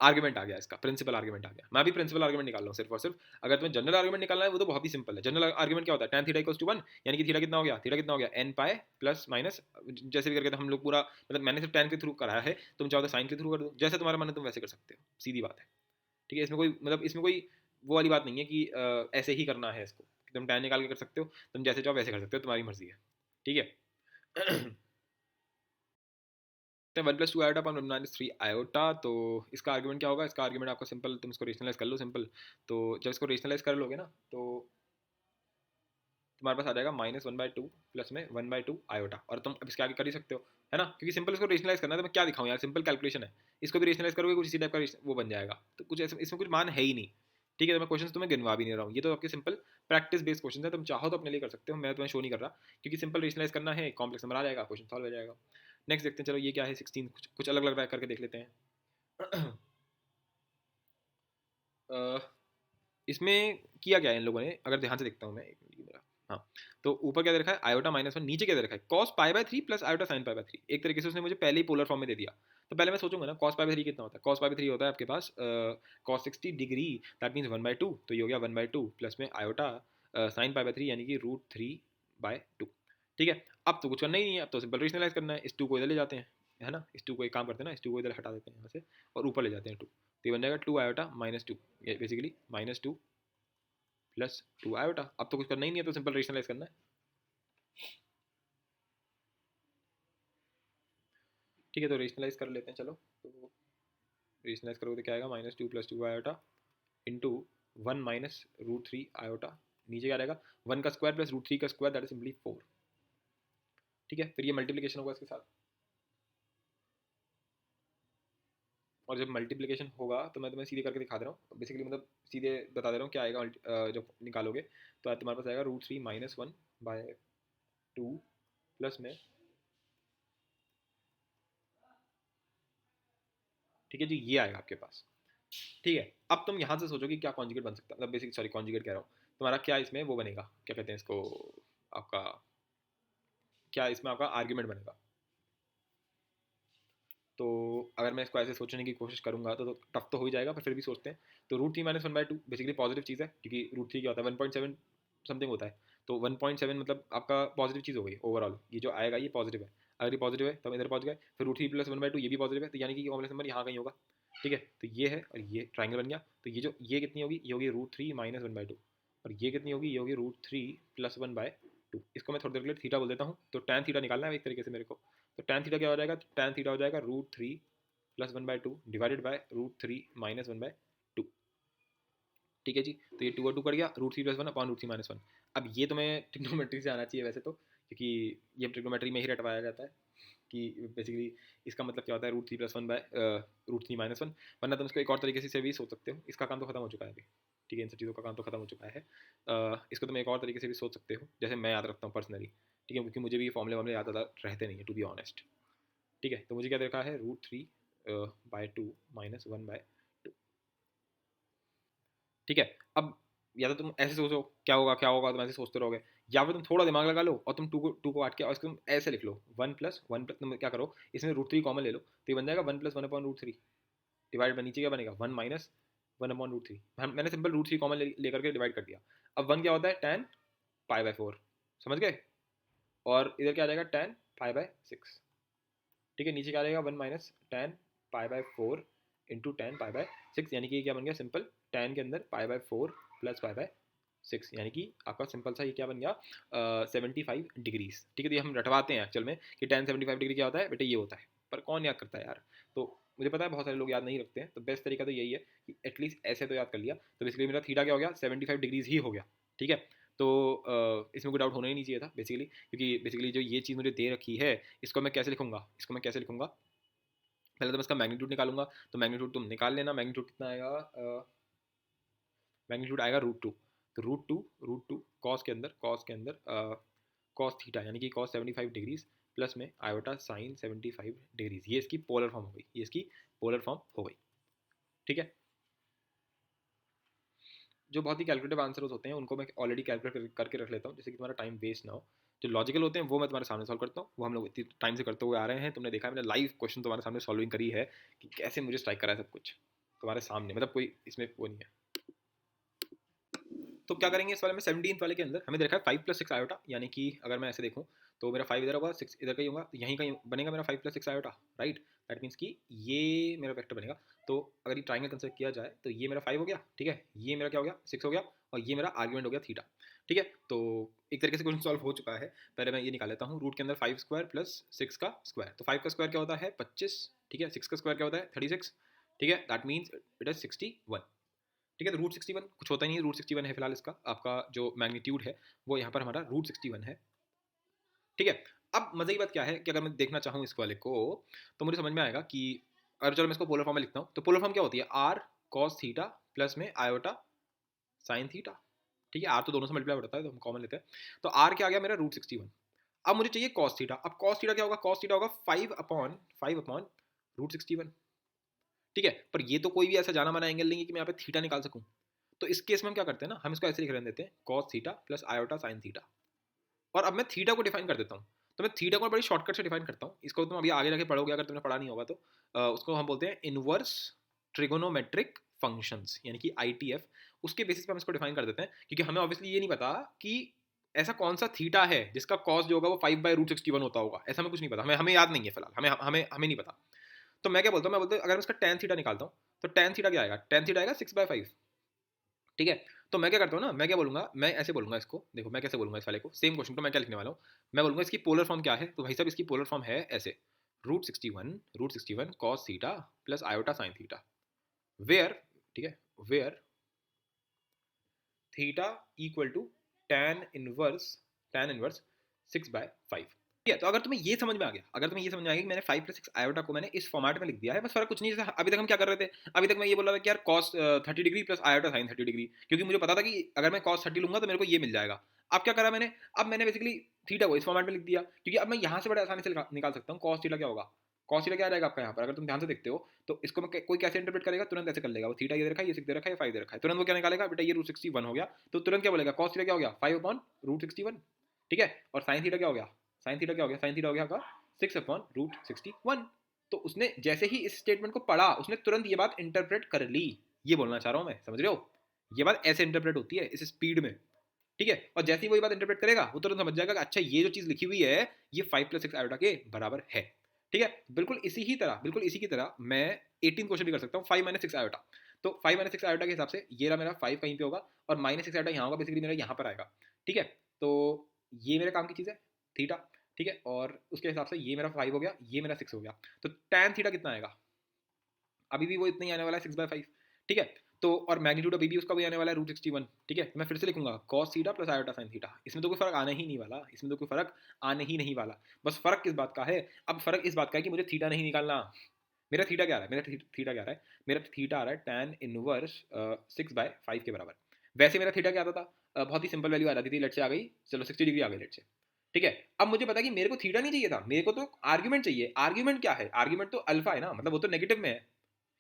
आर्गुमेंट आ गया, इसका प्रिंसिपल आर्गुमेंट आ गया। मैं भी प्रिंसिपल आर्गुमेंट निकाल रहा हूँ सिर्फ और सिर्फ। अगर तुम्हें जनरल आर्गुमेंट निकालना है वो तो बहुत ही सिंपल है। जनरल आर्गुमेंट क्या होता है, tan थीटा इक्वल्स टू 1 यानी कि थीटा कितना हो गया, थीटा कितना हो गया n पाई प्लस माइनस, जैसे भी करके तो हम लोग पूरा, मतलब मैंने सिर्फ tan के थ्रू कराया है, तुम चाहो तो साइन के थ्रू कर दो, जैसे तुम्हारा मन है तुम वैसे कर सकते हो, सीधी बात है। ठीक है, इसमें कोई मतलब इसमें कोई वो वाली बात नहीं है कि ऐसे ही करना है इसको, तुम tan निकाल के कर सकते हो, तुम जैसे चाहो वैसे कर सकते हो, तुम्हारी मर्जी है, ठीक है। तो 1 plus 2 iota upon 1 minus 3 iota, तो इसका आर्गुमेंट क्या होगा, इसका आर्गुमेंट आपका सिंपल, तुम इसको रेशनलाइज कर लो सिंपल। तो जब इसको रेशनलाइज कर लोगे ना तो तुम्हारे पास आ जाएगा -1/2 प्लस में 1/2 आयोटा, और तुम अब इसके आगे कर ही सकते हो, है ना, क्योंकि सिंपल इसको रेशनलाइज करना है, तो मैं क्या दिखाऊं यार, सिंपल कैलकुलेशन है। इसको भी रेशनलाइज करोगे कुछ इसी टाइप का वो बन जाएगा, तो कुछ ऐसे इसमें कुछ मान है ही नहीं। ठीक है, तो मैं क्वेश्चन तुम्हें गिनवा भी नहीं रहा हूँ, ये तो आपके सिंपल प्रैक्टिस बेस्ड क्वेश्चन है, तुम चाहो तो अपने लिए कर सकते हो, मैं तुम्हें शो नहीं कर रहा, क्योंकि सिंपल रेशनलाइज करना है, कॉम्प्लेक्स नंबर आ जाएगा, क्वेश्चन सॉल्व हो जाएगा। नेक्स्ट देखते हैं, चलो ये क्या है 16, कुछ अलग लग रहा है, करके देख लेते हैं। अ, इसमें किया क्या है इन लोगों ने, अगर ध्यान से देखता हूँ मैं, एक मिनट ये मेरा, हाँ, तो ऊपर क्या दे रखा है आयोटा -1, नीचे क्या दे रखा है cos pi by 3 plus iota sine pi by 3। एक तरीके से उसने मुझे पहले ही पोलर फॉर्म में दे दिया, तो पहले मैं सोचूंगा ना कॉस पाई बाय 3 कितना होता है, कॉस पाई बाय 3 होता है आपके पास कॉस 60 डिग्री, दैट मीन्स 1/2, तो ये हो गया 1/2 प्लस में आयोटा साइन पाई बाय 3 यानी कि √3/2। ठीक है, अब तो कुछ करना ही नहीं है, अब तो सिंपल रेशनलाइज करना है, इस 2 को इधर ले जाते हैं, है ना, इस 2 को एक काम करते हैं ना, इस 2 को इधर हटा देते हैं यहाँ से और ऊपर ले जाते हैं 2, तो ये बन जाएगा 2 आयोटा -2, ये बेसिकली -2 प्लस 2 आयोटा। अब तो कुछ करना ही नहीं है, तो सिंपल रेशनलाइज करना है। ठीक है, तो रेशनलाइज कर लेते हैं, चलो, तो रेशनलाइज करोगे तो क्या आएगा -2 plus 2 iota into 1 minus √3 iota, नीचे क्या रहेगा 1 का स्क्वायर प्लस √3 का स्क्वायर, दैट इज सिंपली 4। ठीक है, फिर ये मल्टीप्लिकेशन होगा इसके साथ, और जब मल्टीप्लिकेशन होगा तो मैं तुम्हें सीधे करके दिखा दे रहा हूँ, बेसिकली मतलब सीधे बता दे रहा हूँ क्या आएगा, जब निकालोगे तो तुम्हारे पास आएगा √3 - 1/2 प्लस में, ठीक है जी, ये आएगा आपके पास। ठीक है, अब तुम यहाँ से सोचो कि क्या कॉन्जुगेट बन सकता है, मतलब बेसिक सॉरी कॉन्जुगेट कह रहा हूँ, तुम्हारा क्या इसमें वो बनेगा, क्या कहते हैं इसको, आपका क्या इसमें आपका आर्ग्यूमेंट बनेगा। तो अगर मैं इसको ऐसे सोचने की कोशिश करूंगा तो टफ तो हो ही जाएगा, पर फिर भी सोचते हैं। तो √3 - 1/2 बेसिकली पॉजिटिव चीज़ है, क्योंकि √3 क्या होता है 1.7 समथिंग होता है, तो 1.7 मतलब आपका पॉजिटिव चीज़ हो गई ओवरऑल, ये जो आएगा ये पॉजिटिव है। अगर ये पॉजिटिव है तो हम इधर पहुंच गए, फिर √3 + 1/2 ये भी पॉजिटिव है, तो यानी कि कॉम्प्लेक्स नंबर यहाँ कहीं होगा। ठीक है, तो ये है और ये ट्राइंगल बन गया, तो ये जो ये कितनी होगी, ये होगी √3 - 1/2, और ये कितनी होगी, ये होगी √3 + 1/2। 2। इसको मैं थोड़ी देर के लिए थीटा बोल देता हूँ। तो tan थीटा निकालना है एक तरीके से मेरे को। तो tan थीटा क्या हो जाएगा, tan थीटा हो जाएगा √3 + 1/2 डिवाइडेड बाय √3 - 1/2। ठीक है जी। तो ये 2 और 2 कट गया, √3 + 1 अपॉन √3 - 1। अब ये तुम्हें ट्रिग्नोमेट्री से आना चाहिए वैसे तो, क्योंकि ये ट्रिग्नोमेट्री में ही रटवाया जाता है कि बेसिकली इसका मतलब क्या होता है √3 + 1 बाय √3 - 1। वरना तुम इसको एक और तरीके से भी सोच सकते हो। इसका काम तो खत्म हो चुका है अभी, ठीक है, इन सब चीज़ों का काम तो खत्म हो चुका है। इसको तुम एक और तरीके से भी सोच सकते हो, जैसे मैं याद रखता हूँ पर्सनली, ठीक है, क्योंकि मुझे भी फॉर्मूले वामले याद रहते नहीं है टू बी ऑनेस्ट। ठीक है, तो मुझे क्या देखा है √3 बाय 2 - 1/2। ठीक है। अब या तो तुम ऐसे सोचो क्या होगा क्या होगा, तुम ऐसे सोचते रहोगे, या फिर तुम थोड़ा दिमाग लगा लो और तुम टू को काट के और इसको तुम ऐसे लिख लो 1 + 1 तुम क्या करो, इसमें √3 कॉमन ले लो, तो ये बन जाएगा 1 + 1 अपॉन √3 डिवाइड बाय नीचे क्या बनेगा 1 - 1 अपॉन √3। मैंने सिंपल √3 कॉमन लेकर के डिवाइड कर दिया। अब 1 क्या होता है tan π/4, समझ गए। और इधर क्या आ जाएगा tan π/6। ठीक है, नीचे क्या आ जाएगा 1 - tan π/4 इंटू tan π/6, यानी कि ये क्या बन गया सिंपल tan के अंदर π/4 प्लस π/6, यानी कि आपका सिंपल सा ये क्या बन गया 75 डिग्रीज। ठीक है, तो ये हम रटवाते हैं एक्चुअल में कि tan 75 डिग्री क्या होता है बेटा, ये होता है, पर कौन याद करता है यार। तो मुझे पता है बहुत सारे लोग याद नहीं रखते हैं, तो बेस्ट तरीका तो यही है कि एटलीस्ट ऐसे तो याद कर लिया। तो बेसिकली मेरा थीटा क्या हो गया 75 डिग्रीज ही हो गया। ठीक है, तो इसमें कोई डाउट होना ही नहीं चाहिए था बेसिकली, क्योंकि बेसिकली जो ये चीज़ मुझे दे रखी है इसको मैं कैसे लिखूंगा, इसको मैं कैसे लिखूंगा, पहले तो मैं इसका मैग्नीट्यूड निकालूंगा। तो मैग्नीट्यूड तुम निकाल लेना, मैग्नीट्यूड कितना आएगा, मैग्नीट्यूड आएगा √2। तो √2 कॉस के अंदर कॉस थीटा, यानी कि कॉस 75 डिग्रीज प्लस में आयोटा साइन 75 डिग्रीज, ये इसकी पोलर फॉर्म हो गई, ये इसकी पोलर फॉर्म हो गई। ठीक है, जो बहुत ही कैलकुलेटिव आंसर्स होते हैं उनको मैं ऑलरेडी कैलकुलेट करके रख लेता हूँ, जिससे कि तुम्हारा टाइम वेस्ट ना हो। जो लॉजिकल होते हैं वो मैं तुम्हारे सामने सॉल्व करता हूँ, वो हम लोग इतनी टाइम से करते हुए आ रहे हैं। तुमने देखा है मैंने लाइव क्वेश्चन तुम्हारे सामने सॉल्विंग करी है कि कैसे मुझे स्ट्राइक करा है सब कुछ तुम्हारे सामने, मतलब कोई इसमें वो नहीं है। तो क्या करेंगे इस वाले में 17 वाले के अंदर हमें देखा है 5 + 6 आयोटा, यानी कि अगर मैं ऐसे देखूँ तो मेरा 5 इधर होगा 6 इधर कहीं होगा, तो यहीं कहीं बनेगा मेरा 5 + 6 आयोटा, राइट। दैट मीन्स कि ये मेरा वेक्टर बनेगा। तो अगर ये ट्राइंगल कंसिडर किया जाए तो ये मेरा 5 हो गया, ठीक है, ये मेरा क्या हो गया 6 हो गया, और ये मेरा आर्ग्यूमेंट हो गया थीटा। ठीक है, तो एक तरीके से क्वेश्चन सॉल्व हो चुका है। पहले मैं ये निकाल लेता हूँ, रूट के अंदर 5² + 6 का स्क्वायर, तो 5 का स्क्वायर क्या होता है 25, ठीक है, 6 का स्क्वायर क्या होता है 36, ठीक है, दैट मीन्स इट इज 61। ठीक है, तो √61 कुछ होता ही नहीं, √61 है फिलहाल इसका आपका जो मैग्नीट्यूड है वो यहाँ पर हमारा √61 है। ठीक है, अब मजे की बात क्या है कि अगर मैं देखना चाहूँ इस वाले को तो मुझे समझ में आएगा कि अगर चलो मैं इसको पोलर फॉर्म में लिखता हूँ, तो पोलर फॉर्म क्या होती है r cos थीटा प्लस में आयोटा साइन थीटा। ठीक है, r तो दोनों से मल्टीप्लाई होता है तो हम कॉमन लेते हैं, तो r क्या आ गया मेरा √61। अब मुझे चाहिए cos थीटा, अब cos थीटा क्या होगा, cos थीटा होगा 5/5 √61। ठीक है, पर ये तो कोई भी ऐसा जाना माना एंगल नहीं है कि मैं यहाँ पे थीटा निकाल सकूँ। तो इस केस में हम क्या करते हैं ना, हम इसको ऐसे लिख रहने देते हैं cos theta plus iota sine theta. और अब मैं थीटा को डिफाइन कर देता हूँ। तो मैं थीटा को बड़ी शॉर्टकट से डिफाइन करता हूँ, इसको तुम अभी आगे जाके पढ़ोगे अगर तुमने पढ़ा नहीं होगा तो। उसको हम बोलते हैं इनवर्स ट्रिगोनोमेट्रिक फंक्शंस, यानी कि ITF। उसके बेसिस पे हम इसको डिफाइन कर देते हैं, क्योंकि हमें ऑब्वियसली ये नहीं पता कि ऐसा कौन सा थीटा है जिसका कॉस जो होगा वो 5/√61 होता होगा, ऐसा हमें कुछ नहीं पता, हमें हमें याद नहीं है फिलहाल, हमें हमें हमें नहीं पता। तो मैं क्या बोलता हूँ, मैं बोलता हूँ अगर मैं इसका tan थीटा निकालता हूँ तो tan थीटा क्या आएगा, tan थीटा आएगा 6/5। ठीक है, तो मैं क्या करता हूँ ना, मैं क्या बोलूंगा, मैं ऐसे बोलूंगा इसको, देखो मैं कैसे बोलूंगा इस वाले को, सेम क्वेश्चन को मैं क्या लिखने वाला हूँ, मैं बोलूंगा इसकी पोलर फॉर्म क्या है, तो भाई साहब इसकी पोलर फॉर्म है ऐसे √61 cos theta plus iota sine theta, where, ठीक है, where theta equal to tan inverse 6/5। ठीक है, तो अगर तुम्हें ये समझ में आ गया, अगर तुम्हें ये समझ में आ गया कि मैंने 5 + 6 आयोटा को मैंने इस फॉर्मेट में लिख दिया है, बस फर्क कुछ नहीं है। अभी तक हम क्या कर रहे थे, अभी तक मैं ये बोल रहा था कि यार cos 30 degree plus iota sign 30 degree, क्योंकि मुझे पता था कि अगर मैं cos 30 लूंगा तो मेरे को ये मिल जाएगा। अब क्या करा मैंने, अब मैंने बेसिकली थीटा को इस फॉर्मेट में लिख दिया, क्योंकि अब मैं यहाँ से बड़े आसानी से निकाल सकता हूँ cos थीटा क्या होगा, cos थीटा क्या आ जाएगा आपका यहाँ पर, अगर तुम ध्यान से देखते हो तो इसको मैं कोई कैसे इंटरप्रेट करेगा, तुरंत ऐसे कर लेगा, वो थीटा ये दे रखा है, ये 6 दे रखा है, 5 दे रखा है, तुरंत वो क्या निकालेगा बेटा, ये √61 हो गया, तो तुरंत क्या बोलेगा cos थीटा क्या हो गया 5/√61। ठीक है, और साइन थीटा क्या हो गया, साइन थीटा क्या हो गया, साइन थीटा हो गया आपका 6/√61। तो उसने जैसे ही इस स्टेटमेंट को पढ़ा उसने तुरंत ये बात इंटरप्रेट कर ली, ये बोलना चाह रहा हूं मैं, समझ रहे हो, ये बात ऐसे इंटरप्रेट होती है इस स्पीड में। ठीक है, और जैसे ही वो ये बात इंटरप्रेट करेगा वो तुरंत समझ जाएगा कि अच्छा ये जो चीज लिखी हुई है ये 5 + 6 आयोटा के बराबर है। ठीक है, बिल्कुल इसी ही तरह, बिल्कुल इसी की तरह मैं 18 क्वेश्चन भी कर सकता हूँ 5 - 6 आयोटा। तो 5 - 6 आयोटा के हिसाब से ये रहा मेरा 5 कहीं पे होगा और -6 आयोटा यहाँ होगा, बेसिकली मेरा यहाँ पर आएगा। ठीक है, तो ये मेरे काम की चीज़ है थीटा, ठीक है, और उसके हिसाब से ये मेरा 5 हो गया, ये मेरा 6 हो गया, तो tan थीटा कितना आएगा, अभी भी वो इतना ही आने वाला है 6/5, ठीक है। तो और मैग्नीट्यूड अभी भी उसका वही आने वाला है √61, ठीक है। तो मैं फिर से लिखूंगा cos theta plus iota sin theta, इसमें तो कोई फर्क आने ही नहीं वाला, इसमें तो कोई फर्क आने ही नहीं वाला। बस फर्क किस बात का है, अब फर्क इस बात का है कि मुझे थीटा नहीं निकालना। मेरा थीटा क्या आ रहा है, मेरा थीटा क्या आ रहा है, मेरा थीटा आ रहा है tan इनवर्स 6/5 के बराबर। वैसे मेरा थीटा क्या आता था, बहुत ही सिंपल वैल्यू आ जाती थी, लेट से आ गई, चलो 60 डिग्री आ गई लेट से, ठीक है। अब मुझे पता है कि मेरे को थीटा नहीं चाहिए था, मेरे को तो आर्ग्यूमेंट चाहिए। आर्ग्यूमेंट क्या है, आर्ग्यूमेंट तो अल्फा है ना, मतलब वो तो नेगेटिव में है,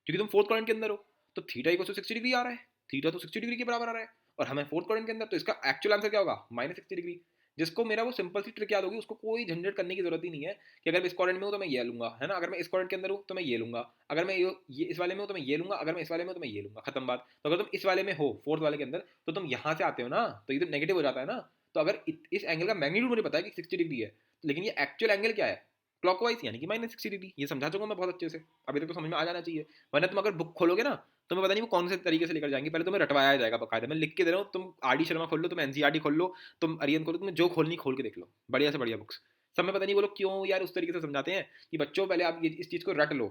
क्योंकि तुम फोर्थ क्वाड्रेंट के अंदर हो, तो थीटा इक्वल टू 60 डिग्री आ रहा है, थीटा तो 60 डिग्री के बराबर आ रहा है, और हमें फोर्थ क्वाड्रेंट के अंदर, तो इसका एक्चुअल आंसर क्या होगा, -60 डिग्री। जिसको मेरा वो सिंपल सी ट्रिक याद होगी, उसको कोई झंझट करने की जरूरत ही नहीं है कि अगर मैं इस क्वाड्रेंट में हूँ तो मैं ये लूंगा, है ना, अगर मैं इस क्वाड्रेंट के अंदर हूँ तो मैं ये लूंगा, अगर मैं ये इस वाले में हूँ तो मैं ये लूंगा, अगर मैं इस वाले में हूँ तो मैं ये लूंगा, खत्म बात। तो अगर तुम इस वाले में हो फोर्थ वाले के अंदर, तो तुम यहाँ से आते हो ना, तो ये तो नेगेटिव हो जाता है ना। तो अगर इस एंगल का मैग्नीट्यूड मुझे पता है कि 60 डिग्री है, लेकिन ये एक्चुअल एंगल क्या है, क्लॉकवाइज, यानी कि -60 डिग्री। ये समझा चुका मैं बहुत अच्छे से, अभी तक तो समझ में आ जाना चाहिए। वरना तुम अगर बुक खोलोगे ना, तुम्हें पता नहीं वो कौन से तरीके से लेकर जाएंगे, पहले तुम्हें रटवाया जाएगा बकायदा, मैं लिख के दे रहा हूँ, तुम आर डी शर्मा खोल लो, तुम एनसीईआरटी खोल लो, तुम अरियन खोलो, तुम्हें जो खोलनी खोल के देख लो, बढ़िया से बढ़िया बुक्स। सब में पता नहीं वो लोग क्यों यार उस तरीके से समझाते हैं कि बच्चों पहले आप इस चीज़ को रट लो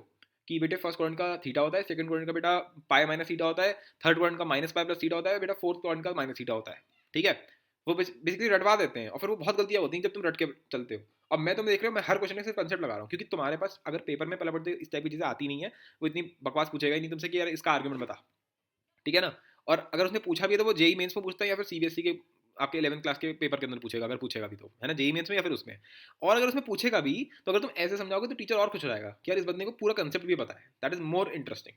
कि बेटे फर्स्ट क्वाड्रेंट का थीटा होता है, सेकंड क्वाड्रेंट का बेटा पाई माइनस थीटा होता है, थर्ड क्वाड्रेंट का माइनस पाई प्लस थीटा होता है, बेटा फोर्थ क्वाड्रेंट का माइनस थीटा होता है, ठीक है। वो बेसिकली रटवा देते हैं, और फिर वो बहुत गलतियां होती हैं जब तुम रट के चलते हो। अब मैं तुम्हें देख रहे हो, मैं हर क्वेश्चन में सिर्फ कंसेप्ट लगा रहा हूँ, क्योंकि तुम्हारे पास अगर पेपर में पहले पढ़ते इस टाइप की चीज़ें आती नहीं है, वो इतनी बकवास पूछेगा ही नहीं तुमसे कि यार इसका आर्गुमेंट बता, ठीक है ना। और अगर उसने पूछा भी है तो वो जेई मेंस में पूछता है, या फिर सीबीएसई के आपके 11th क्लास के पेपर के अंदर पूछेगा, अगर पूछेगा भी तो, है ना, जेई मेंस में या फिर उसमें। और अगर उसमें पूछेगा भी, तो अगर तुम ऐसे समझाओगे तो टीचर और खुश हो जाएगा कि यार इस बंदे को पूरा कंसेप्ट भी पता है, दैट इज मोर इंटरेस्टिंग,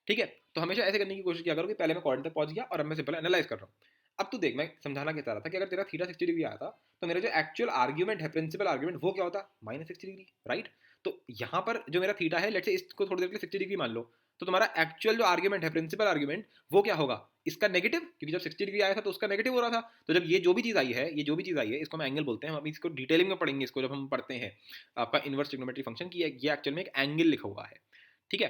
ठीक है। तो हमेशा ऐसे करने की कोशिश किया करो कि पहले मैं क्वाड्रेंट तक पहुंच गया और अब मैं सिंपल एनालाइज कर रहा हूँ। अब तू देख, मैं समझाना क्या चाह रहा था कि अगर तेरा थीटा 60 डिग्री आया था, तो मेरा जो एक्चुअल आर्ग्यूमेंट है, प्रिंसिपल आर्ग्यूमेंट, वो क्या होता, -60 डिग्री, राइट। तो यहाँ पर जो मेरा थीटा है, लेट्स से इसको थोड़ी देर के लिए 60 डिग्री मान लो, तो तुम्हारा एक्चुअल जो आर्ग्यूमेंट है, प्रिंसिपल आर्ग्यूमेंट, वो क्या होगा, इसका नेगेटिव, क्योंकि जब 60 डिग्री आया था तो उसका नेगेटिव हो रहा था। तो जब ये जो भी चीज़ आई है, ये जो भी चीज़ आई है, इसको हम एंगल बोलते हैं, हम अभी इसको डिटेलिंग में पढ़ेंगे, इसको जब हम पढ़ते हैं आपका इनवर्स ट्रिग्नोमेट्री फंक्शन की, ये एक्चुअल में एक एंगल लिखा हुआ है, ठीक है।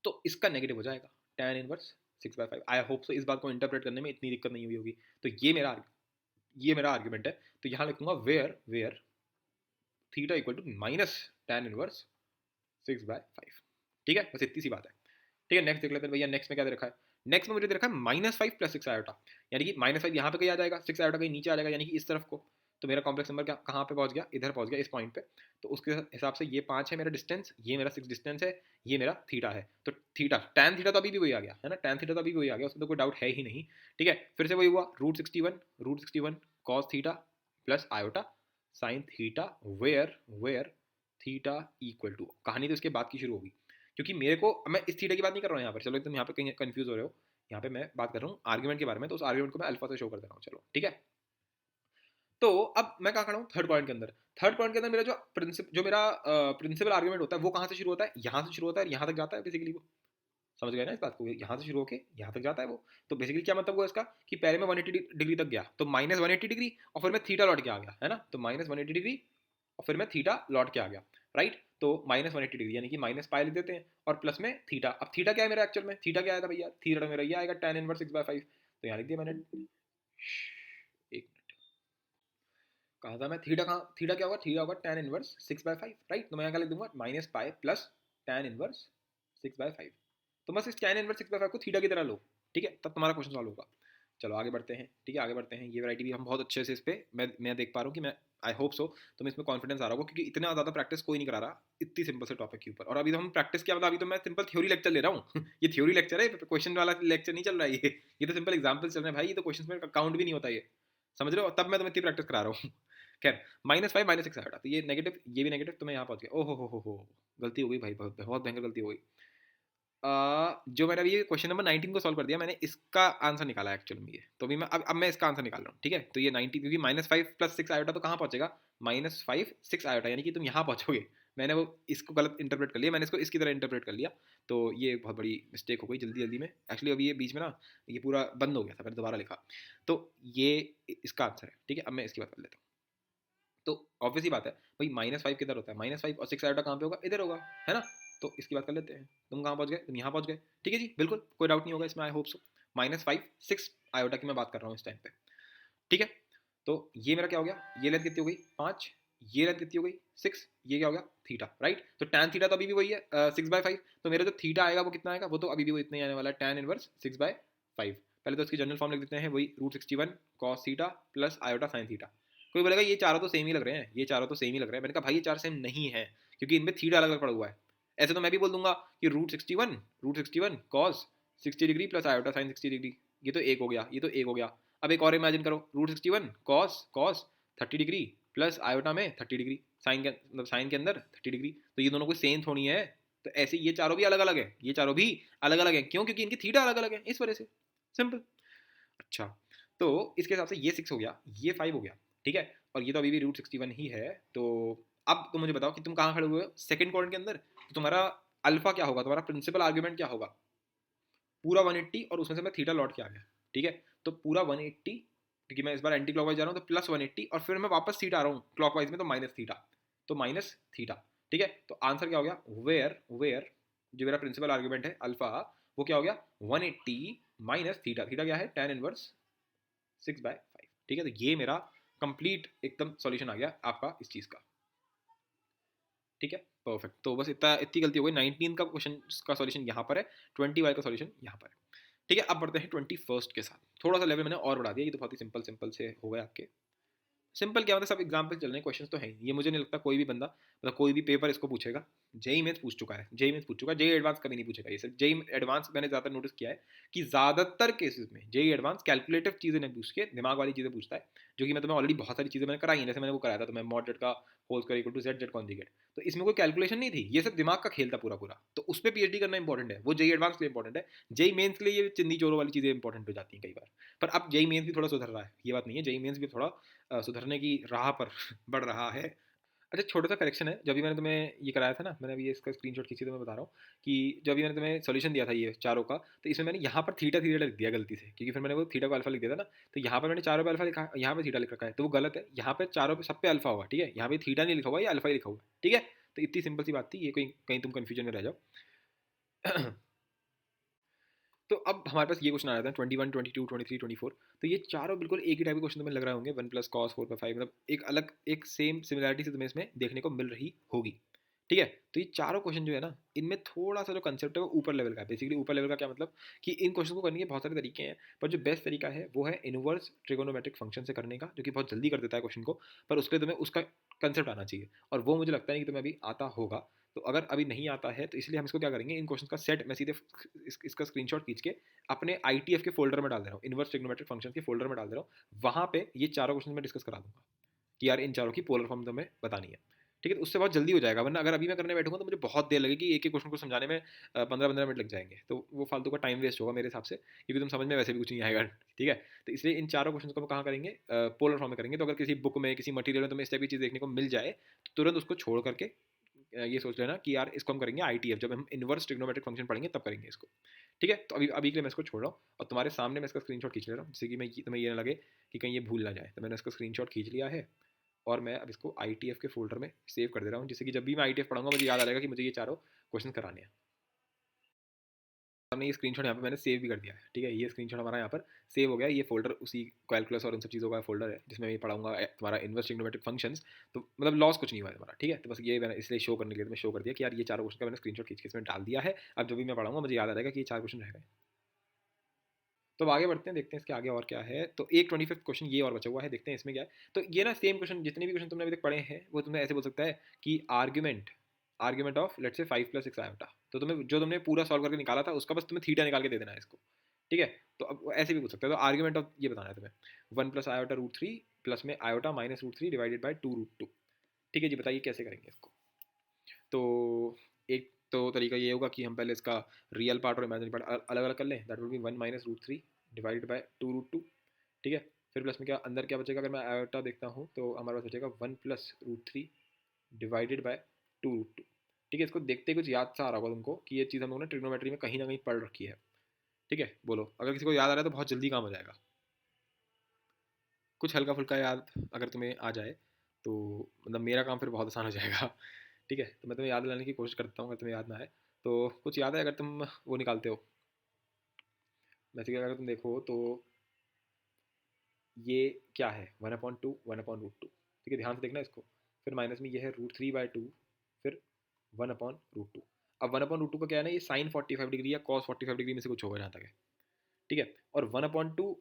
तो इसका नेगेटिव हो जाएगा tan inverse 6/5। I hope so इस बात को इंटरप्रेट करने में इतनी दिक्कत नहीं हुई होगी। तो ये मेरा आर्ग्यूमेंट है। तो यहाँ लिखूंगा where theta equal to minus tan inverse 6/5, ठीक है, बस इतनी सी बात है, ठीक है। नेक्स्ट देख लेते हैं भैया, नेक्स्ट में क्या दे रखा है। नेक्स्ट में मुझे दे रखा है -5 प्लस 6 आयोटा, यानी कि -5 यहाँ पे कहीं आ जाएगा, 6 आयोटा कहीं नीचे आ जाएगा, यानी कि इस तरफ को। तो मेरा कॉम्प्लेक्स नंबर क्या कहाँ पे पहुंच गया, इधर पहुंच गया, इस पॉइंट पे। तो उसके हिसाब से ये 5 है मेरा डिस्टेंस, ये मेरा 6 डिस्टेंस है, ये मेरा थीटा है। तो थीटा tan थीटा तो अभी भी वही आ गया है ना, tan थीटा तो अभी भी वही आ गया, उसमें तो कोई डाउट है ही नहीं, ठीक है। फिर से वही हुआ, √61 cos theta plus iota sine theta, where theta equal to, कहानी तो इसके बाद की शुरू होगी, क्योंकि मेरे को, मैं इस थीटा की बात नहीं कर रहा हूँ यहाँ पर, चलो एकदम यहाँ पे कहीं कंफ्यूज हो रहे हो, यहाँ पे मैं बात कर रहा हूँ आर्ग्यूमेंट के बारे में, तो उस आर्ग्यूमेंट को मैं अल्फा से शो कर दे रहा हूँ, चलो ठीक है। तो अब मैं क्या कर रहा हूँ, थर्ड पॉइंट के अंदर, थर्ड पॉइंट के अंदर मेरा जो मेरा प्रिंसिपल आर्ग्यूमेंट होता है, वो कहाँ से शुरू होता है, यहाँ से शुरू होता है, यहाँ तक जाता है बेसिकली वो, समझ गए ना इस बात को, यहाँ से शुरू होकर यहाँ तक जाता है वो। तो बेसिकली क्या मतलब हुआ इसका, कि पहले मैं 180 डिग्री तक गया, तो -180 डिग्री, और फिर मैं थीटा लौट के आ गया, है ना, तो -180 डिग्री, और फिर मैं थीटा लौट के आ गया, राइट। तो -180 डिग्री यानी कि माइनस पाई लिख देते हैं, और प्लस में थीटा। अब थीटा क्या है मेरा एक्चुअल में, थीटा क्या आया था भैया, थीटा मेरा ये आएगा tan इनवर्स 6/5। तो यहाँ लिख दिया मैंने, एक कहा था मैं, थीटा क्या होगा, थीटा होगा tan इनवर्स 6/5, राइट। तो मैं यहाँ क्या लिख दूंगा, -पाई प्लस tan इनवर्स 6/5। तो बस इस tan इनवर्स 6/5 को थीटा की तरह लो, ठीक है, तब तुम्हारा क्वेश्चन सॉल्व होगा। चलो आगे बढ़ते हैं, ठीक है, आगे बढ़ते हैं। ये वैरायटी भी हम बहुत अच्छे से इस पे मैं देख पा रहा हूँ कि मैं, आई होप सो तुम्हें इसमें कॉन्फिडेंस आ रहा होगा, क्योंकि इतना ज़्यादा प्रैक्टिस कोई नहीं करा रहा इतनी सिंपल से टॉपिक के ऊपर। और अभी तो हम प्रैक्टिस क्या, मतलब अभी तो मैं सिंपल थ्योरी लेक्चर ले रहा हूँ ये थ्योरी लेक्चर है, क्वेश्चन वाला लेक्चर नहीं चल रहा है ये तो सिंपल एग्जाम्पल चल रहे हैं भाई, ये तो क्वेश्चन में काउंट भी नहीं होता ये, समझ रहे हो, तब मैं तुम्हें इतनी प्रैक्टिस करा रहा हूँ खैर, -5 -6 आया था, तो ये नेगेटिव, ये भी नेगेटिव, तो मैं यहाँ पहुँच गया। ओहो हो, गलती हो गई भाई, बहुत बहुत भयंकर गलती हो गई। जो मैंने अभी ये क्वेश्चन नंबर 19 को सॉल्व कर दिया मैंने, इसका आंसर निकाला एक्चुअल में ये, तो अभी मैं अब मैं इसका आंसर निकाल रहा हूँ, ठीक है। तो ये 90, क्योंकि -5 प्लस 6 आयोटा तो कहाँ पहुंचेगा, -5 6 आयोटा, यानी कि तुम यहाँ पहुँचोगे। मैंने वो इसको गलत इंटरप्रेट कर लिया, मैंने इसको इसकी तरह इंटरप्रेट कर लिया, तो ये बहुत बड़ी मिस्टेक हो गई जल्दी जल्दी में। एक्चुअली अभी ये बीच में ना, ये पूरा बंद हो गया था, मैंने दोबारा लिखा। तो ये इसका आंसर है, ठीक है। अब मैं इसकी बात कर लेता हूँ। तो ऑब्वियस ही बात है भाई, -5 किधर होता है, -5 और 6 आयोटा कहाँ पे होगा, इधर होगा, है ना। तो इसकी बात कर लेते हैं, तुम कहाँ पहुँच गए, तुम यहाँ पहुँच गए, ठीक है जी, बिल्कुल कोई डाउट नहीं होगा इसमें, आई होप सो। -5 6 आयोटा की मैं बात कर रहा हूँ इस टाइम पे, ठीक है। तो ये मेरा क्या हो गया, ये लेंथ कितनी हो गई 5, ये लेंथ कितनी हो गई 6, ये क्या हो गया थीटा, राइट। तो tan थीटा तो अभी भी वही है 6/5, तो मेरा जो थीटा आएगा वो कितना आएगा, वो तो अभी भी वो इतना ही आने वाला है, tan इनवर्स 6/5। पहले तो इसकी जनरल फॉर्म लिख देते हैं, वही √61 cos theta plus iota sin theta. कोई बोलेगा ये चारों तो सेम ही लग रहे हैं, ये चारों तो सेम ही लग रहे हैं। मैंने कहा भाई ये चार सेम नहीं है, क्योंकि इनमें थीटा अलग अलग पड़ा हुआ है। ऐसे तो मैं भी बोल दूंगा कि √61 cos 60 degree plus iota sin 60 degree, ये तो एक हो गया, ये तो एक हो गया। अब एक और इमेजिन करो, √61 cos 30 डिग्री प्लस आयोटा में 30 डिग्री, साइन के मतलब साइन के अंदर 30 डिग्री, तो ये दोनों कोई सेम थोड़ी है। तो ऐसे ये चारों भी अलग अलग है, ये चारों भी अलग अलग है, क्यों, क्योंकि इनकी थीटा अलग अलग है, इस वजह से, सिंपल। अच्छा, तो इसके हिसाब से ये 6 हो गया, ये 5 हो गया, ठीक है, और ये तो अभी भी √61 ही है। तो अब तुम मुझे बताओ कि तुम कहाँ खड़े हुए हो सेकंड क्वाड्रेंट के अंदर, तो तुम्हारा अल्फा क्या होगा, तुम्हारा प्रिंसिपल आर्ग्यूमेंट क्या होगा, पूरा 180 और उसमें से मैं थीटा लौट के आ गया, ठीक है। तो पूरा 180, क्योंकि मैं इस बार एंटी क्लॉकवाइज जा रहा हूँ, तो प्लस 180 और फिर मैं वापस थीटा आ रहा हूँ क्लॉकवाइज में, तो माइनस थीटा, तो माइनस थीटा, ठीक है। तो आंसर क्या हो गया, वेयर वेयर जो मेरा प्रिंसिपल आर्ग्यूमेंट है अल्फा, वो क्या हो गया 180 माइनस थीटा, थीटा क्या है tan इनवर्स 6/5, ठीक है। तो ये मेरा कंप्लीट एकदम सॉल्यूशन आ गया आपका इस चीज़ का, ठीक है, परफेक्ट। तो बस इतनी गलती हो गई, 19 का क्वेश्चन का सॉल्यूशन यहाँ पर है, 20 वाई का सॉल्यूशन यहाँ पर है, ठीक है। अब बढ़ते हैं 21st के साथ, थोड़ा सा लेवल मैंने और बढ़ा दिया, ये तो बहुत ही सिंपल सिंपल से हो गए आपके। सिंपल क्या मतलब सब एग्जाम्पल चल रहे हैं, क्वेश्चंस तो है ही। ये मुझे नहीं लगता कोई भी बंदा मतलब कोई भी पेपर इसको पूछेगा। जेई मेंस पूछ चुका है, जेई मेंस पूछ चुका है, जेई एडवांस कभी नहीं पूछेगा ये सिर्फ जेई एडवांस। मैंने ज़्यादातर नोटिस किया है कि ज़्यादातर केसेस में जेई एडवांस कैलकुलेटिव चीज़ें नहीं पूछ के दिमाग वाली चीज़ें पूछता है, जो कि मैं तुम्हें ऑलरेडी बहुत सारी चीज़ें मैंने कराई हैं। जैसे मैंने वो कराया था तुम्हें मॉड जेड का whole square equal to z z conjugate, तो इसमें कोई कैलकुलेशन नहीं थी, ये सब दिमाग का खेल था पूरा पूरा। तो उस पर पीएचडी करना इंपॉर्टेंट है, वो जेई एडवांस के लिए इंपॉर्टेंट है। जेई मेन्स के लिए ये चिंदी चोरों वाली चीज़ें इंपॉर्टेंट हो जाती हैं कई बार। पर अब जेई मेन्स भी थोड़ा सुधर रहा है, ये बात नहीं है, जेई मेन्स भी थोड़ा सुधरने की राह पर बढ़ रहा है। अच्छा, छोटा सा करेक्शन है, जब भी मैंने तुम्हें ये कराया था ना, मैंने अभी इसका स्क्रीनशॉट खींची तो मैं बता रहा हूँ कि जब भी मैंने तुम्हें सॉल्यूशन दिया था ये चारों का, तो इसमें मैंने यहाँ पर थीटा थीटा लिख दिया गलती से, क्योंकि फिर मैंने वो थीटा को अल्फा लिख दिया था ना, तो यहाँ पर मैंने चारों पे अल्फा लिखा, यहाँ पे थीटा लिख रखा है, तो वो गलत है। यहाँ पे चारों पे सब पे अल्फा होगा, ठीक है, यहाँ पे थीटा नहीं लिखा हुआ, ये अल्फा ही लिखा हुआ है, ठीक है। तो इतनी सिंपल सी बात थी, ये कोई कहीं तुम कन्फ्यूजन में रह जाओ। तो अब हमारे पास ये क्वेश्चन आ जाता है 21, 22, 23, 24। तो ये चारों बिल्कुल एक ही टाइप के क्वेश्चन तुम्हें लग रहे होंगे, 1 + cos 4/5, मतलब एक अलग एक सेम सिमिलरिटी से तुम्हें इसमें देखने को मिल रही होगी, ठीक है। तो ये चारों क्वेश्चन जो है ना, इनमें थोड़ा सा जो कंसेप्ट है वो ऊपर लेवल का है। बेसिकली ऊपर लेवल का क्या मतलब कि इन क्वेश्चन को करने के बहुत सारे तरीके हैं, पर जो बेस्ट तरीका है वो है इनवर्स ट्रिगोनोमेट्रिक फंक्शन से करने का, जो कि बहुत जल्दी कर देता है क्वेश्चन को। पर उसके लिए तुम्हें उसका कंसेप्ट आना चाहिए, और वो मुझे लगता है कि तुम्हें अभी आता होगा। तो अगर अभी नहीं आता है तो इसलिए हम इसको क्या करेंगे, इन क्वेश्चन का सेट मैं सीधे इसका स्क्रीनशॉट खींच के अपने ITF के फोल्डर में डाल दे रहा हूँ, इनवर्स ट्रिग्नोमेट्रिक फंक्शन के फोल्डर में डाल दे रहा हूँ। वहाँ पे ये चारों क्वेश्चन मैं डिस्कस करा दूंगा कि यार इन चारों की पोलर फॉर्म तुम्हें बतानी है, ठीक है। तो उससे बहुत जल्दी हो जाएगा, वरना अगर अभी मैं करने बैठूंगा तो मुझे बहुत देर लगेगी, एक एक क्वेश्चन को समझाने में 15-15 मिनट लग जाएंगे, तो वो फालतू का टाइम वेस्ट होगा मेरे हिसाब से, क्योंकि तुम समझ में वैसे भी कुछ नहीं आएगा, ठीक है। तो इसलिए इन चारों क्वेश्चन को हम कहाँ करेंगे, पोलर फॉर्म में करेंगे। तो अगर किसी बुक में किसी मटीरियल में तुम्हें इस टाइप की चीज़ देखने को मिल जाए, तो तुरंत उसको छोड़ करके ये सोच लेना कि यार इसको हम करेंगे ITF, जब हम इनवर्स ट्रिग्नोमेट्रिक फंक्शन पढ़ेंगे तब करेंगे इसको, ठीक है। तो अभी अभी के लिए मैं इसको छोड़ रहा हूँ और तुम्हारे सामने मैं इसका स्क्रीनशॉट खींच ले रहा हूँ, जिससे कि मैं तुम्हें ये ना लगे कि कहीं ये भूल ना जाए। तो मैंने इसका स्क्रीनशॉट खींच लिया है और मैं अब इसको ITF के फोल्डर में सेव कर दे रहा हूँ, जिससे कि जब भी मैं ITF पढ़ूंगा मुझे याद आ जाएगा कि मुझे ये चारों क्वेश्चन कराने हैं। हमने ये स्क्रीनशॉट यहाँ पे मैंने सेव भी कर दिया है, ठीक है। ये स्क्रीनशॉट हमारा यहाँ पर सेव हो गया। ये फोल्डर उसी कैलकुलस और इन सब चीज़ों का फोल्डर है, जिसमें मैं पढ़ाऊंगा तुम्हारा इनवर्स ट्रिग्नोमेट्रिक फंक्शंस। तो मतलब लॉस कुछ नहीं हुआ है हमारा, ठीक है। तो बस ये मैंने इसलिए शो करने के लिए मैं शो कर दिया कि यार ये चारों क्वेश्चन का मैंने स्क्रीनशॉट खींच के इसमें डाल दिया है। अब जब भी मैं पढ़ाऊंगा मुझे याद आ जाएगा कि ये 4 क्वेश्चन रह गए। तो अब आगे बढ़ते हैं, देखते हैं इसके आगे और क्या है। तो एक 25th क्वेश्चन ये और बचा हुआ है, देखते हैं इसमें क्या है। तो ये ना सेम क्वेश्चन, जितने भी क्वेश्चन तुमने अभी तक पढ़े हैं वो तुमने ऐसे बोल सकता है कि argument argument of let's say 5 + 6 iota. तो तुम्हें जो तुमने पूरा सॉल्व करके निकाला था उसका बस तुम्हें थीटा निकाल के दे देना है इसको, ठीक है। तो अब ऐसे भी पूछ सकते हो। तो आर्ग्यूमेंट ऑफ ये बताना है तुम्हें, 1 + आयोटा√3 प्लस में आयोटा -√3 डिवाइडेड बाई 2√2, ठीक है जी। बताइए कैसे करेंगे इसको। तो एक तो तरीका ये होगा कि हम पहले इसका रियल पार्ट और इमेजिनरी पार्ट अलग अलग कर लें। That will be 1 - √3 divided by 2√2, ठीक है। फिर प्लस में क्या अंदर क्या बचेगा, अगर मैं आयोटा देखता हूँ तो हमारे पास बचेगा 1 + √3 डिवाइडेड बाय 2√2, ठीक है। इसको देखते ही कुछ याद सा आ रहा होगा तुमको कि ये चीज़ हम लोगों ने ट्रिग्नोमेट्री में कहीं ना कहीं पढ़ रखी है, ठीक है। बोलो अगर किसी को याद आ रहा है तो बहुत जल्दी काम हो जाएगा। कुछ हल्का फुल्का याद अगर तुम्हें आ जाए तो मतलब मेरा काम फिर बहुत आसान हो जाएगा, ठीक है। तो मैं तुम्हें याद दिलाने की कोशिश करता हूँ, अगर तुम्हें याद ना आए तो कुछ याद है अगर तुम वो निकालते हो। वैसे कि अगर तुम देखो तो ये क्या है 1/2 1/√2, ठीक है, ध्यान से देखना इसको। फिर माइनस में ये है √3/2, फिर 1/√2। अब 1/√2 का क्या है ना, ये साइन 45 डिग्री या कॉस 45 डिग्री में से कुछ होगा जहाँ तक है, ठीक है। और 1/2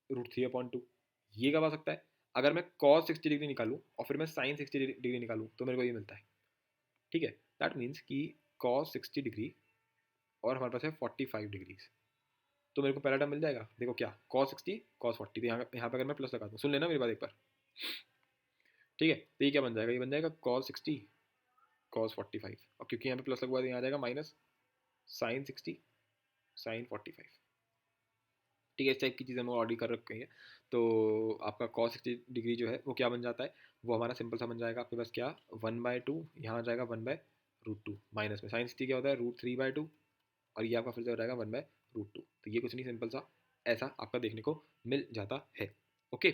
√3/2, ये कब आ सकता है, अगर मैं कॉस 60 डिग्री निकालूँ और फिर मैं साइन 60 डिग्री निकालूँ तो मेरे को ये मिलता है, ठीक है। दैट मीन्स कि कॉस 60 डिग्री और हमारे पास है 45 डिग्रीज, तो मेरे को पहला टर्म मिल जाएगा, देखो क्या, cos 60 cos 40, तो यहाँ पे अगर मैं प्लस लगा दूँ, सुन लेना मेरी बात एक बार, ठीक है। तो ये क्या बन जाएगा, ये बन जाएगा cos 60 cos 45, और क्योंकि यहाँ पे प्लस लगवा दिया, यहाँ आ जाएगा माइनस साइन 60 साइन 45, ठीक है। इस टाइप की चीज़ें हम ऑलरेडी कर रखी हैं। तो आपका cos 60 डिग्री जो है वो क्या बन जाता है, वो हमारा सिंपल सा बन जाएगा आपके पास क्या, 1/2, यहाँ आ जाएगा 1/√2, माइनस में साइन 60 क्या होता है √3/2, और ये आपका फिर से हो जाएगा 1/√2। तो ये कुछ नहीं, सिंपल सा ऐसा आपका देखने को मिल जाता है, ओके।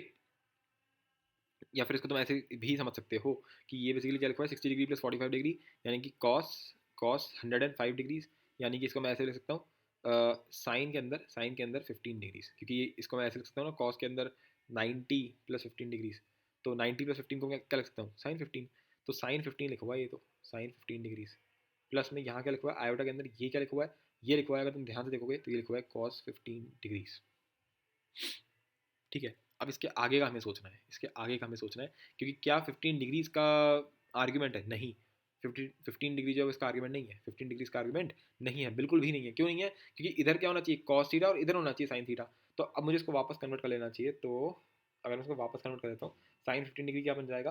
या फिर इसको तुम ऐसे भी समझ सकते हो कि ये बेसिकली क्या लिखा है, 60 डिग्री प्लस 45 डिग्री, यानी कि कॉस कॉस 105 डिग्रीज, यानी कि इसको मैं ऐसे लिख सकता हूँ साइन के अंदर 15 डिग्रीज, क्योंकि इसको मैं ऐसे लिख सकता हूँ ना, कॉस के अंदर 90 प्लस 15 डिग्रीज, तो 90 प्लस 15 को मैं क्या लिख सकता हूँ, साइन 15, तो साइन 15 लिखा हुआ है, ये तो साइन 15 डिग्रीज, प्लस में यहाँ क्या लिखा हुआ है आयोटा के अंदर, ये क्या लिखा हुआ है, ये लिखा हुआ है, अगर तुम ध्यान से देखोगे तो ये लिखा हुआ है कॉस 15 डिग्रीज, ठीक है। अब इसके आगे का हमें सोचना है, इसके आगे का हमें सोचना है, क्योंकि क्या 15 डिग्रीज का आर्ग्यूमेंट है, नहीं, 15 डिग्री जो है इसका आर्ग्यूमेंट नहीं है, 15 डिग्रीज का आर्ग्यूमेंट नहीं है, बिल्कुल भी नहीं है। क्यों नहीं है, क्योंकि इधर क्या होना चाहिए कॉस थीटा और इधर होना चाहिए साइन थीटा। तो अब मुझे इसको वापस कन्वर्ट कर लेना चाहिए, तो अगर मैं इसको वापस कन्वर्ट कर देता हूँ, साइन 15 डिग्री क्या बन जाएगा,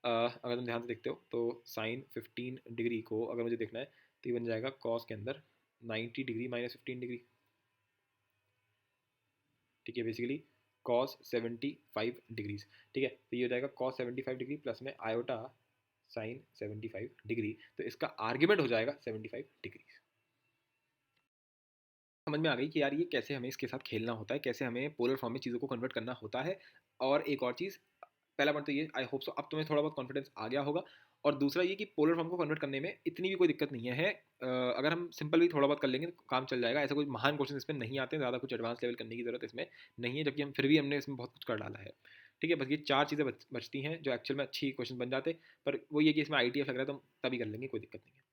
अगर तुम ध्यान से देखते हो तो साइन 15 डिग्री को अगर मुझे देखना है तो ये बन जाएगा कॉस के अंदर 90 डिग्री माइनस 15 डिग्री, ठीक है, बेसिकली कॉस 75 डिग्रीज, ठीक है। तो ये हो जाएगा कॉस 75 डिग्री प्लस में आयोटा साइन 75 डिग्री, तो इसका आर्ग्यूमेंट हो जाएगा 75 डिग्री। समझ में आ गई कि यार ये कैसे हमें इसके साथ खेलना होता है, कैसे हमें पोलर फॉर्म में चीज़ों को कन्वर्ट करना होता है। और एक और चीज़, पहला पॉइंट तो ये, आई होप सो अब तुम्हें थोड़ा बहुत कॉन्फिडेंस आ गया होगा। और दूसरा ये कि पोलर फॉर्म को कन्वर्ट करने में इतनी भी कोई दिक्कत नहीं है, अगर हम सिंपल भी थोड़ा बहुत कर लेंगे तो काम चल जाएगा, ऐसा कोई महान क्वेश्चन इसमें नहीं आते हैं, ज़्यादा कुछ एडवांस लेवल करने की ज़रूरत इसमें नहीं है, जबकि हम फिर भी हमने इसमें बहुत कुछ कर डाला है, ठीक है। बस ये चार चीज़ें बचती हैं जो एक्चुअल में अच्छी क्वेश्चन बन जाते, पर वो ये कि इसमें ITF लग रहा है तो हम तभी कर लेंगे, कोई दिक्कत नहीं है,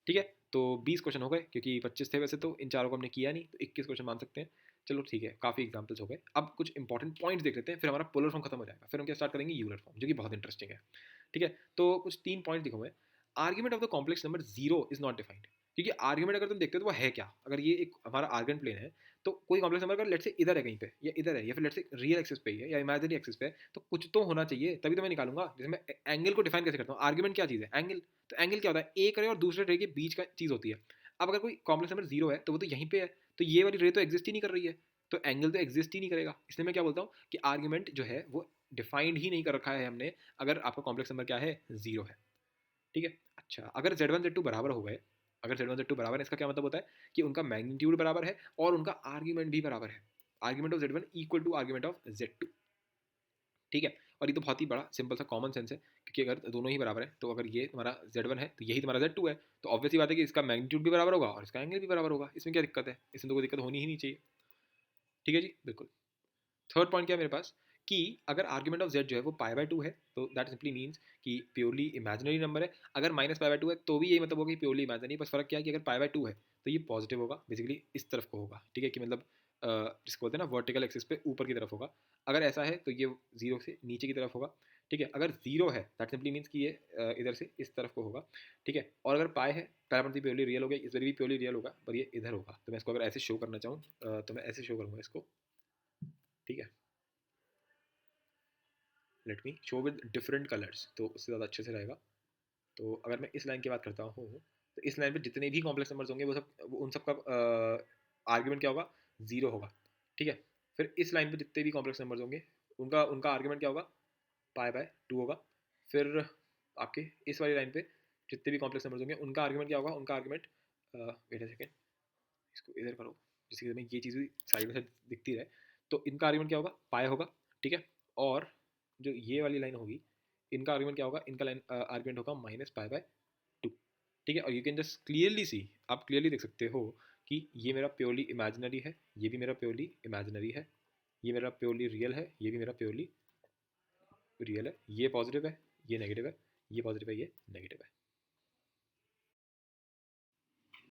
ठीक है। तो 20 क्वेश्चन हो गए, क्योंकि 25 थे वैसे, तो इन चारों को हमने किया नहीं, तो 21 क्वेश्चन मान सकते हैं। चलो ठीक है, काफ़ी एग्जाम्पल्स हो गए, अब कुछ इंपॉर्टेंट पॉइंट्स देख लेते हैं, फिर हमारा पोलर फॉर्म खत्म हो जाएगा, फिर हम क्या स्टार्ट करेंगे, यूलर फॉर्म, जो कि बहुत इंटरेस्टिंग है, ठीक है। तो कुछ 3 पॉइंट लिखे हुए हैं। Argument of the complex number zero is not defined, क्योंकि आर्ग्यूमेंट अगर तुम देखते हो तो वो है क्या, अगर ये एक हमारा आर्गुमेंट प्लेन है, तो कोई कॉम्प्लेक्स नंबर अगर लेट से इधर है कहीं पे, या इधर है, या फिर लेट से रियल एक्सिस पे ही है या इमेजिनरी एक्सिस पे है, तो कुछ तो होना चाहिए, तभी तो मैं निकालूंगा। जैसे मैं एंगल को डिफाइन कैसे करता हूँ, आर्ग्यूमेंट क्या चीज़ है, एंगल। तो एंगल क्या होता है, एक रे और दूसरे रे के बीच का चीज़ होती है। अब अगर कोई कॉम्प्लेक्स नंबर जीरो है तो वो तो यहीं पे है, तो ये वाली रे तो एग्जिस्ट ही नहीं कर रही है, तो एंगल तो एग्जिस्ट ही नहीं करेगा। इसलिए मैं क्या बोलता हूँ कि आर्ग्यूमेंट जो है वो डिफाइंड ही नहीं कर रखा है हमने, अगर आपका कॉम्प्लेक्स नंबर क्या है, जीरो है, ठीक है। अच्छा, अगर Z1 Z2 बराबर हो गए, अगर Z1 Z2 बराबर है, इसका क्या मतलब होता है कि उनका मैग्नीट्यूड बराबर है और उनका आर्ग्यूमेंट भी बराबर है, argument of Z1 equal to argument of Z2, ठीक है। और ये तो बहुत ही बड़ा सिंपल सा कॉमन सेंस है, क्योंकि अगर दोनों ही बराबर है, तो अगर ये तुम्हारा Z1 है तो यही तुम्हारा Z2 है, तो ऑब्वियसली बात है कि इसका मैग्नीट्यूड भी बराबर होगा और इसका एंगल भी बराबर होगा, इसमें क्या दिक्कत है, इसमें तो कोई दिक्कत होनी ही नहीं चाहिए, ठीक है जी, बिल्कुल। थर्ड पॉइंट क्या है मेरे पास, कि अगर आर्ग्यूमेंट ऑफ z जो है वो π/2 है, तो दैट सिंपली मीन्स कि प्योरली इमेजिनरी नंबर है। अगर -π/2 है तो भी यही मतलब होगा कि प्योरली इमेजिनरी, बस फर्क क्या है कि अगर π/2 है तो ये पॉजिटिव होगा, बेसिकली इस तरफ को होगा, ठीक है, कि मतलब जिसको बोलते हैं ना वर्टिकल एक्सिस पे ऊपर की तरफ होगा। अगर ऐसा है तो ये जीरो से नीचे की तरफ होगा, ठीक है। अगर जीरो है दैट सिंपली मीन्स कि ये इधर से इस तरफ को होगा, ठीक है। और अगर पाए है, पहला मतलब प्योरली रियल हो गया, इस बार भी प्योरली रियल होगा, पर ये इधर होगा। तो मैं इसको अगर ऐसे शो करना चाहूँ तो मैं ऐसे शो करूँगा इसको, ठीक है, let me show with different colours, तो उससे ज़्यादा अच्छे से रहेगा। तो अगर मैं इस लाइन की बात करता हूँ, तो इस लाइन पे जितने भी कॉम्प्लेक्स नंबर्स होंगे उन सब का आर्ग्यूमेंट क्या होगा, जीरो होगा, ठीक है। फिर इस लाइन पे जितने भी कॉम्प्लेक्स नंबर्स होंगे उनका उनका आर्ग्यूमेंट क्या होगा, π/2 होगा। फिर आपके इस वाली लाइन पे जितने भी कॉम्प्लेक्स नंबर्स होंगे उनका आर्ग्यूमेंट क्या होगा, उनका आर्ग्यूमेंट, वेट अ सेकेंड, इसको इधर करो, जिससे कि हमें ये चीज़ भी साइड बाई साइड दिखती रहे। तो इनका आर्ग्यूमेंट क्या होगा, पाए होगा, ठीक है। और जो ये वाली लाइन होगी, इनका आर्ग्यूमेंट क्या होगा, इनका लाइन आर्ग्यूमेंट होगा -π/2, ठीक है। और you can just clearly see, आप क्लियरली देख सकते हो कि ये मेरा प्योरली इमेजिनरी है, ये भी मेरा प्योरली इमेजिनरी है, ये मेरा प्योरली रियल है, ये भी मेरा प्योरली रियल है, ये पॉजिटिव है, ये नेगेटिव है, ये पॉजिटिव है, ये नेगेटिव है।